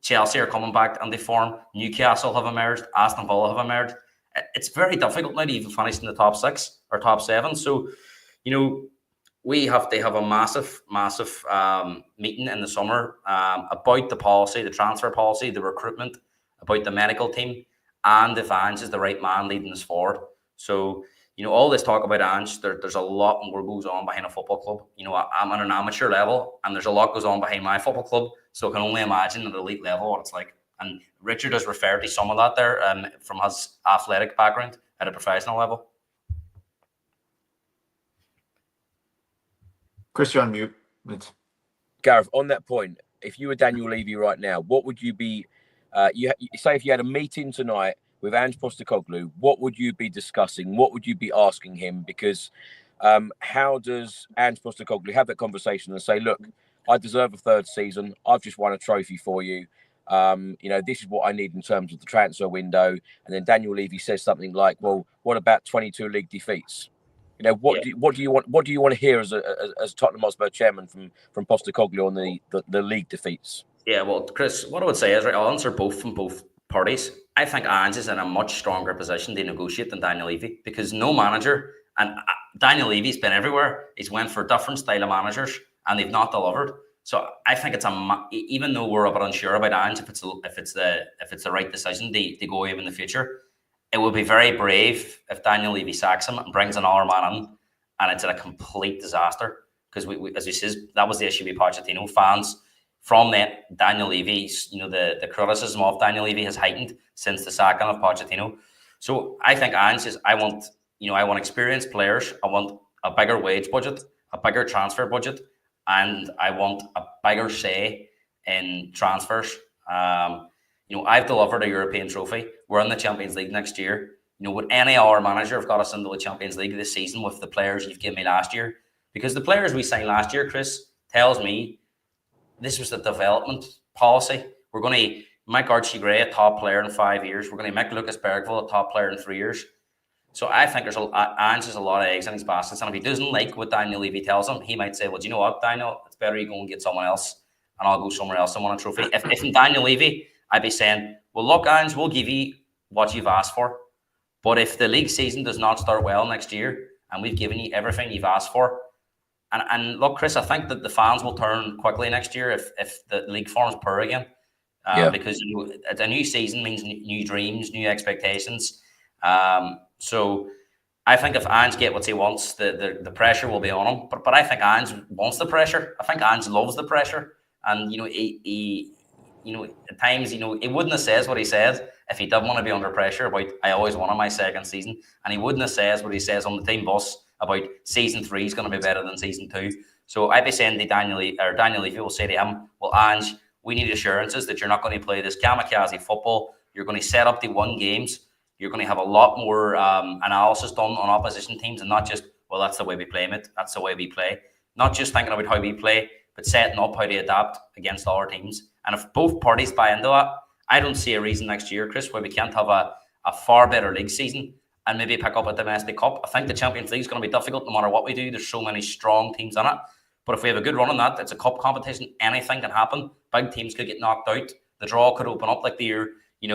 Chelsea are coming back and they form. Newcastle have emerged. Aston Villa have emerged. It's very difficult now to even finish in the top 6 or top 7. So, we have to have a massive meeting in the summer about the policy, the transfer policy, the recruitment, about the medical team, and if Ange is the right man leading us forward. So, all this talk about Ange, there's a lot more goes on behind a football club. I'm at an amateur level, and there's a lot goes on behind my football club. So I can only imagine at elite level what it's like. And Richard has referred to some of that there from his athletic background at a professional level. Chris, you're on mute. Gareth, on that point, if you were Daniel Levy right now, what would you be? You say if you had a meeting tonight with Ange Postecoglou, what would you be discussing? What would you be asking him? Because how does Ange Postecoglou have that conversation and say, look, I deserve a 3rd season. I've just won a trophy for you. This is what I need in terms of the transfer window. And then Daniel Levy says something like, well, what about 22 league defeats? What do you want to hear as Tottenham Hotspur chairman from Postecoglou on the league defeats? Yeah, well, Chris, what I would say is, right, I'll answer both from both parties. I think Ange is in a much stronger position to negotiate than Daniel Levy, because no manager, and Daniel Levy's been everywhere. He's went for different style of managers and they've not delivered. So I think it's even though we're a bit unsure about Ange, if it's the right decision to go in the future, it would be very brave if Daniel Levy sacks him and brings another man in, and it's a complete disaster. Because we as he says, that was the issue with Pochettino. Fans from that, Daniel Levy, the criticism of Daniel Levy has heightened since the sacking of Pochettino. So I think Ange says, I want experienced players. I want a bigger wage budget, a bigger transfer budget, and I want a bigger say in transfers. I've delivered a European trophy. We're in the Champions League next year. Would any other manager have got us into the Champions League this season with the players you've given me last year? Because the players we signed last year, Chris, tells me this was the development policy. We're going to make Archie Gray a top player in 5 years. We're going to make Lucas Bergvall a top player in 3 years. So I think Ange has a lot of eggs in his baskets. And if he doesn't like what Daniel Levy tells him, he might say, well, do you know what, Daniel? It's better you go and get someone else, and I'll go somewhere else and win a trophy. If I'm Daniel Levy, I'd be saying, well, look, Ange, we'll give you what you've asked for. But if the league season does not start well next year, and we've given you everything you've asked for, and look, Chris, I think that the fans will turn quickly next year if the league forms poor again. because a new season means new dreams, new expectations. So I think if Ange gets what he wants, the pressure will be on him. But I think Ange wants the pressure. I think Ange loves the pressure, and he at times he wouldn't have said what he said if he didn't want to be under pressure about I always wanted my second season, and he wouldn't have said what he says on the team bus about season 3 is going to be better than season 2. So I'd be saying to Daniel Levy will say to him, well, Ange, we need assurances that you're not going to play this kamikaze football. You're going to set up the 1 games. You're going to have a lot more analysis done on opposition teams, and not just, well, that's the way we play, mate. That's the way we play. Not just thinking about how we play, but setting up how to adapt against other teams. And if both parties buy into that, I don't see a reason next year, Chris, why we can't have a far better league season and maybe pick up a domestic cup. I think the Champions League is going to be difficult no matter what we do. There's so many strong teams in it. But if we have a good run on that, it's a cup competition. Anything can happen. Big teams could get knocked out. The draw could open up like the year, we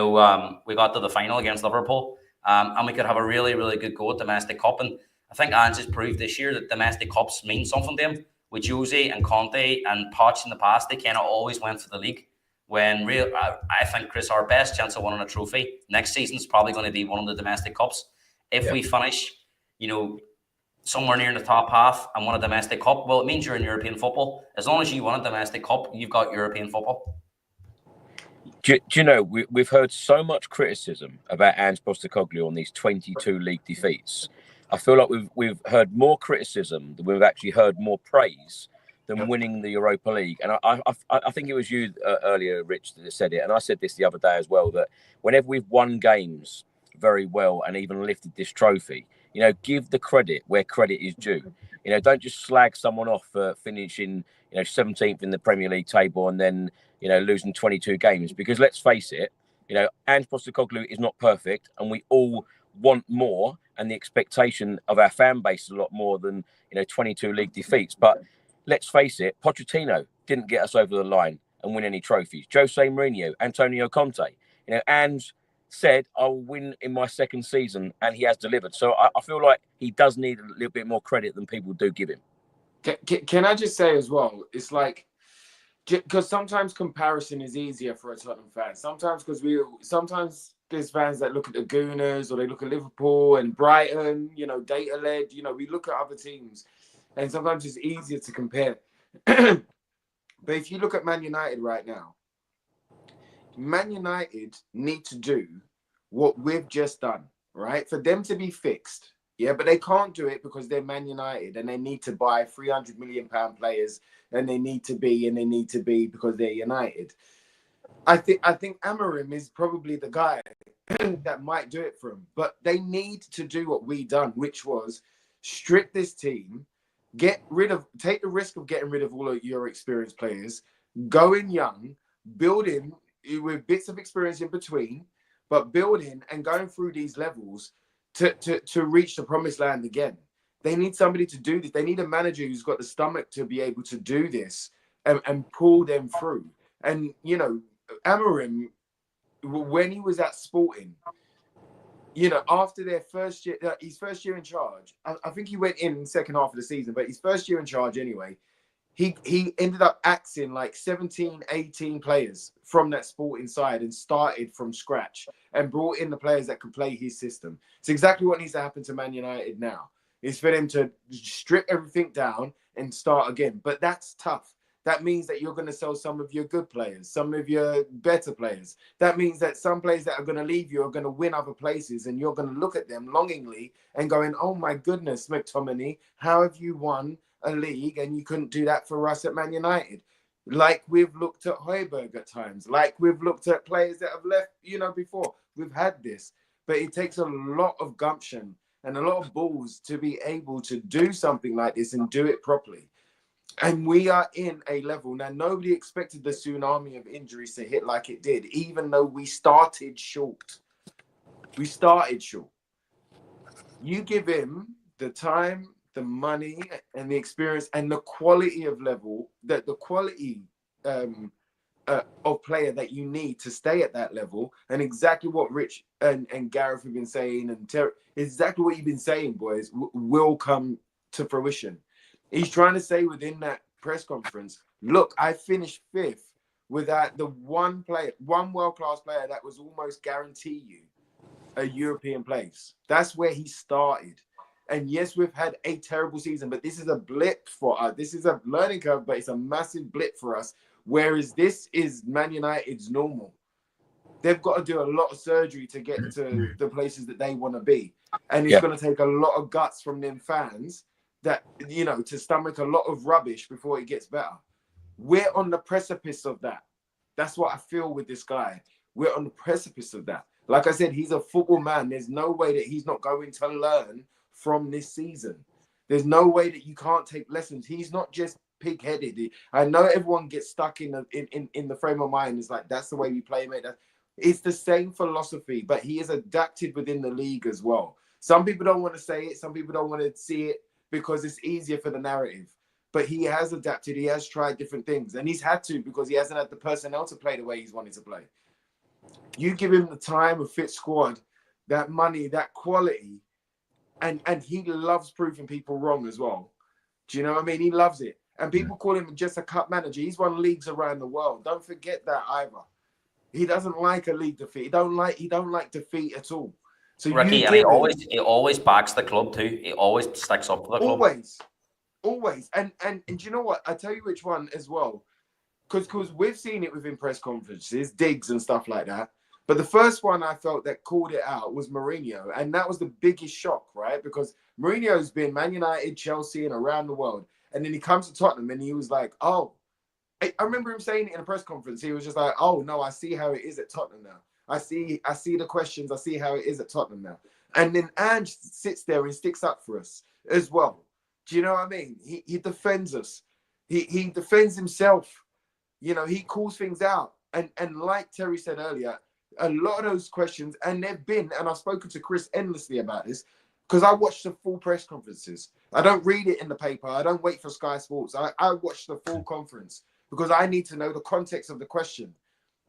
got to the final against Liverpool. And we could have a really, really good go at domestic cup. And I think Ange has proved this year that domestic cups mean something to him. With Jose and Conte and Poch in the past, they kind of always went for the league. When I think, Chris, our best chance of winning a trophy next season is probably going to be one of the domestic cups. If we finish, somewhere near in the top half and win a domestic cup, well, it means you're in European football. As long as you win a domestic cup, you've got European football. Do you know, we've heard so much criticism about Ange Postecoglou on these 22 league defeats. I feel like we've heard more criticism than we've actually heard more praise than winning the Europa League. And I think it was you earlier, Rich, that said it. And I said this the other day as well, that whenever we've won games very well and even lifted this trophy, give the credit where credit is due. Don't just slag someone off for finishing, 17th in the Premier League table and then, losing 22 games. Because let's face it, Ange Postecoglou is not perfect, and we all want more, and the expectation of our fan base is a lot more than, 22 league defeats. But let's face it, Pochettino didn't get us over the line and win any trophies. Jose Mourinho, Antonio Conte, Ange said, I'll win in my second season, and he has delivered. So I feel like he does need a little bit more credit than people do give him. Can I just say as well, it's like, because sometimes comparison is easier for a Tottenham fan. Sometimes there's fans that look at the Gooners or they look at Liverpool and Brighton, data-led, we look at other teams and sometimes it's easier to compare. But if you look at Man United right now, Man United need to do what we've just done, right? For them to be fixed. Yeah, but they can't do it because they're Man United and they need to buy £300 million players and they need to be because they're United. I think Amorim is probably the guy that might do it for them, but they need to do what we done, which was strip this team, take the risk of getting rid of all of your experienced players, going young, building with bits of experience in between, but building and going through these levels to reach the promised land again. They need somebody to do this. They need a manager who's got the stomach to be able to do this and pull them through. And, Amorim, when he was at Sporting, after their first year, his first year in charge, I think he went in the second half of the season, but his first year in charge anyway, he ended up axing like 17, 18 players from that Sporting side and started from scratch and brought in the players that could play his system. It's exactly what needs to happen to Man United now. Is for them to strip everything down and start again. But that's tough. That means that you're going to sell some of your good players, some of your better players. That means that some players that are going to leave you are going to win other places, and you're going to look at them longingly and going, oh my goodness, McTominay, how have you won a league and you couldn't do that for us at Man United? Like we've looked at Højbjerg at times, like we've looked at players that have left, before. We've had this, but it takes a lot of gumption and a lot of balls to be able to do something like this and do it properly. And we are in a level now. Nobody expected the tsunami of injuries to hit like it did, even though we started short. You give him the time, the money, and the experience, and the quality of level, the quality of player that you need to stay at that level, and exactly what Rich and Gareth have been saying, and exactly what you've been saying, boys, will come to fruition. He's trying to say within that press conference, look, I finished 5th without the one world-class player that was almost guarantee you a European place. That's where he started. And yes, we've had a terrible season, but this is a blip for us. This is a learning curve, but it's a massive blip for us. Whereas this is Man United's normal. They've got to do a lot of surgery to get to the places that they want to be. And it's going to take a lot of guts from them fans that, you know, to stomach a lot of rubbish before it gets better. We're on the precipice of that. That's what I feel with this guy. We're on the precipice of that. Like I said, he's a football man. There's no way that he's not going to learn from this season. There's no way that you can't take lessons. He's not just pig-headed. I know everyone gets stuck in the frame of mind. It's like, that's the way we play, mate. It's the same philosophy, but he is adapted within the league as well. Some people don't want to say it. Some people don't want to see it because it's easier for the narrative. But he has adapted. He has tried different things. And he's had to because he hasn't had the personnel to play the way he's wanted to play. You give him the time, a fit squad, that money, that quality, and he loves proving people wrong as well. Do you know what I mean? He loves it. And people call him just a cup manager. He's won leagues around the world. Don't forget that either. He doesn't like a league defeat. He don't like defeat at all. So Ricky, and he always backs the club too. He always sticks up for the club. Always. And do you know what? I tell you which one as well. Because we've seen it within press conferences, digs and stuff like that. But the first one I felt that called it out was Mourinho. And that was the biggest shock, right? Because Mourinho's been Man United, Chelsea, and around the world. And then he comes to Tottenham and he was like, oh. I remember him saying it in a press conference. He was just like, oh, no, I see how it is at Tottenham now. I see the questions. I see how it is at Tottenham now. And then Ange sits there and sticks up for us as well. Do you know what I mean? He defends us. He defends himself. You know, he calls things out. And like Terry said earlier, a lot of those questions, and they've been, and I've spoken to Chris endlessly about this, because I watch the full press conferences. I don't read it in the paper. I don't wait for Sky Sports. I watch the full conference because I need to know the context of the question.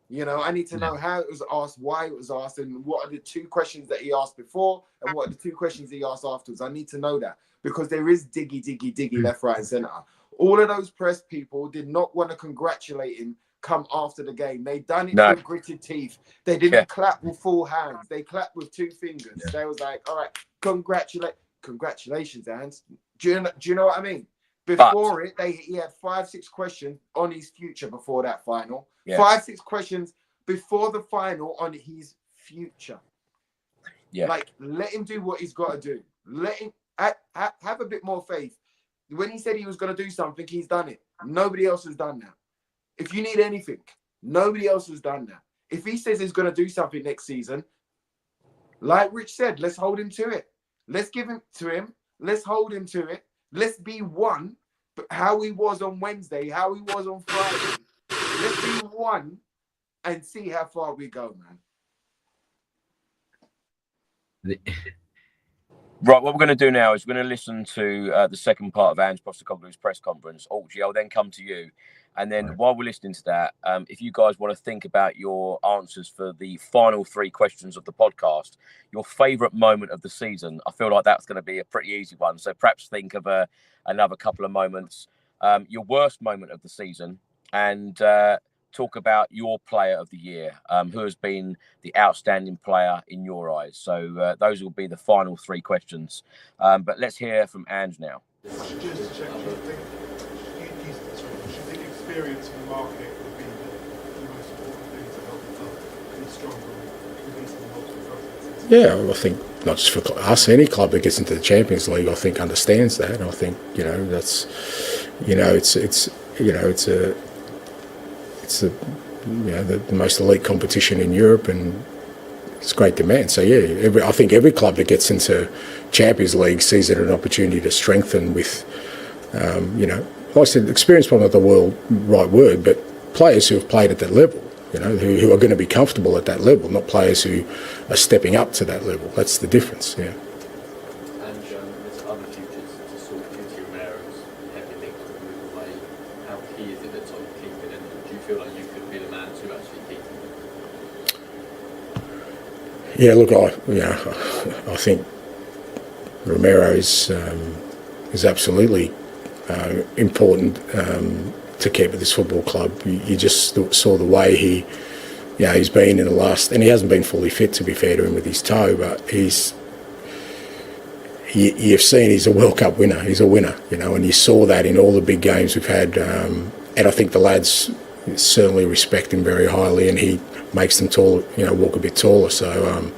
You know, I need to know how it was asked, why it was asked, and what are the two questions that he asked before, and what are the two questions he asked afterwards. I need to know that because there is diggy left, right, and centre. All of those press people did not want to congratulate him come after the game. They done it with gritted teeth. They didn't clap with full hands. They clapped with two fingers. They was like, all right, congratulations, Ange. Do you know what I mean? Before he had 5-6 questions on his future before that final. 5-6 questions before the final on his future. Yeah. Like, let him do what he's got to do. Let him have a bit more faith. When he said he was going to do something, he's done it. Nobody else has done that. If you need anything, nobody else has done that. If he says he's going to do something next season, like Rich said, let's hold him to it. Let's give him to him. Let's hold him to it. Let's be one. But how he was on Wednesday, how he was on Friday. Let's be one and see how far we go, man. Right, what we're going to do now is we're going to listen to the second part of Ange Postecoglou's press conference. Algie, I'll then come to you. And then while we're listening to that, if you guys want to think about your answers for the final 3 questions of the podcast, your favourite moment of the season, I feel like that's going to be a pretty easy one. So perhaps think of another couple of moments. Your worst moment of the season, and talk about your player of the year, who has been the outstanding player in your eyes. So those will be the final 3 questions. But let's hear from Ange now. Just check. Experience in the market would be the most important thing to help the club be stronger and compete in the multiple processes. Yeah, I think not just for us, any club that gets into the Champions League, I think understands that. I think that's, it's the most elite competition in Europe, and it's great demand. So I think every club that gets into Champions League sees it an opportunity to strengthen with, like I said, experience probably not the right word, but players who have played at that level, who are going to be comfortable at that level, not players who are stepping up to that level. That's the difference, yeah. And there's other futures to sort into Romero's everything to move away. How key is it that Tottenham keep it, and do you feel like you could be the man to actually keep it? Yeah, look, I think Romero is absolutely important to keep at this football club. You just saw the way he's been in the last, and he hasn't been fully fit, to be fair to him, with his toe, but you've seen he's a World Cup winner. He's a winner, and you saw that in all the big games we've had. And I think the lads certainly respect him very highly, and he makes them tall, walk a bit taller. So,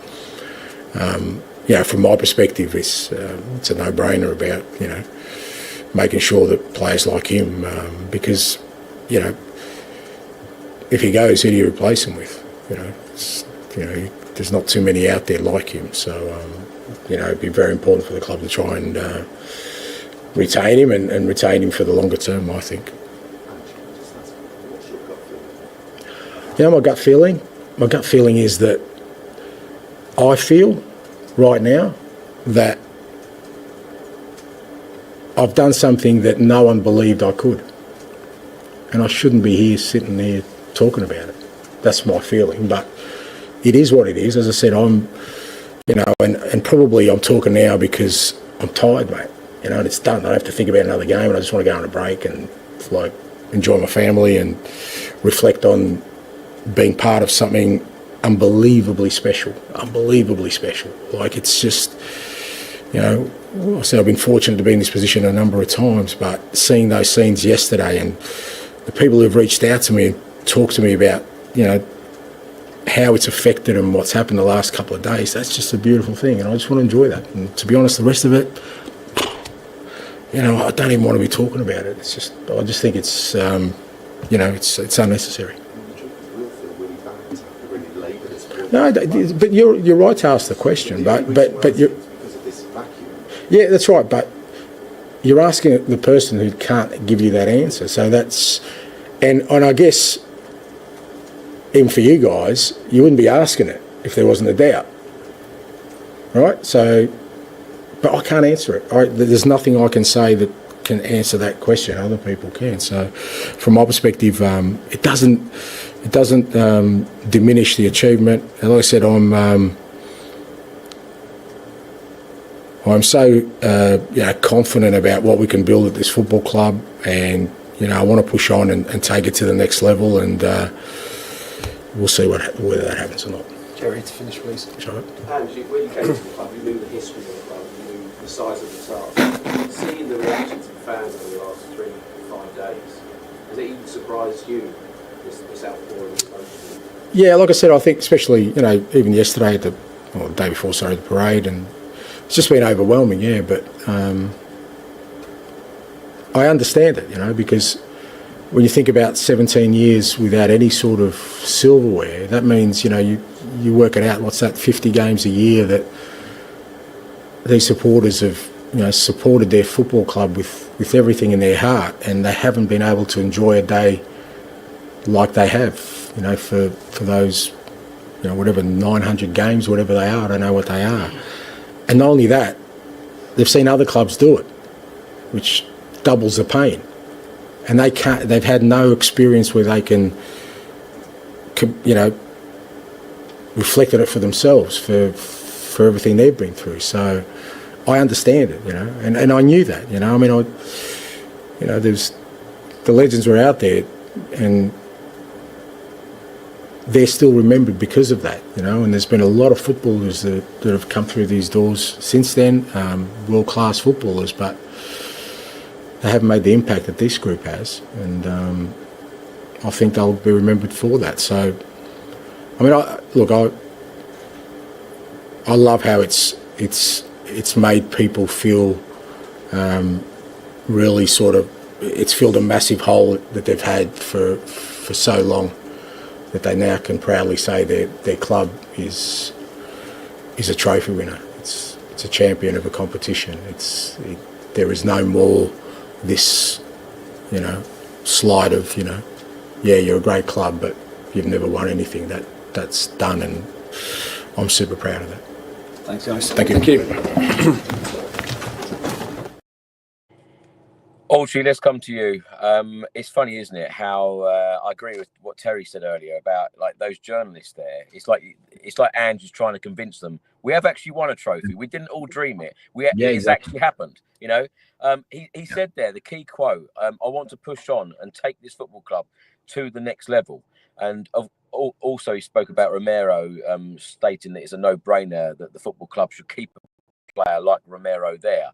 from my perspective, it's a no-brainer about, making sure that players like him, because, if he goes, who do you replace him with? There's not too many out there like him. So, it'd be very important for the club to try and retain him and retain him for the longer term, I think. My gut feeling is that I feel right now that I've done something that no one believed I could. And I shouldn't be here sitting there talking about it. That's my feeling. But it is what it is. As I said, I'm, and probably I'm talking now because I'm tired, mate. And it's done. I don't have to think about another game, and I just want to go on a break and enjoy my family and reflect on being part of something unbelievably special. It's just, I said I've been fortunate to be in this position a number of times, but seeing those scenes yesterday and the people who've reached out to me and talked to me about, how it's affected and what's happened the last couple of days, that's just a beautiful thing, and I just want to enjoy that. And to be honest, the rest of it, I don't even want to be talking about it. It's just, I just think it's, it's unnecessary. No, but you're right to ask the question, but you're, yeah, that's right. But you're asking the person who can't give you that answer. So that's, and I guess even for you guys, you wouldn't be asking it if there wasn't a doubt, right? So, but I can't answer it. There's nothing I can say that can answer that question. Other people can. So, from my perspective, it doesn't diminish the achievement. And like I said, I'm so confident about what we can build at this football club, and I want to push on and take it to the next level, and we'll see whether that happens or not. Jerry, to finish, please. Sure. Ange, when you came to the club, you knew the history of the club, you knew the size of the task. Seeing the reactions of fans over the last 3 to 5 days, has it even surprised you, this outpouring of emotion? Yeah, like I said, I think especially, even yesterday the day before, the parade, and it's just been overwhelming, yeah, but I understand it, because when you think about 17 years without any sort of silverware, that means, you work it out, what's that, 50 games a year that these supporters have, supported their football club with everything in their heart, and they haven't been able to enjoy a day like they have, for those, whatever, 900 games, whatever they are, I don't know what they are. And not only that, they've seen other clubs do it, which doubles the pain. And they've had no experience where they can, reflect on it for themselves, for everything they've been through. So I understand it, and I knew that, there's, the legends were out there, and they're still remembered because of that, and there's been a lot of footballers that have come through these doors since then, world-class footballers, but they haven't made the impact that this group has, and I think they'll be remembered for that. So, I love how it's made people feel really sort of, it's filled a massive hole that they've had for so long, that they now can proudly say their club is a trophy winner. It's a champion of a competition. There is no more this, slide of, you're a great club, but you've never won anything. That's done, and I'm super proud of that. Thanks, guys. Thank you. Thank you. Audrey, let's come to you. It's funny, isn't it, how I agree with what Terry said earlier about like those journalists there. It's like Ange is trying to convince them we have actually won a trophy. We didn't all dream it. It has actually happened. You know, he said there the key quote: "I want to push on and take this football club to the next level." And also, he spoke about Romero, stating that it's a no-brainer that the football club should keep a player like Romero there.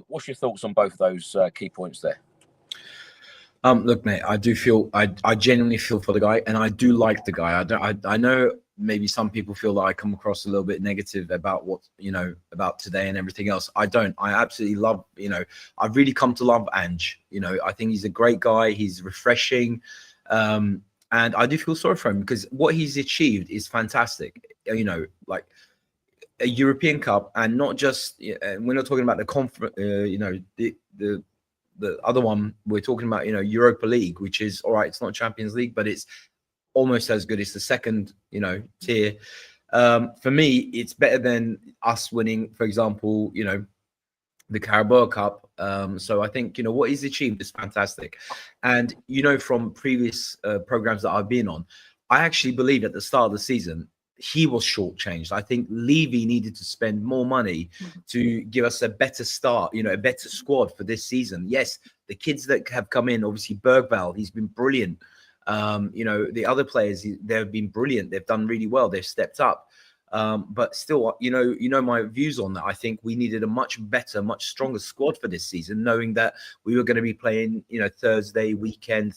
What's your thoughts on both of those key points there? Look, mate, I genuinely feel for the guy, and I do like the guy. I know maybe some people feel that I come across a little bit negative about what, about today and everything else. I don't. I absolutely love, I've really come to love Ange. I think he's a great guy. He's refreshing. And I do feel sorry for him because what he's achieved is fantastic. Like a European Cup, and not just, we're not talking about the conference, the other one, we're talking about, Europa League, which is all right. It's not Champions League, but it's almost as good. It's the second, tier. For me, it's better than us winning, for example, the Carabao Cup. So I think, what he's achieved is fantastic. And, from previous programs that I've been on, I actually believe at the start of the season, he was shortchanged. I think Levy needed to spend more money to give us a better start, a better squad for this season. Yes, the kids that have come in, obviously Bergvall, he's been brilliant. The other players, they've been brilliant. They've done really well. They've stepped up. But still, my views on that. I think we needed a much better, much stronger squad for this season, knowing that we were going to be playing, Thursday weekend,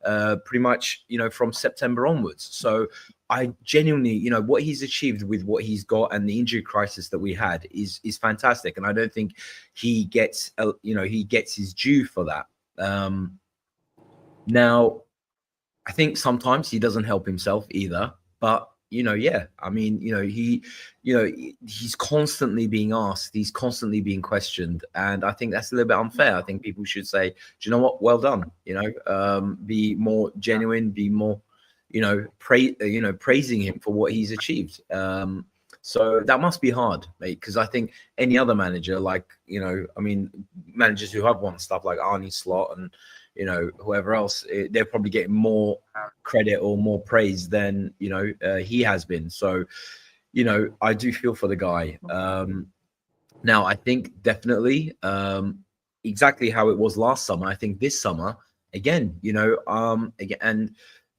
pretty much, from September onwards. So I genuinely, what he's achieved with what he's got and the injury crisis that we had is fantastic. And I don't think he gets, he gets his due for that. Now, I think sometimes he doesn't help himself either, but I mean, he's constantly being asked, he's constantly being questioned. And I think that's a little bit unfair. I think people should say, do you know what? Well done. Be more genuine, be more, praising him for what he's achieved. So that must be hard, mate, because I think any other manager, like, managers who have won stuff like Arne Slot and, whoever else, they're probably getting more credit or more praise than, he has been. So, I do feel for the guy. Now, I think definitely exactly how it was last summer. I think this summer, again, and,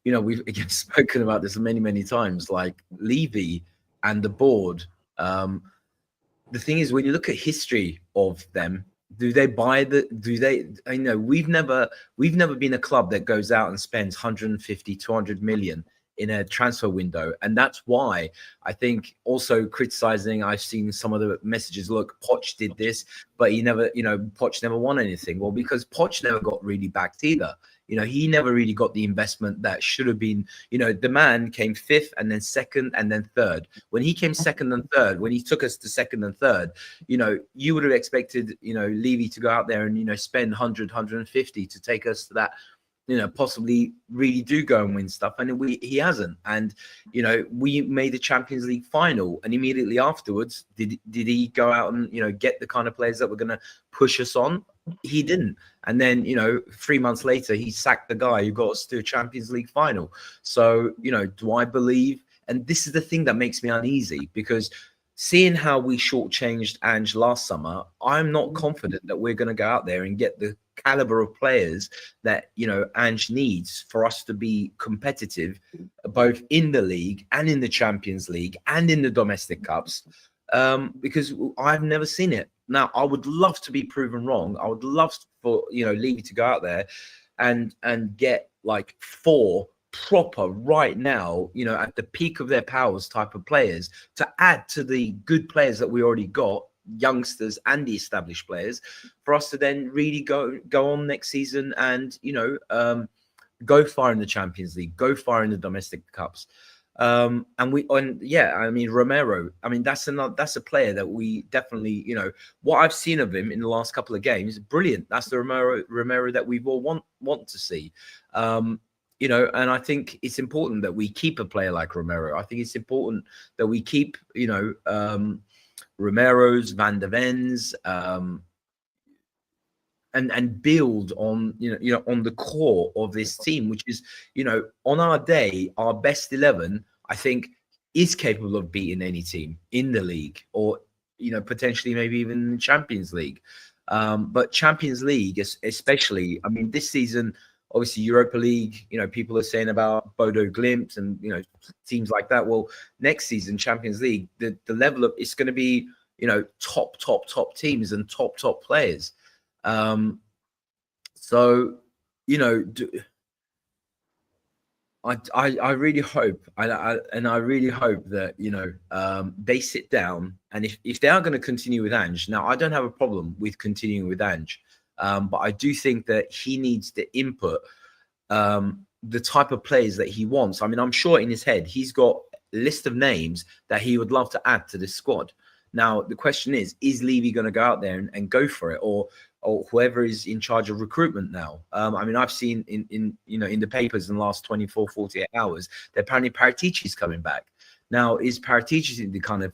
we've again spoken about this many, many times, like Levy and the board. The thing is, when you look at history of them, we've never been a club that goes out and spends 150, 200 million in a transfer window. And that's why I think also criticizing, I've seen some of the messages, look, Poch did this, but he never, Poch never won anything. Well, because Poch never got really backed either. He never really got the investment that should have been, the man came fifth and then second and then third. When he came second and third, when he took us to second and third, you would have expected, Levy to go out there and, spend 100, 150 to take us to that, possibly really do go and win stuff. And he hasn't. And, we made the Champions League final, and immediately afterwards, did he go out and, get the kind of players that were going to push us on? He didn't. And then, 3 months later, he sacked the guy who got us to a Champions League final. So, do I believe? And this is the thing that makes me uneasy, because seeing how we shortchanged Ange last summer, I'm not confident that we're going to go out there and get the caliber of players that, Ange needs for us to be competitive, both in the league and in the Champions League and in the domestic cups, because I've never seen it. Now, I would love to be proven wrong. I would love for, Levy to go out there and get like 4 proper right now, at the peak of their powers type of players to add to the good players that we already got, youngsters and the established players, for us to then really go on next season and, go far in the Champions League, go far in the domestic cups. Romero, that's a player that we definitely, what I've seen of him in the last couple of games, brilliant. That's the Romero that we've all want to see. And I think it's important that we keep a player like Romero. I think it's important that we keep, Romero's, Van de Ven's, and build on on the core of this team, which is on our day, our best 11, I think, is capable of beating any team in the league, or potentially maybe even the Champions League. But Champions League, especially, I mean, this season, obviously Europa League, people are saying about Bodo Glimt and teams like that. Well, next season Champions League, the level of it's going to be top teams and top players. So I really hope, and I really hope that they sit down, and if they are going to continue with Ange, now I don't have a problem with continuing with Ange, but I do think that he needs to input the type of players that he wants. I mean, I'm sure in his head he's got a list of names that he would love to add to this squad. Now the question is Levy going to go out there and go for it, or whoever is in charge of recruitment now? I mean, I've seen in the papers in the last 24, 48 hours that apparently Paratici's coming back. Now, is Paratici the kind of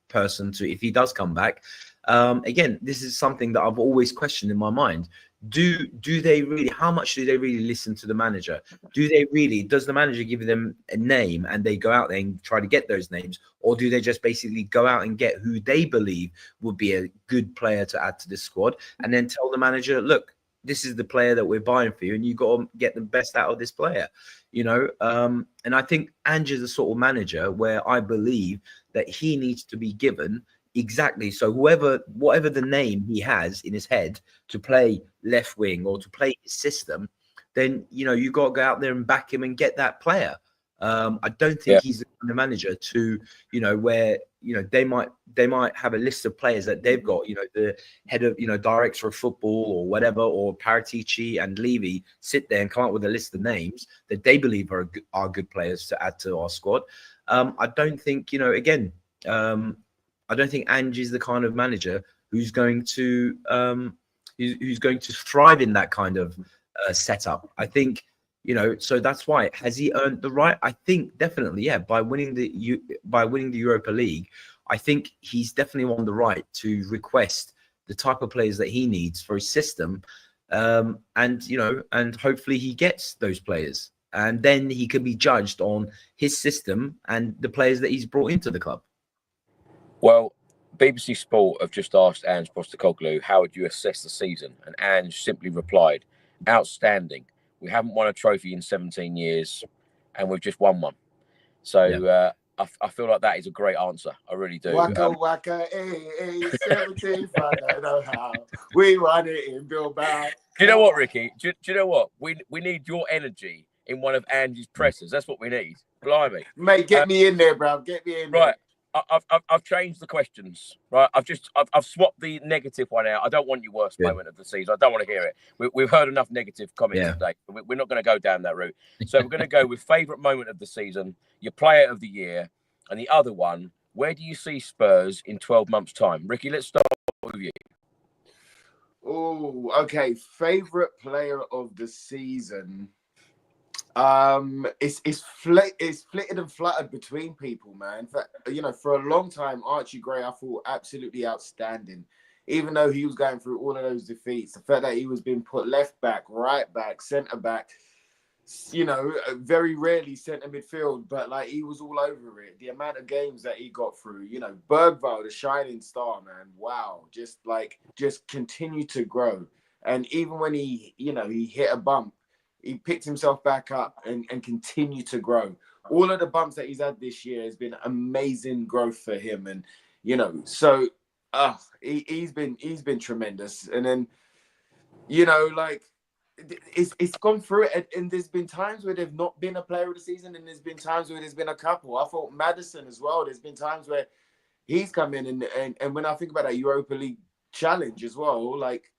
person to, if he does come back? Again, this is something that I've always questioned in my mind. Do they really? How much do they really listen to the manager? Does the manager give them a name and they go out there and try to get those names, or do they just basically go out and get who they believe would be a good player to add to this squad, and then tell the manager, look, this is the player that we're buying for you, and you got to get the best out of this player, And I think Ange is the sort of manager where I believe that he needs to be given. Exactly. So whatever the name he has in his head to play left wing or to play his system, then you got to go out there and back him and get that player. I don't think he's the kind of manager to where they might have a list of players that they've got, the head of director of football or whatever, or Paratici and Levy sit there and come up with a list of names that they believe are good players to add to our squad. I don't think I don't think Ange is the kind of manager who's going to thrive in that kind of setup. I think so that's why. Has he earned the right? I think definitely, yeah. By winning the Europa League, I think he's definitely won the right to request the type of players that he needs for his system, and hopefully he gets those players, and then he can be judged on his system and the players that he's brought into the club. Well, BBC Sport have just asked Ange Postecoglou, how would you assess the season? And Ange simply replied, outstanding. We haven't won a trophy in 17 years, and we've just won one. So I feel like that is a great answer. I really do. Waka, 17, I don't know how. We won it in Bilbao. Do you know what, Ricky? Do you know what? We need your energy in one of Ange's pressers. That's what we need. Blimey. Mate, get me in there, bro. Get me in there. Right. I've changed the questions, right? I've swapped the negative one out. I don't want your worst moment of the season. I don't want to hear it. We've heard enough negative comments today. We're not going to go down that route. So we're going to go with favourite moment of the season, your player of the year, and the other one, where do you see Spurs in 12 months' time? Ricky, let's start with you. Oh, okay. Favourite player of the season. It's flitted and fluttered between people, man. For a long time, Archie Gray, I thought absolutely outstanding. Even though he was going through all of those defeats, the fact that he was being put left back, right back, centre back, very rarely centre midfield, but like he was all over it. The amount of games that he got through, Bergvall, the shining star, man. Wow, just continue to grow. And even when he hit a bump, he picked himself back up and continued to grow. All of the bumps that he's had this year has been amazing growth for him. And, so he's been tremendous. And then, it's gone through it. And there's been times where they've not been a player of the season, and there's been times where there's been a couple. I thought Maddison as well. There's been times where he's come in and when I think about that Europa League challenge as well, like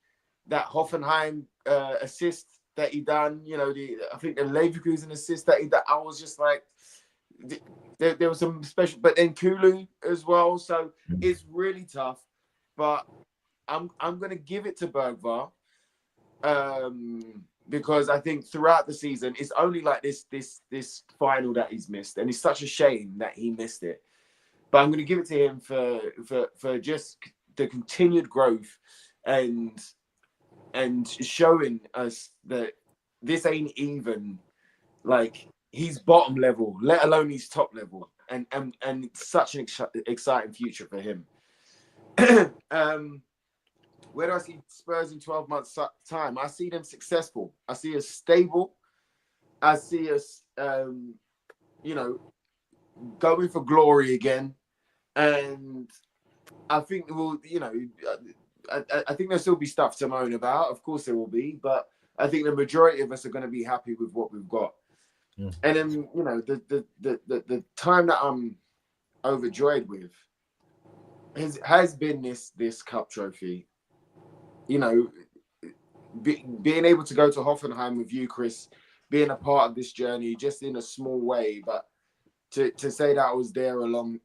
that Hoffenheim assist that he done, I think the Leverkusen assist that he done, I was just like, there was some special, but then Kulu as well. So it's really tough, but I'm going to give it to Bergvall because I think throughout the season, it's only like this final that he's missed, and it's such a shame that he missed it. But I'm going to give it to him for just the continued growth and and showing us that this ain't even like he's bottom level, let alone he's top level, and it's such an exciting future for him. Where do I see Spurs in 12 months' time? I see them successful. I see us stable. I see us, you know, going for glory again. And I think we'll, you know, I think there'll still be stuff to moan about. Of course there will be, but I think the majority of us are going to be happy with what we've got. Mm. And then, you know, the time that I'm overjoyed with has been this cup trophy. You know, being able to go to Hoffenheim with you, Chris, being a part of this journey, just in a small way, but to say that I was there along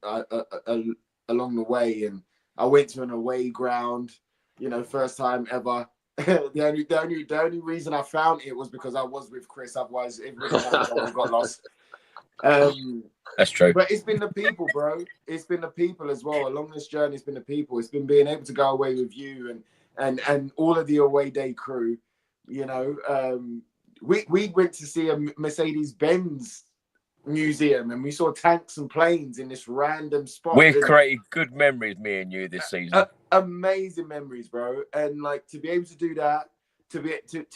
the way, and I went to an away ground, you know, first time ever. the only reason I found it was because I was with Chris. Otherwise, everybody else would have got lost. That's true. But it's been the people, bro. It's been the people as well. Along this journey, it's been the people. It's been being able to go away with you and all of the away day crew. You know, we went to see a Mercedes-Benz museum, and we saw tanks and planes in this random spot. We've created good memories, me and you, this season. Amazing memories, bro. And like to be able to do that, to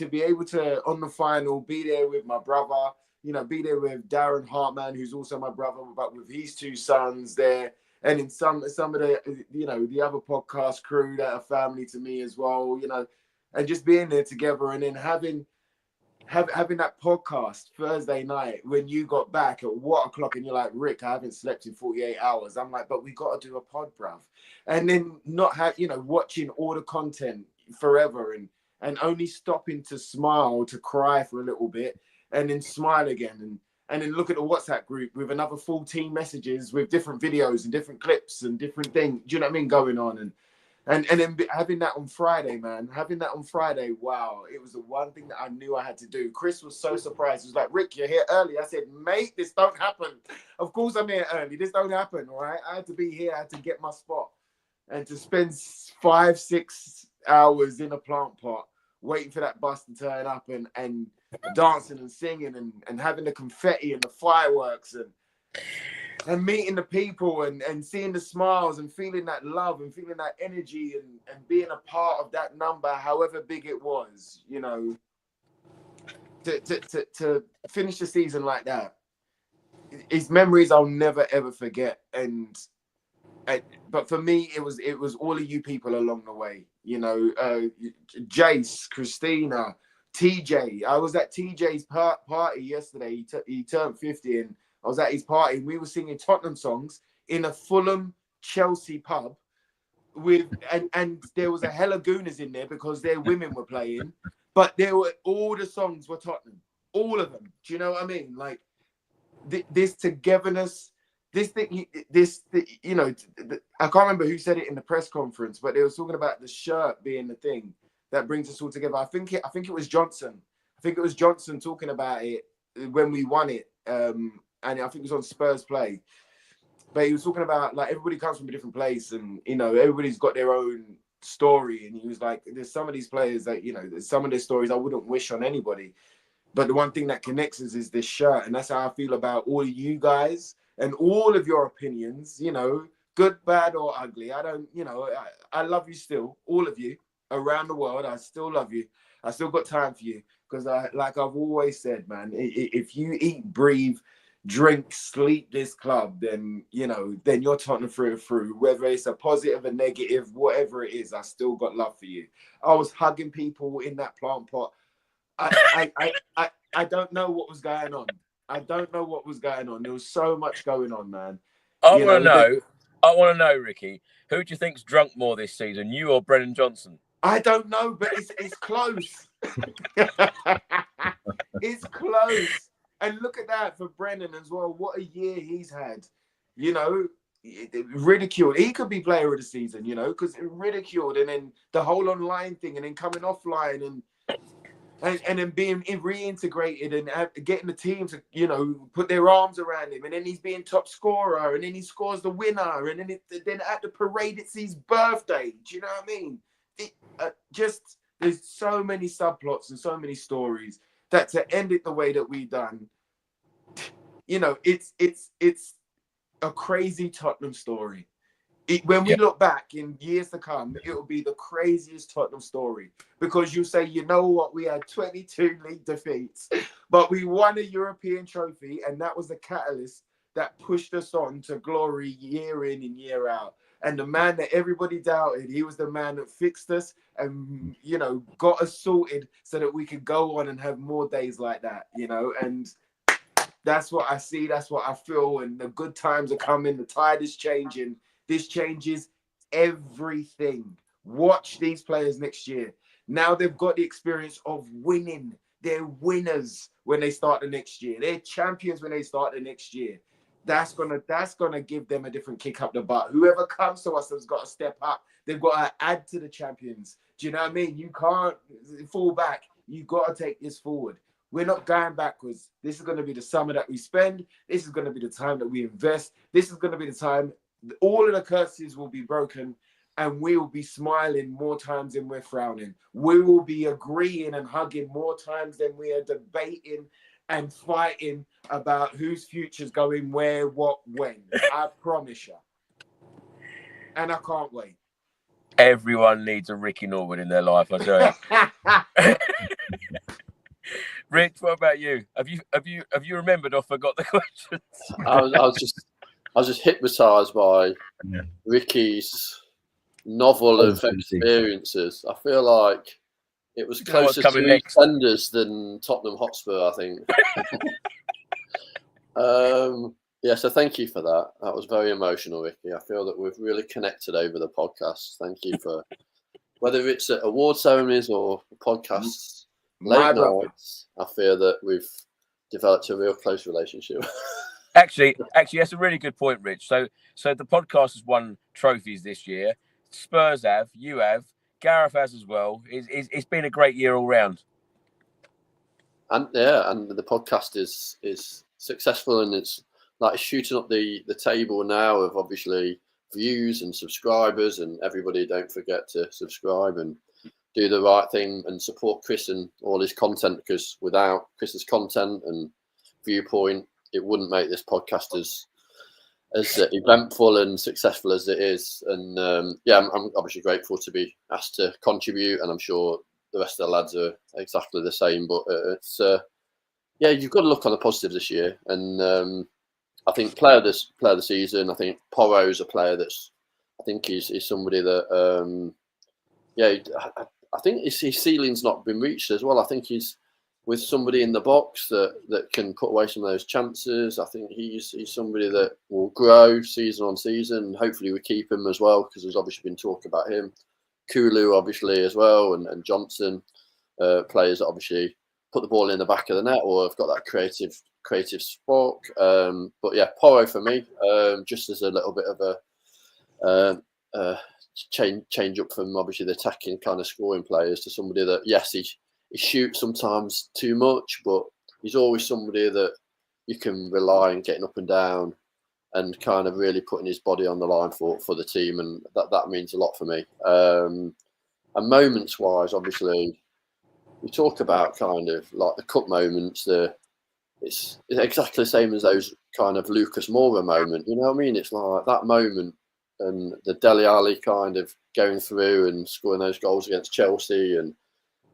be able to on the final be there with my brother, you know, be there with Darren Hartman, who's also my brother, but with his two sons there, and in some of the, you know, the other podcast crew that are family to me as well, you know, and just being there together, and then having that podcast Thursday night when you got back at 1:00 and you're like, Rick, I haven't slept in 48 hours. I'm like, but we got to do a pod, bruv. And then not have, you know, watching all the content forever and only stopping to smile, to cry for a little bit, and then smile again. And then look at the WhatsApp group with another 14 messages with different videos and different clips and different things, do you know what I mean, going on. And then having that on Friday, man, wow, it was the one thing that I knew I had to do. Chris was so surprised. He was like, Rick, you're here early. I said, mate, this don't happen. Of course I'm here early. This don't happen, all right? I had to be here. I had to get my spot. And to spend 5-6 hours in a plant pot waiting for that bus to turn up and dancing and singing and having the confetti and the fireworks and meeting the people and seeing the smiles and feeling that love and feeling that energy and being a part of that number, however big it was, you know, to finish the season like that, it's memories I'll never ever forget. But for me, it was all of you people along the way, you know, Jace, Christina, TJ. I was at TJ's party yesterday. He turned 50 and I was at his party and we were singing Tottenham songs in a Fulham Chelsea pub and there was a hella gooners in there because their women were playing, but all the songs were Tottenham, all of them. Do you know what I mean? Like this togetherness, this thing, you know, I can't remember who said it in the press conference, but they were talking about the shirt being the thing that brings us all together. I think it was Johnson. I think it was Johnson talking about it when we won it. And I think it was on Spurs Play. But he was talking about, like, everybody comes from a different place and, you know, everybody's got their own story. And he was like, there's some of these players that, you know, there's some of their stories I wouldn't wish on anybody. But the one thing that connects us is this shirt. And that's how I feel about all of you guys and all of your opinions, you know, good, bad, or ugly. I don't, you know, I love you still, all of you around the world. I still love you. I still got time for you. Because like I've always said, man, if you eat, breathe, drink, sleep this club, then, you know, then you're Tottenham through and through. Whether it's a positive, a negative, whatever it is, I still got love for you. I was hugging people in that plant pot. I don't know what was going on. I don't know what was going on. There was so much going on, man. I want to know, Ricky, who do you think's drunk more this season, you or Brennan Johnson? I don't know, but it's close. It's close. And look at that for Brennan as well. What a year he's had. You know, ridiculed. He could be player of the season, you know, because ridiculed, and then the whole online thing, and then coming offline and then being reintegrated and getting the team to, you know, put their arms around him, and then he's being top scorer, and then he scores the winner, and then at the parade it's his birthday. Do you know what I mean? Just There's so many subplots and so many stories that to end it the way that we done, you know, it's a crazy Tottenham story. When we look back in years to come, it will be the craziest Tottenham story, because you say, you know what, we had 22 league defeats, but we won a European trophy, and that was the catalyst that pushed us on to glory year in and year out. And the man that everybody doubted, he was the man that fixed us and, you know, got us sorted so that we could go on and have more days like that, you know. And that's what I see, that's what I feel, and the good times are coming, the tide is changing. This changes everything. Watch these players next year. Now they've got the experience of winning. They're winners when they start the next year. They're champions when they start the next year. That's gonna give them a different kick up the butt. Whoever comes to us has got to step up. They've got to add to the champions. Do you know what I mean? You can't fall back. You got to take this forward. We're not going backwards. This is going to be the summer that we spend. This is going to be the time that we invest. This is going to be the time all of the curses will be broken, and we will be smiling more times than we're frowning. We will be agreeing and hugging more times than we are debating and fighting about whose future's going where, what, when. I promise you. And I can't wait. Everyone needs a Ricky Norwood in their life, I tell you. Rich, what about you? Have you remembered or forgot the questions? I was just hypnotised by Ricky's novel of experiences. I feel like it was closer to EastEnders than Tottenham Hotspur, I think. Yeah, so thank you for that. That was very emotional, Ricky. I feel that we've really connected over the podcast. Thank you for whether it's at award ceremonies or podcasts, late nights. I feel that we've developed a real close relationship. Actually, that's a really good point, Rich. So the podcast has won trophies this year. Spurs have, you have, Gareth has as well. It's been a great year all round. And the podcast is successful, and it's like shooting up the table now of obviously views and subscribers, and everybody don't forget to subscribe and do the right thing and support Chris and all his content, because without Chris's content and viewpoint, it wouldn't make this podcast as eventful and successful as it is. And I'm obviously grateful to be asked to contribute, and I'm sure the rest of the lads are exactly the same. But it's you've got to look on the positives this year. And I think player of the season, I think Porro's a player that's, I think he's somebody that I think his ceiling's not been reached as well. I think he's with somebody in the box that can put away some of those chances. I think he's somebody that will grow season on season. Hopefully we keep him as well, because there's obviously been talk about him. Kulu obviously as well, and Johnson, players that obviously put the ball in the back of the net or have got that creative spark. But yeah, Porro for me, just as a little bit of a change up from obviously the attacking kind of scoring players to somebody that, yes, he shoots sometimes too much, but he's always somebody that you can rely on getting up and down and kind of really putting his body on the line for the team, and that means a lot for me. And moments wise, obviously, we talk about kind of like the cup moments. It's exactly the same as those kind of Lucas Moura moment. You know what I mean? It's like that moment and the Dele Alli kind of going through and scoring those goals against Chelsea,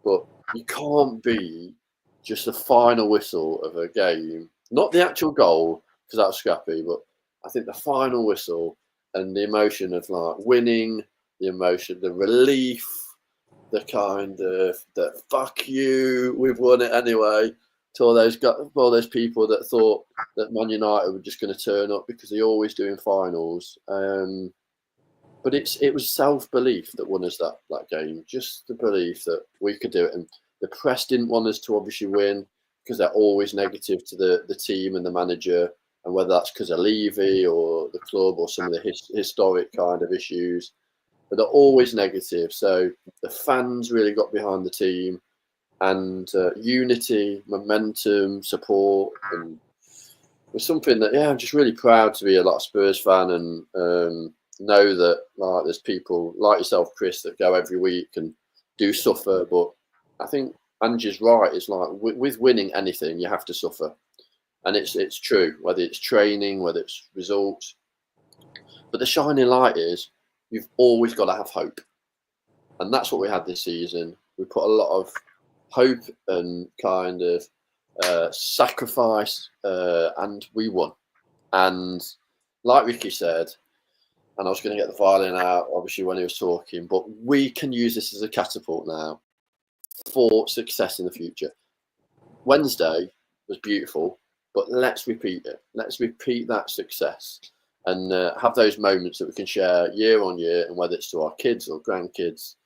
but you can't be just the final whistle of a game, not the actual goal, because that was scrappy, but I think the final whistle and the emotion of like winning, the emotion, the relief, the kind of the fuck you, we've won it anyway, to all those people that thought that Man United were just going to turn up because they always do in finals. But it was self-belief that won us that game, just the belief that we could do it. And the press didn't want us to obviously win because they're always negative to the team and the manager, and whether that's because of Levy or the club or some of the historic kind of issues, but they're always negative. So the fans really got behind the team, and unity, momentum, support, and it was something that, I'm just really proud to be a Spurs fan and know that like there's people like yourself, Chris, that go every week and do suffer. But I think Ange is right. It's like with winning anything, you have to suffer. And it's true, whether it's training, whether it's results. But the shining light is you've always got to have hope. And that's what we had this season. We put a lot of hope and kind of sacrifice, and we won. And like Ricky said, and I was going to get the violin out, obviously, when he was talking, but we can use this as a catapult now for success in the future. Wednesday was beautiful, but let's repeat it. Let's repeat that success and have those moments that we can share year on year, and whether it's to our kids or grandkids,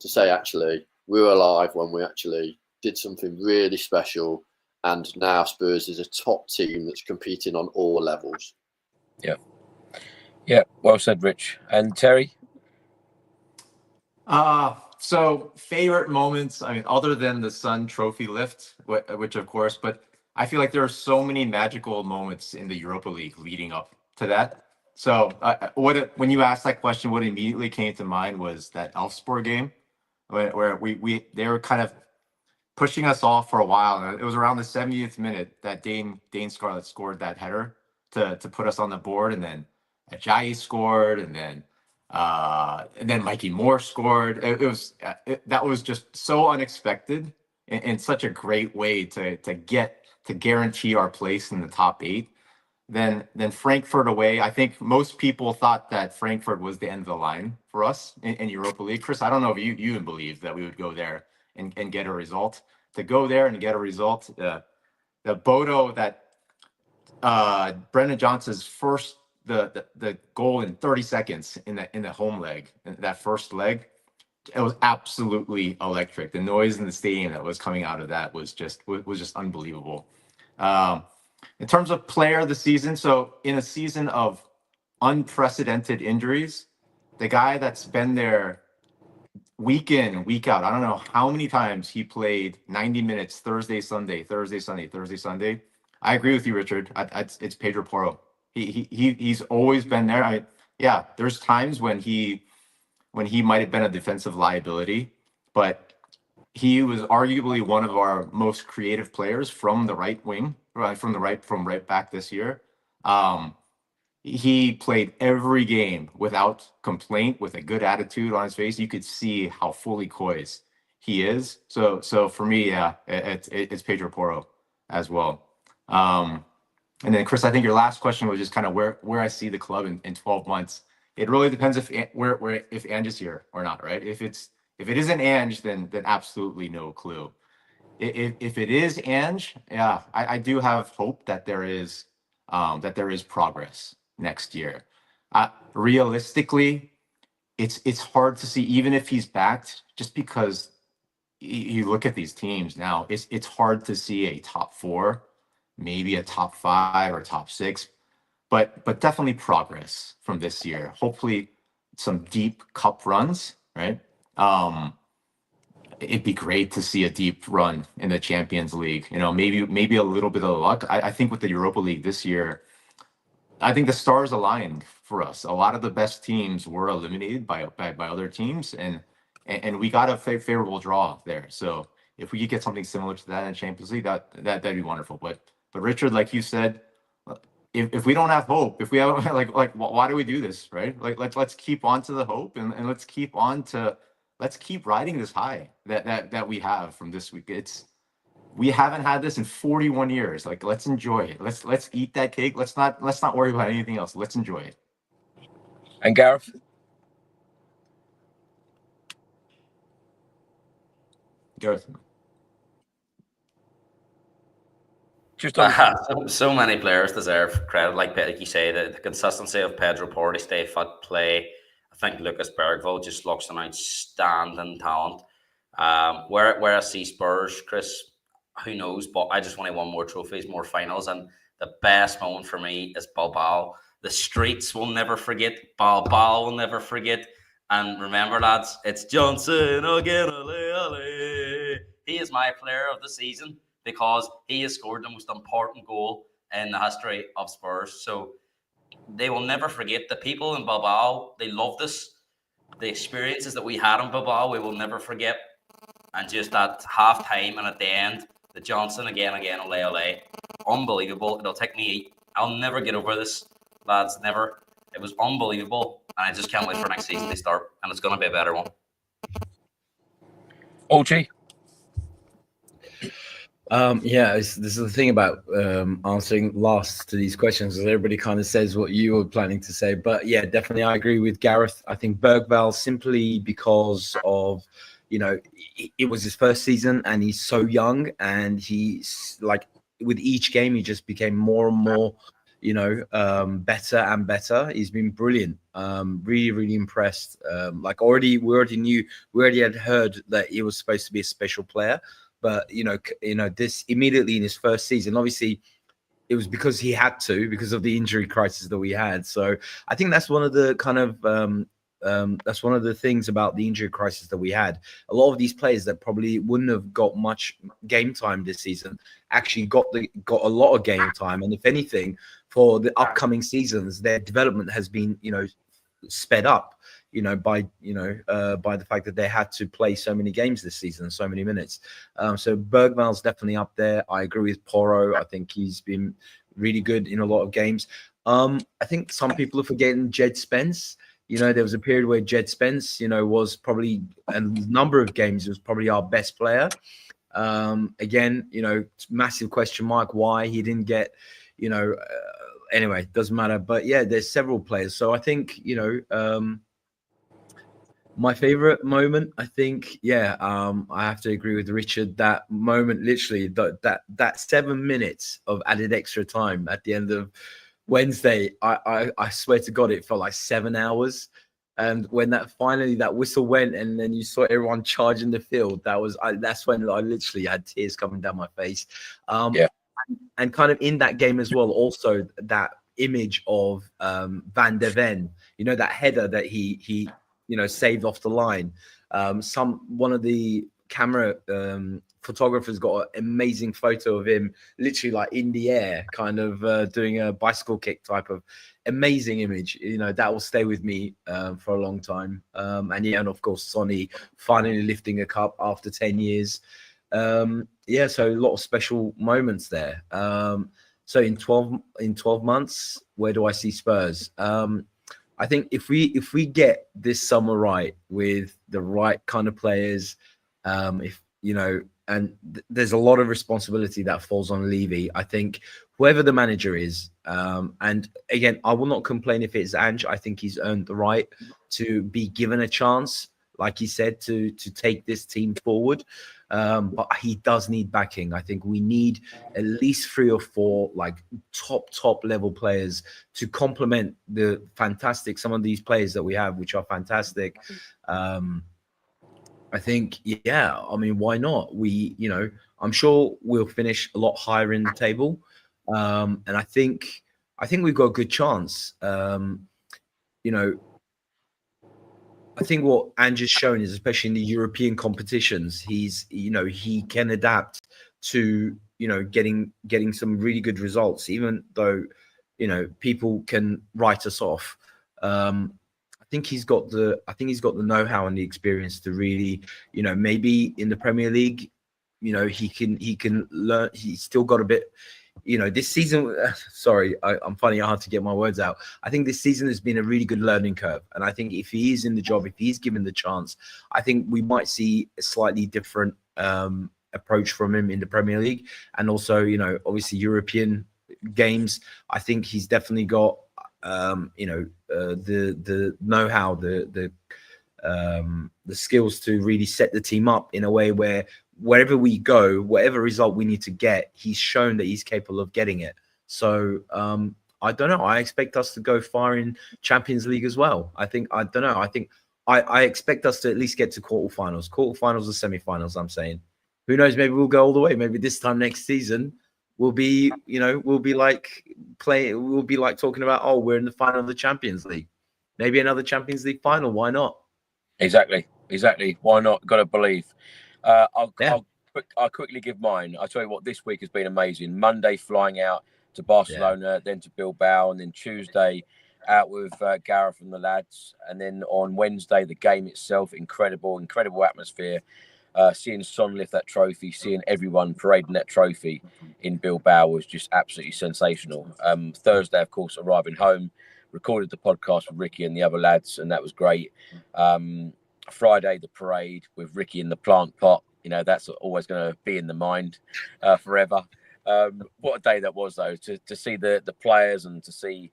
to say, actually, we were alive when we actually did something really special, and now Spurs is a top team that's competing on all levels. Yeah. Yeah, well said, Rich. And Terry? So favorite moments, I mean, other than the Sun Trophy lift, which of course, but I feel like there are so many magical moments in the Europa League leading up to that. So when you asked that question, what immediately came to mind was that Hotspur game where they were kind of pushing us off for a while. And it was around the 70th minute that Dane Scarlett scored that header to put us on the board. And then Ajayi scored, and then Mikey Moore scored. That was just so unexpected and such a great way to guarantee our place in the top 8. Then Frankfurt away. I think most people thought that Frankfurt was the end of the line for us in Europa League. Chris, I don't know if you even believed that we would go there and get a result. To go there and get a result, the Bodo that Brendan Johnson's first the goal in 30 seconds in the home leg, that first leg, it was absolutely electric. The noise in the stadium that was coming out of that was just unbelievable. In terms of player of the season, so in a season of unprecedented injuries, the guy that's been there week in, week out, I don't know how many times he played 90 minutes Thursday, Sunday. I agree with you, Richard. It's Pedro Porro. He's always been there. There's times when he might have been a defensive liability, but he was arguably one of our most creative players from the right wing, from right back this year. He played every game without complaint, with a good attitude on his face. You could see how fully poised he is. So for me, it's Pedro Porro as well. And then Chris, I think your last question was just kind of where I see the club in 12 months. It really depends if Ange is here or not, right? If it isn't Ange, then absolutely no clue. If it is Ange, yeah, I do have hope that there is progress next year. Realistically, it's hard to see, even if he's backed, just because you look at these teams now, it's hard to see a top 4, maybe a top 5 or top 6, but definitely progress from this year. Hopefully some deep cup runs, right? It'd be great to see a deep run in the Champions League. Maybe a little bit of luck. I think with the Europa League this year, I think the stars aligned for us. A lot of the best teams were eliminated by other teams, and we got a favorable draw there. So if we could get something similar to that in Champions League, that'd be wonderful. But Richard, like you said, if we don't have hope, if we have like why do we do this, right? Like let's keep on to the hope, and let's keep riding this high that we have from this week. We haven't had this in 41 years. Like, let's enjoy it. Let's eat that cake. Let's not worry about anything else. Let's enjoy it. And Gareth? Just so many players deserve credit. Like you say, the consistency of Pedro Porro, stay fit, play. I think Lucas Bergvall just looks an outstanding talent. Where I see Spurs, Chris, who knows? But I just want one more trophies, more finals, and the best moment for me is Bilbao. The streets will never forget. Bilbao will never forget. And remember, lads, it's Johnson again. He is my player of the season, because he has scored the most important goal in the history of Spurs. So they will never forget. The people in Bilbao, they loved us. The experiences that we had in Bilbao, we will never forget. and just at half time and at the end, the Johnson again, ole. Unbelievable. It'll take me, I'll never get over this, lads, never. It was unbelievable, and I just can't wait for next season to start, and it's going to be a better one. Orchie? This is the thing about answering last to these questions, because everybody kind of says what you were planning to say. But yeah, definitely, I agree with Gareth. I think Bergvall, simply because of, it was his first season and he's so young, and he's like, with each game, he just became more and more, better and better. He's been brilliant. Really, really impressed. We already had heard that he was supposed to be a special player. But this immediately in his first season, obviously, it was because he had to, because of the injury crisis that we had. So I think that's one of the that's one of the things about the injury crisis that we had. A lot of these players that probably wouldn't have got much game time this season actually got a lot of game time, and if anything, for the upcoming seasons, their development has been sped up. By the fact that they had to play so many games this season, so many minutes. So Bergvall's definitely up there. I agree with Porro. I think he's been really good in a lot of games. I think some people are forgetting Jed Spence. There was a period where Jed Spence, was probably a number of games was probably our best player. Again, massive question mark why he didn't get, anyway, doesn't matter. But yeah, there's several players. So I think, my favorite moment, I think, I have to agree with Richard. That moment, literally, that 7 minutes of added extra time at the end of Wednesday, I swear to God, it felt like 7 hours. And when that whistle went, and then you saw everyone charging the field, that's when I literally had tears coming down my face. And kind of in that game as well, also that image of Van der Ven, that header that he saved off the line. One of the camera photographers got an amazing photo of him literally like in the air, kind of doing a bicycle kick type of amazing image. That will stay with me for a long time. And of course, Sonny finally lifting a cup after 10 years. So a lot of special moments there. So in 12 months, where do I see Spurs? I think if we get this summer right with the right kind of players, there's a lot of responsibility that falls on Levy. I think whoever the manager is, and again, I will not complain if it's Ange. I think he's earned the right to be given a chance, like he said, to take this team forward. But he does need backing. I think we need at least 3 or 4 like top level players to complement some of these players that we have, which are fantastic. I think, why not? I'm sure we'll finish a lot higher in the table. And I think we've got a good chance. I think what Ange has shown is, especially in the European competitions, he can adapt to, getting some really good results, even though, people can write us off. I think he's got the know-how and the experience to really, maybe in the Premier League, he can learn. He's still got a bit, this season, sorry, I'm finding it hard to get my words out. I think this season has been a really good learning curve. And I think if he is in the job, if he's given the chance, I think we might see a slightly different approach from him in the Premier League. And also, obviously European games, I think he's definitely got, the know-how, the skills to really set the team up in a way where wherever we go, whatever result we need to get, he's shown that he's capable of getting it. So I don't know. I expect us to go far in Champions League as well. I expect us to at least get to quarterfinals or semifinals. I'm saying, who knows? Maybe we'll go all the way. Maybe this time next season we'll be like talking about, oh, we're in the final of the Champions League. Maybe another Champions League final. Why not? Exactly. Why not? Got to believe. I'll quickly give mine. I'll tell you what, this week has been amazing. Monday flying out to Barcelona, then to Bilbao, and then Tuesday out with Gareth and the lads. And then on Wednesday, the game itself, incredible atmosphere. seeing Son lift that trophy, seeing everyone parading that trophy in Bilbao was just absolutely sensational. Thursday, of course, arriving home, recorded the podcast with Ricky and the other lads, and that was great. Friday, the parade with Ricky in the plant pot. You know, that's always going to be in the mind forever. What a day that was, though, to see the players and to see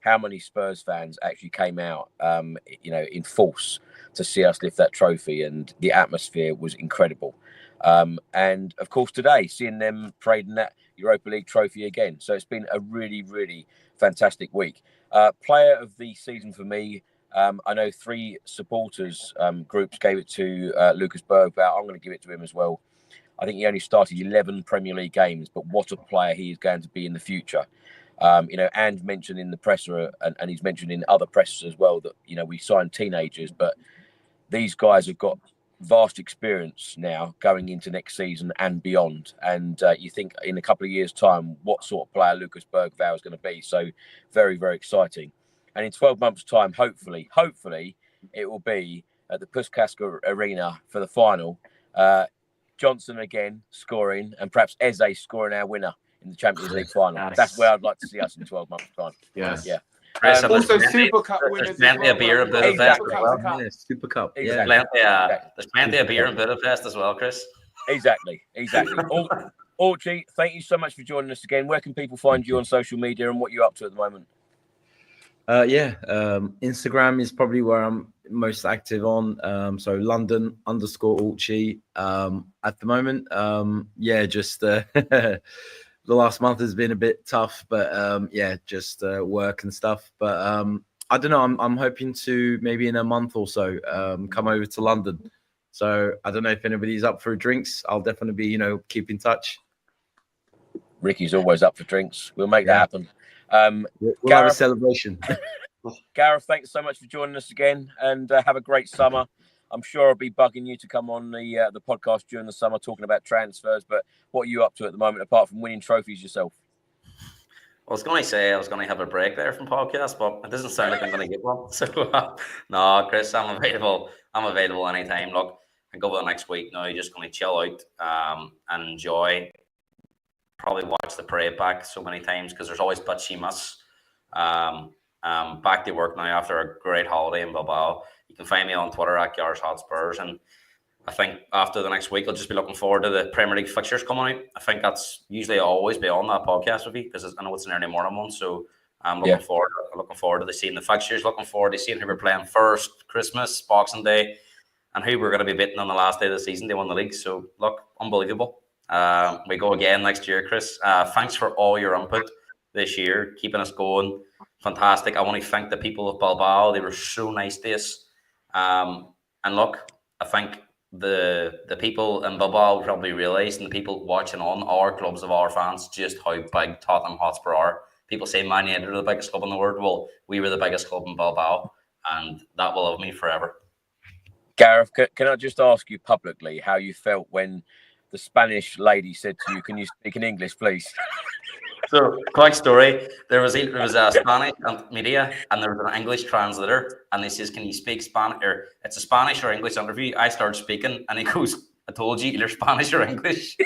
how many Spurs fans actually came out, you know, in force to see us lift that trophy, and the atmosphere was incredible. And of course, today, seeing them parading that Europa League trophy again. So it's been a really, really fantastic week. Player of the season for me, I know 3 supporters groups gave it to Lucas Bergvall. I'm going to give it to him as well. I think he only started 11 Premier League games, but what a player he is going to be in the future. You know, Ange mentioned in the presser, and he's mentioned in other pressers as well, that, you know, we signed teenagers, but these guys have got vast experience now going into next season and beyond. And you think in a couple of years' time, what sort of player Lucas Bergvall is going to be. So very, very exciting. And in 12 months' time, hopefully, it will be at the Puskasca Arena for the final. Johnson again scoring, and perhaps Eze scoring our winner in the Champions League final. Yes. That's where I'd like to see us in 12 months' time. Yes. Yeah. Also, Super Cup winners. There's plenty of beer in Budapest as well. Yeah, Super Cup. Exactly. There's plenty of beer in Budapest as well, Chris. Exactly. Orchie, thank you so much for joining us again. Where can people find you on social media and what you're up to at the moment? Instagram is probably where I'm most active on. So London_Orchie. At the moment, just the last month has been a bit tough, but just work and stuff. But I don't know. I'm hoping to maybe in a month or so come over to London. So I don't know if anybody's up for drinks. I'll definitely be, keep in touch. Ricky's always up for drinks. We'll make that happen. We'll have a celebration. Gareth, thanks so much for joining us again, and have a great summer. I'm sure I'll be bugging you to come on the podcast during the summer talking about transfers, but what are you up to at the moment apart from winning trophies yourself? I was going to say I was going to have a break there from podcast, but it doesn't sound like I'm going to get one. So, no, Chris, I'm available. I'm available anytime. Look, I go over the next week now. You're just going to chill out and enjoy. Probably watch the parade back so many times because there's always bits you miss. Back to work now after a great holiday in Bilbao. You can find me on Twitter at Hotspurs, and I think after the next week I'll just be looking forward to the Premier League fixtures coming out. I think that's usually always be on that podcast with you because I know it's an early morning one, so I'm looking forward to seeing the fixtures, looking forward to seeing who we're playing first, Christmas, Boxing Day, and who we're going to be beating on the last day of the season to win the league. So look, unbelievable. We go again next year, Chris. Thanks for all your input this year, keeping us going. Fantastic. I want to thank the people of Bilbao. They were so nice to us. And look, I think the people in Bilbao probably realise, and the people watching on our clubs of our fans, just how big Tottenham Hotspur are. People say Man United are the biggest club in the world. Well, we were the biggest club in Bilbao, and that will love me forever. Gareth, can I just ask you publicly how you felt when the Spanish lady said to you, "Can you speak in English, please?" So, quick story. There was a Spanish media and there was an English translator, and he says, "Can you speak Spanish?" Or it's a Spanish or English interview. I start speaking, and he goes, "I told you either Spanish or English."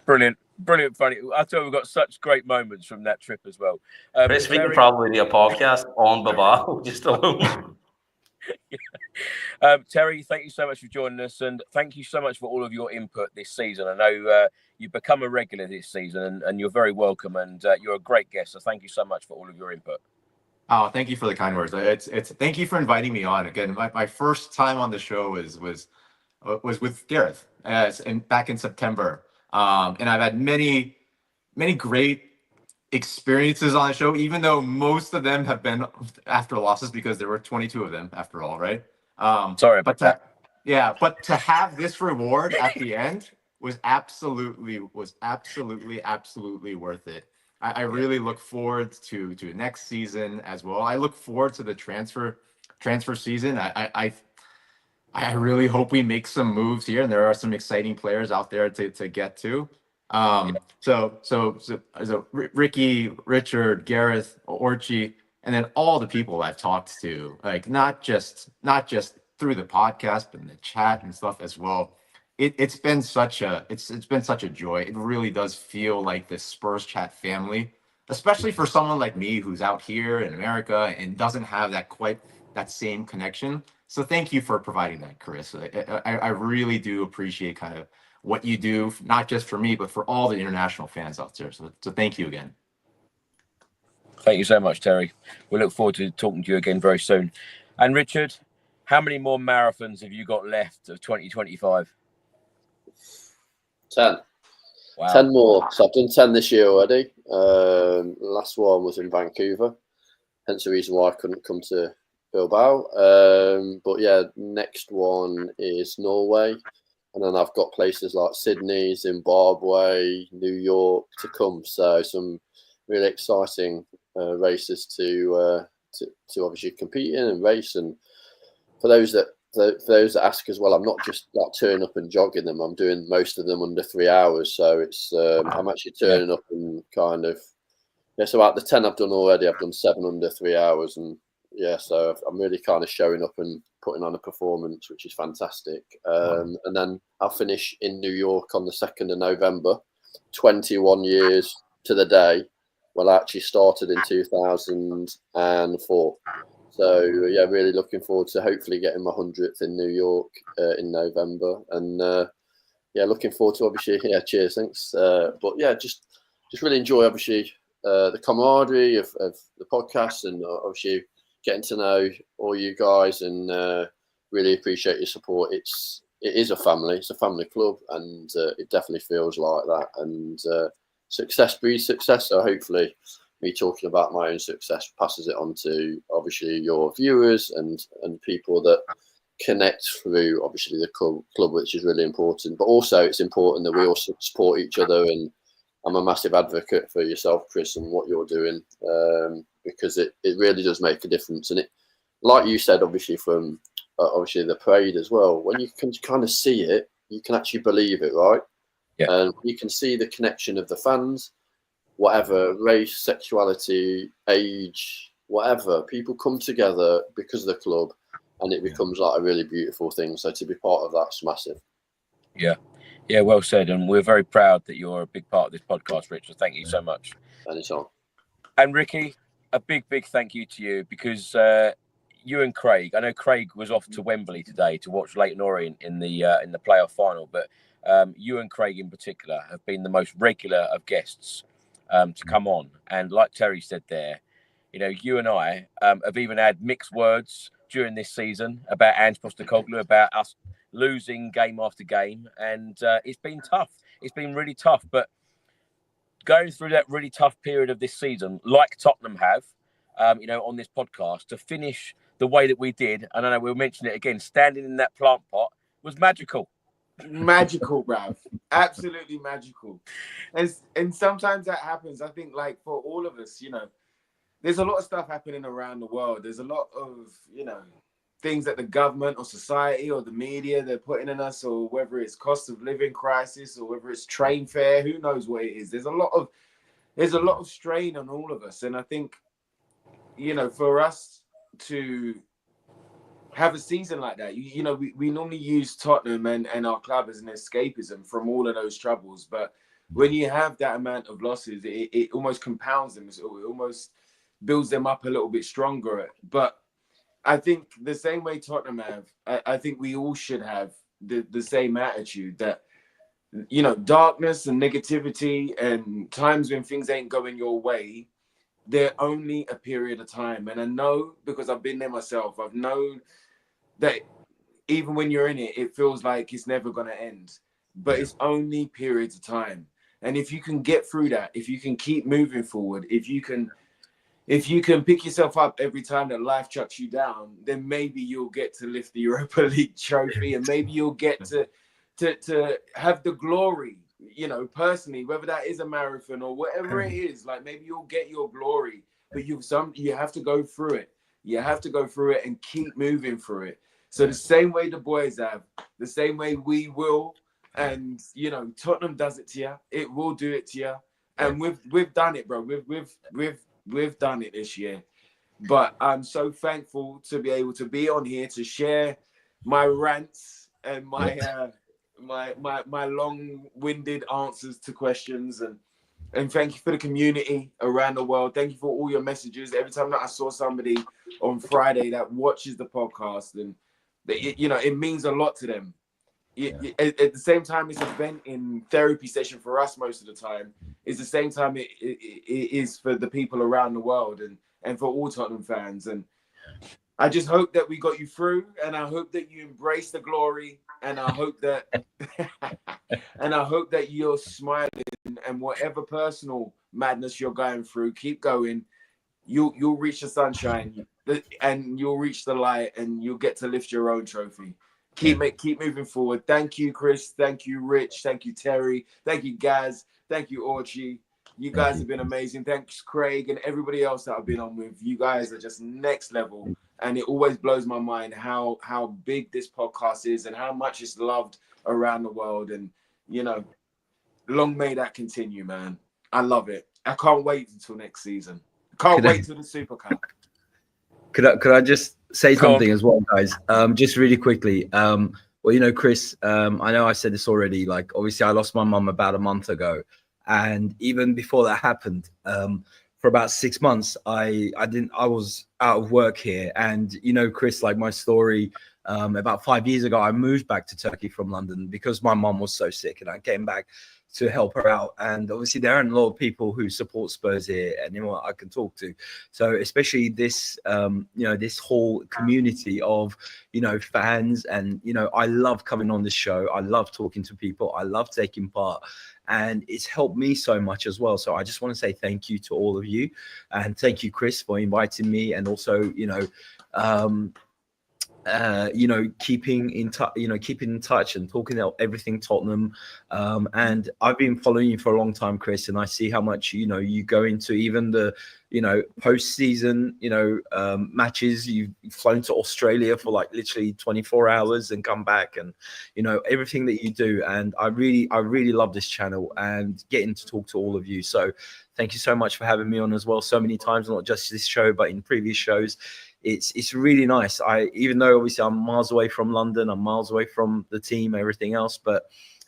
Brilliant, funny. I thought we've got such great moments from that trip as well. Chris, we could probably do a podcast on Bilbao just alone. Terry, thank you so much for joining us, and thank you so much for all of your input this season. I know you've become a regular this season, and you're very welcome, and you're a great guest. So thank you so much for all of your input. Oh, thank you for the kind words. It's thank you for inviting me on again. My first time on the show was with Gareth back in September, and I've had many great experiences on the show, even though most of them have been after losses because there were 22 of them after all, right? Sorry about that. But to have this reward at the end was absolutely worth it. I really look forward to next season as well. I look forward to the transfer season. I really hope we make some moves here, and there are some exciting players out there to get to. So Ricky, Richard, Gareth, Orchie, and then all the people I've talked to, like not just through the podcast and the chat and stuff as well. It's been such a joy. It really does feel like the Spurs chat family, especially for someone like me who's out here in America and doesn't have that same connection. So thank you for providing that, Chris. I really do appreciate kind of what you do, not just for me, but for all the international fans out there. So thank you again. Thank you so much, Terry. We look forward to talking to you again very soon. And Richard, how many more marathons have you got left of 2025? 10. Wow. 10 more. So I've done 10 this year already. Last one was in Vancouver, hence the reason why I couldn't come to Bilbao. But yeah, next one is Norway. And then I've got places like Sydney, Zimbabwe, New York to come. So some really exciting races to obviously compete in and race. And for those that ask as well, I'm not just like turning up and jogging them. I'm doing most of them under 3 hours. So it's I'm actually turning up and kind of so out the 10 I've done already, I've done 7 under 3 hours, and so I'm really kind of showing up and putting on a performance, which is fantastic. And then I'll finish in New York on the 2nd of November, 21 years to the day. Well, I actually started in 2004. So, yeah, really looking forward to hopefully getting my 100th in New York in November. And, looking forward to obviously, cheers, thanks. But, yeah, just really enjoy, obviously, the camaraderie of the podcast and obviously getting to know all you guys, and really appreciate your support. It is a family. It's a family club, and it definitely feels like that. And success breeds success. So hopefully me talking about my own success passes it on to obviously your viewers and people that connect through obviously the club, which is really important. But also it's important that we all support each other, and I'm a massive advocate for yourself, Chris, and what you're doing, because it really does make a difference. And it, like you said, obviously from obviously the parade as well, when you can kind of see it, you can actually believe it, right? Yeah. And you can see the connection of the fans, whatever race, sexuality, age, whatever. People come together because of the club, and it becomes like a really beautiful thing. So to be part of that's massive. Yeah. Yeah, well said. And we're very proud that you're a big part of this podcast, Richard. Thank you so much. Anytime. And Ricky, a big thank you to you, because you and Craig, I know Craig was off to Wembley today to watch Leyton Orient in the playoff final, but you and Craig in particular have been the most regular of guests to come on. And like Terry said there, you and I have even had mixed words during this season about Ange Postecoglou, about us losing game after game, and it's been tough. It's been really tough, but going through that really tough period of this season, like Tottenham have, on this podcast, to finish the way that we did, and I know we'll mention it again, standing in that plant pot was magical. Magical, bruv. Absolutely magical. And sometimes that happens. I think, like, for all of us, there's a lot of stuff happening around the world. There's a lot of, things that the government or society or the media they're putting in us, or whether it's cost of living crisis or whether it's train fare, who knows what it is. There's a lot of strain on all of us. And I think, for us to have a season like that, we normally use Tottenham and our club as an escapism from all of those troubles. But when you have that amount of losses, it almost compounds them. It almost builds them up a little bit stronger. But I think the same way Tottenham have, I think we all should have the same attitude that, darkness and negativity and times when things ain't going your way, they're only a period of time. And I know, because I've been there myself, I've known that even when you're in it, it feels like it's never going to end. But it's only periods of time. And if you can get through that, if you can keep moving forward, if you can pick yourself up every time that life chucks you down, then maybe you'll get to lift the Europa League trophy, and maybe you'll get to have the glory, personally, whether that is a marathon or whatever it is. Like, maybe you'll get your glory, but you have to go through it. You have to go through it and keep moving through it. So the same way the boys have, the same way we will, and Tottenham does it to you, it will do it to you, and we've done it, bro. We've done it this year. But I'm so thankful to be able to be on here to share my rants and my my long-winded answers to questions, and thank you for the community around the world. Thank you for all your messages. Every time that I saw somebody on Friday that watches the podcast, and it means a lot to them. At the same time, it's a venting therapy session for us most of the time. It's the same time it is for the people around the world and for all Tottenham fans. And I just hope that we got you through, and I hope that you embrace the glory, and I hope that you're smiling, and whatever personal madness you're going through, keep going. You'll reach the sunshine, and you'll reach the light, and you'll get to lift your own trophy. Keep moving forward. Thank you, Chris. Thank you, Rich. Thank you, Terry. Thank you, Gaz. Thank you, Orchie. You guys have been amazing. Thanks, Craig, and everybody else that I've been on with. You guys are just next level, and it always blows my mind how big this podcast is and how much it's loved around the world. And long may that continue, man. I love it. I can't wait until next season. Can't wait till the Super Cup. Could I just say something as well, guys? Just really quickly. Well, Chris, I know I said this already. Like, obviously, I lost my mum about a month ago, and even before that happened, for about 6 months, I was out of work here. And Chris, like my story, about 5 years ago, I moved back to Turkey from London because my mum was so sick, and I came back to help her out. And obviously there aren't a lot of people who support Spurs here and I can talk to. So especially this, this whole community of, fans, and, I love coming on this show. I love talking to people. I love taking part, and it's helped me so much as well. So I just want to say thank you to all of you, and thank you, Chris, for inviting me, and also, keeping in touch and talking about everything Tottenham. And I've been following you for a long time, Chris, and I see how much you go into even the post-season matches. You've flown to Australia for like literally 24 hours and come back, and everything that you do. And I really love this channel and getting to talk to all of you. So thank you so much for having me on as well so many times, not just this show but in previous shows. It's really nice. Even though obviously I'm miles away from London, I'm miles away from the team, everything else, but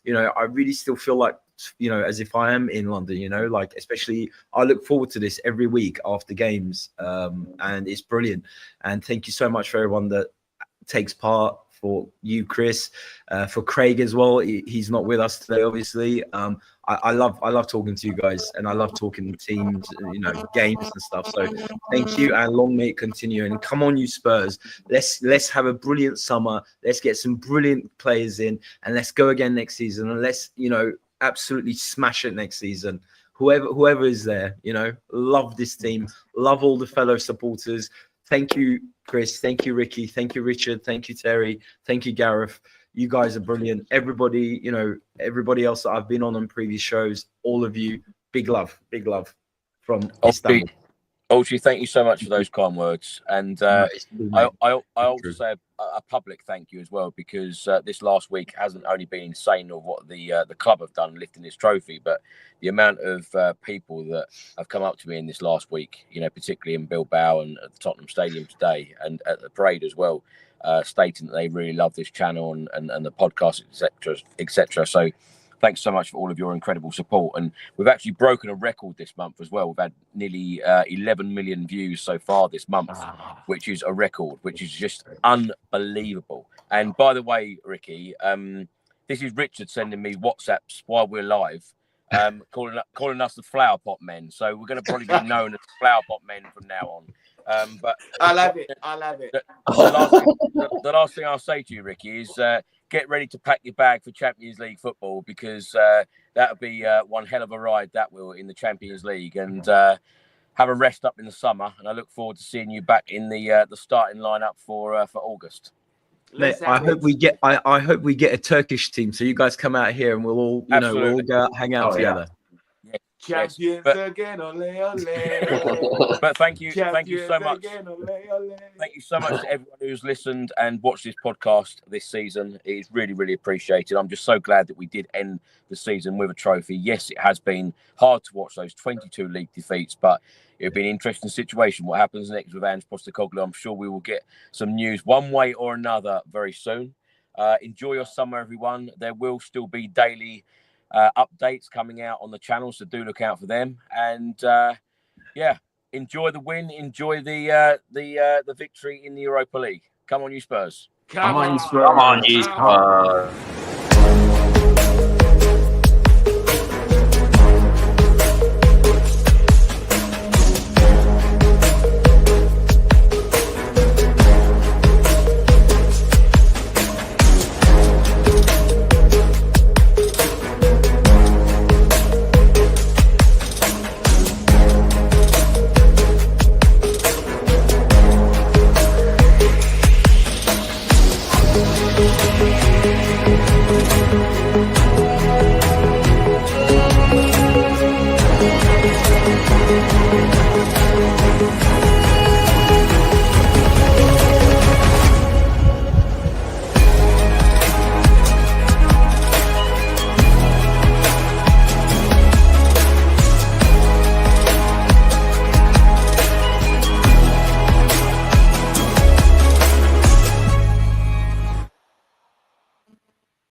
I really still feel like as if I am in London. Like, especially I look forward to this every week after games, and it's brilliant. And thank you so much for everyone that takes part. For you, Chris, for Craig as well. He's not with us today, obviously. I love talking to you guys, and I love talking teams, games and stuff. So thank you, and long may it continue. And come on, you Spurs. Let's have a brilliant summer. Let's get some brilliant players in, and let's go again next season. And let's absolutely smash it next season. Whoever is there, love this team. Love all the fellow supporters. Thank you, Chris. Thank you, Ricky. Thank you, Richard. Thank you, Terry. Thank you, Gareth. You guys are brilliant. Everybody, everybody else that I've been on previous shows, all of you, big love from Istanbul. Ulchi, thank you so much for those kind words. And I also say a public thank you as well, because this last week hasn't only been insane of what the club have done lifting this trophy, but the amount of people that have come up to me in this last week, particularly in Bilbao and at the Tottenham Stadium today and at the parade as well, stating that they really love this channel and the podcast, etc. So thanks so much for all of your incredible support. And we've actually broken a record this month as well. We've had nearly 11 million views so far this month, which is a record, which is just unbelievable. And by the way, Ricky, this is Richard sending me WhatsApps while we're live, calling us the Flower Pot Men. So we're going to probably be known as Flower Pot Men from now on. But I love it. The last thing I'll say to you, Ricky, is get ready to pack your bag for Champions League football, because that'll be one hell of a ride, that will, in the Champions League. And have a rest up in the summer, and I look forward to seeing you back in the starting lineup for August. Mate, I hope we get a Turkish team, so you guys come out here and we'll all we'll all go out, hang out together. Yeah. Champions again, ole, ole. But thank you so much. Again, ole, ole. Thank you so much to everyone who's listened and watched this podcast this season. It is really, really appreciated. I'm just so glad that we did end the season with a trophy. Yes, it has been hard to watch those 22 league defeats, but it'll be an interesting situation. What happens next with Ange Postecoglou? I'm sure we will get some news one way or another very soon. Enjoy your summer, everyone. There will still be daily updates coming out on the channel, so do look out for them. And enjoy the win, enjoy the victory in the Europa League. Come on, you Spurs! Come on, Come on, you Spurs!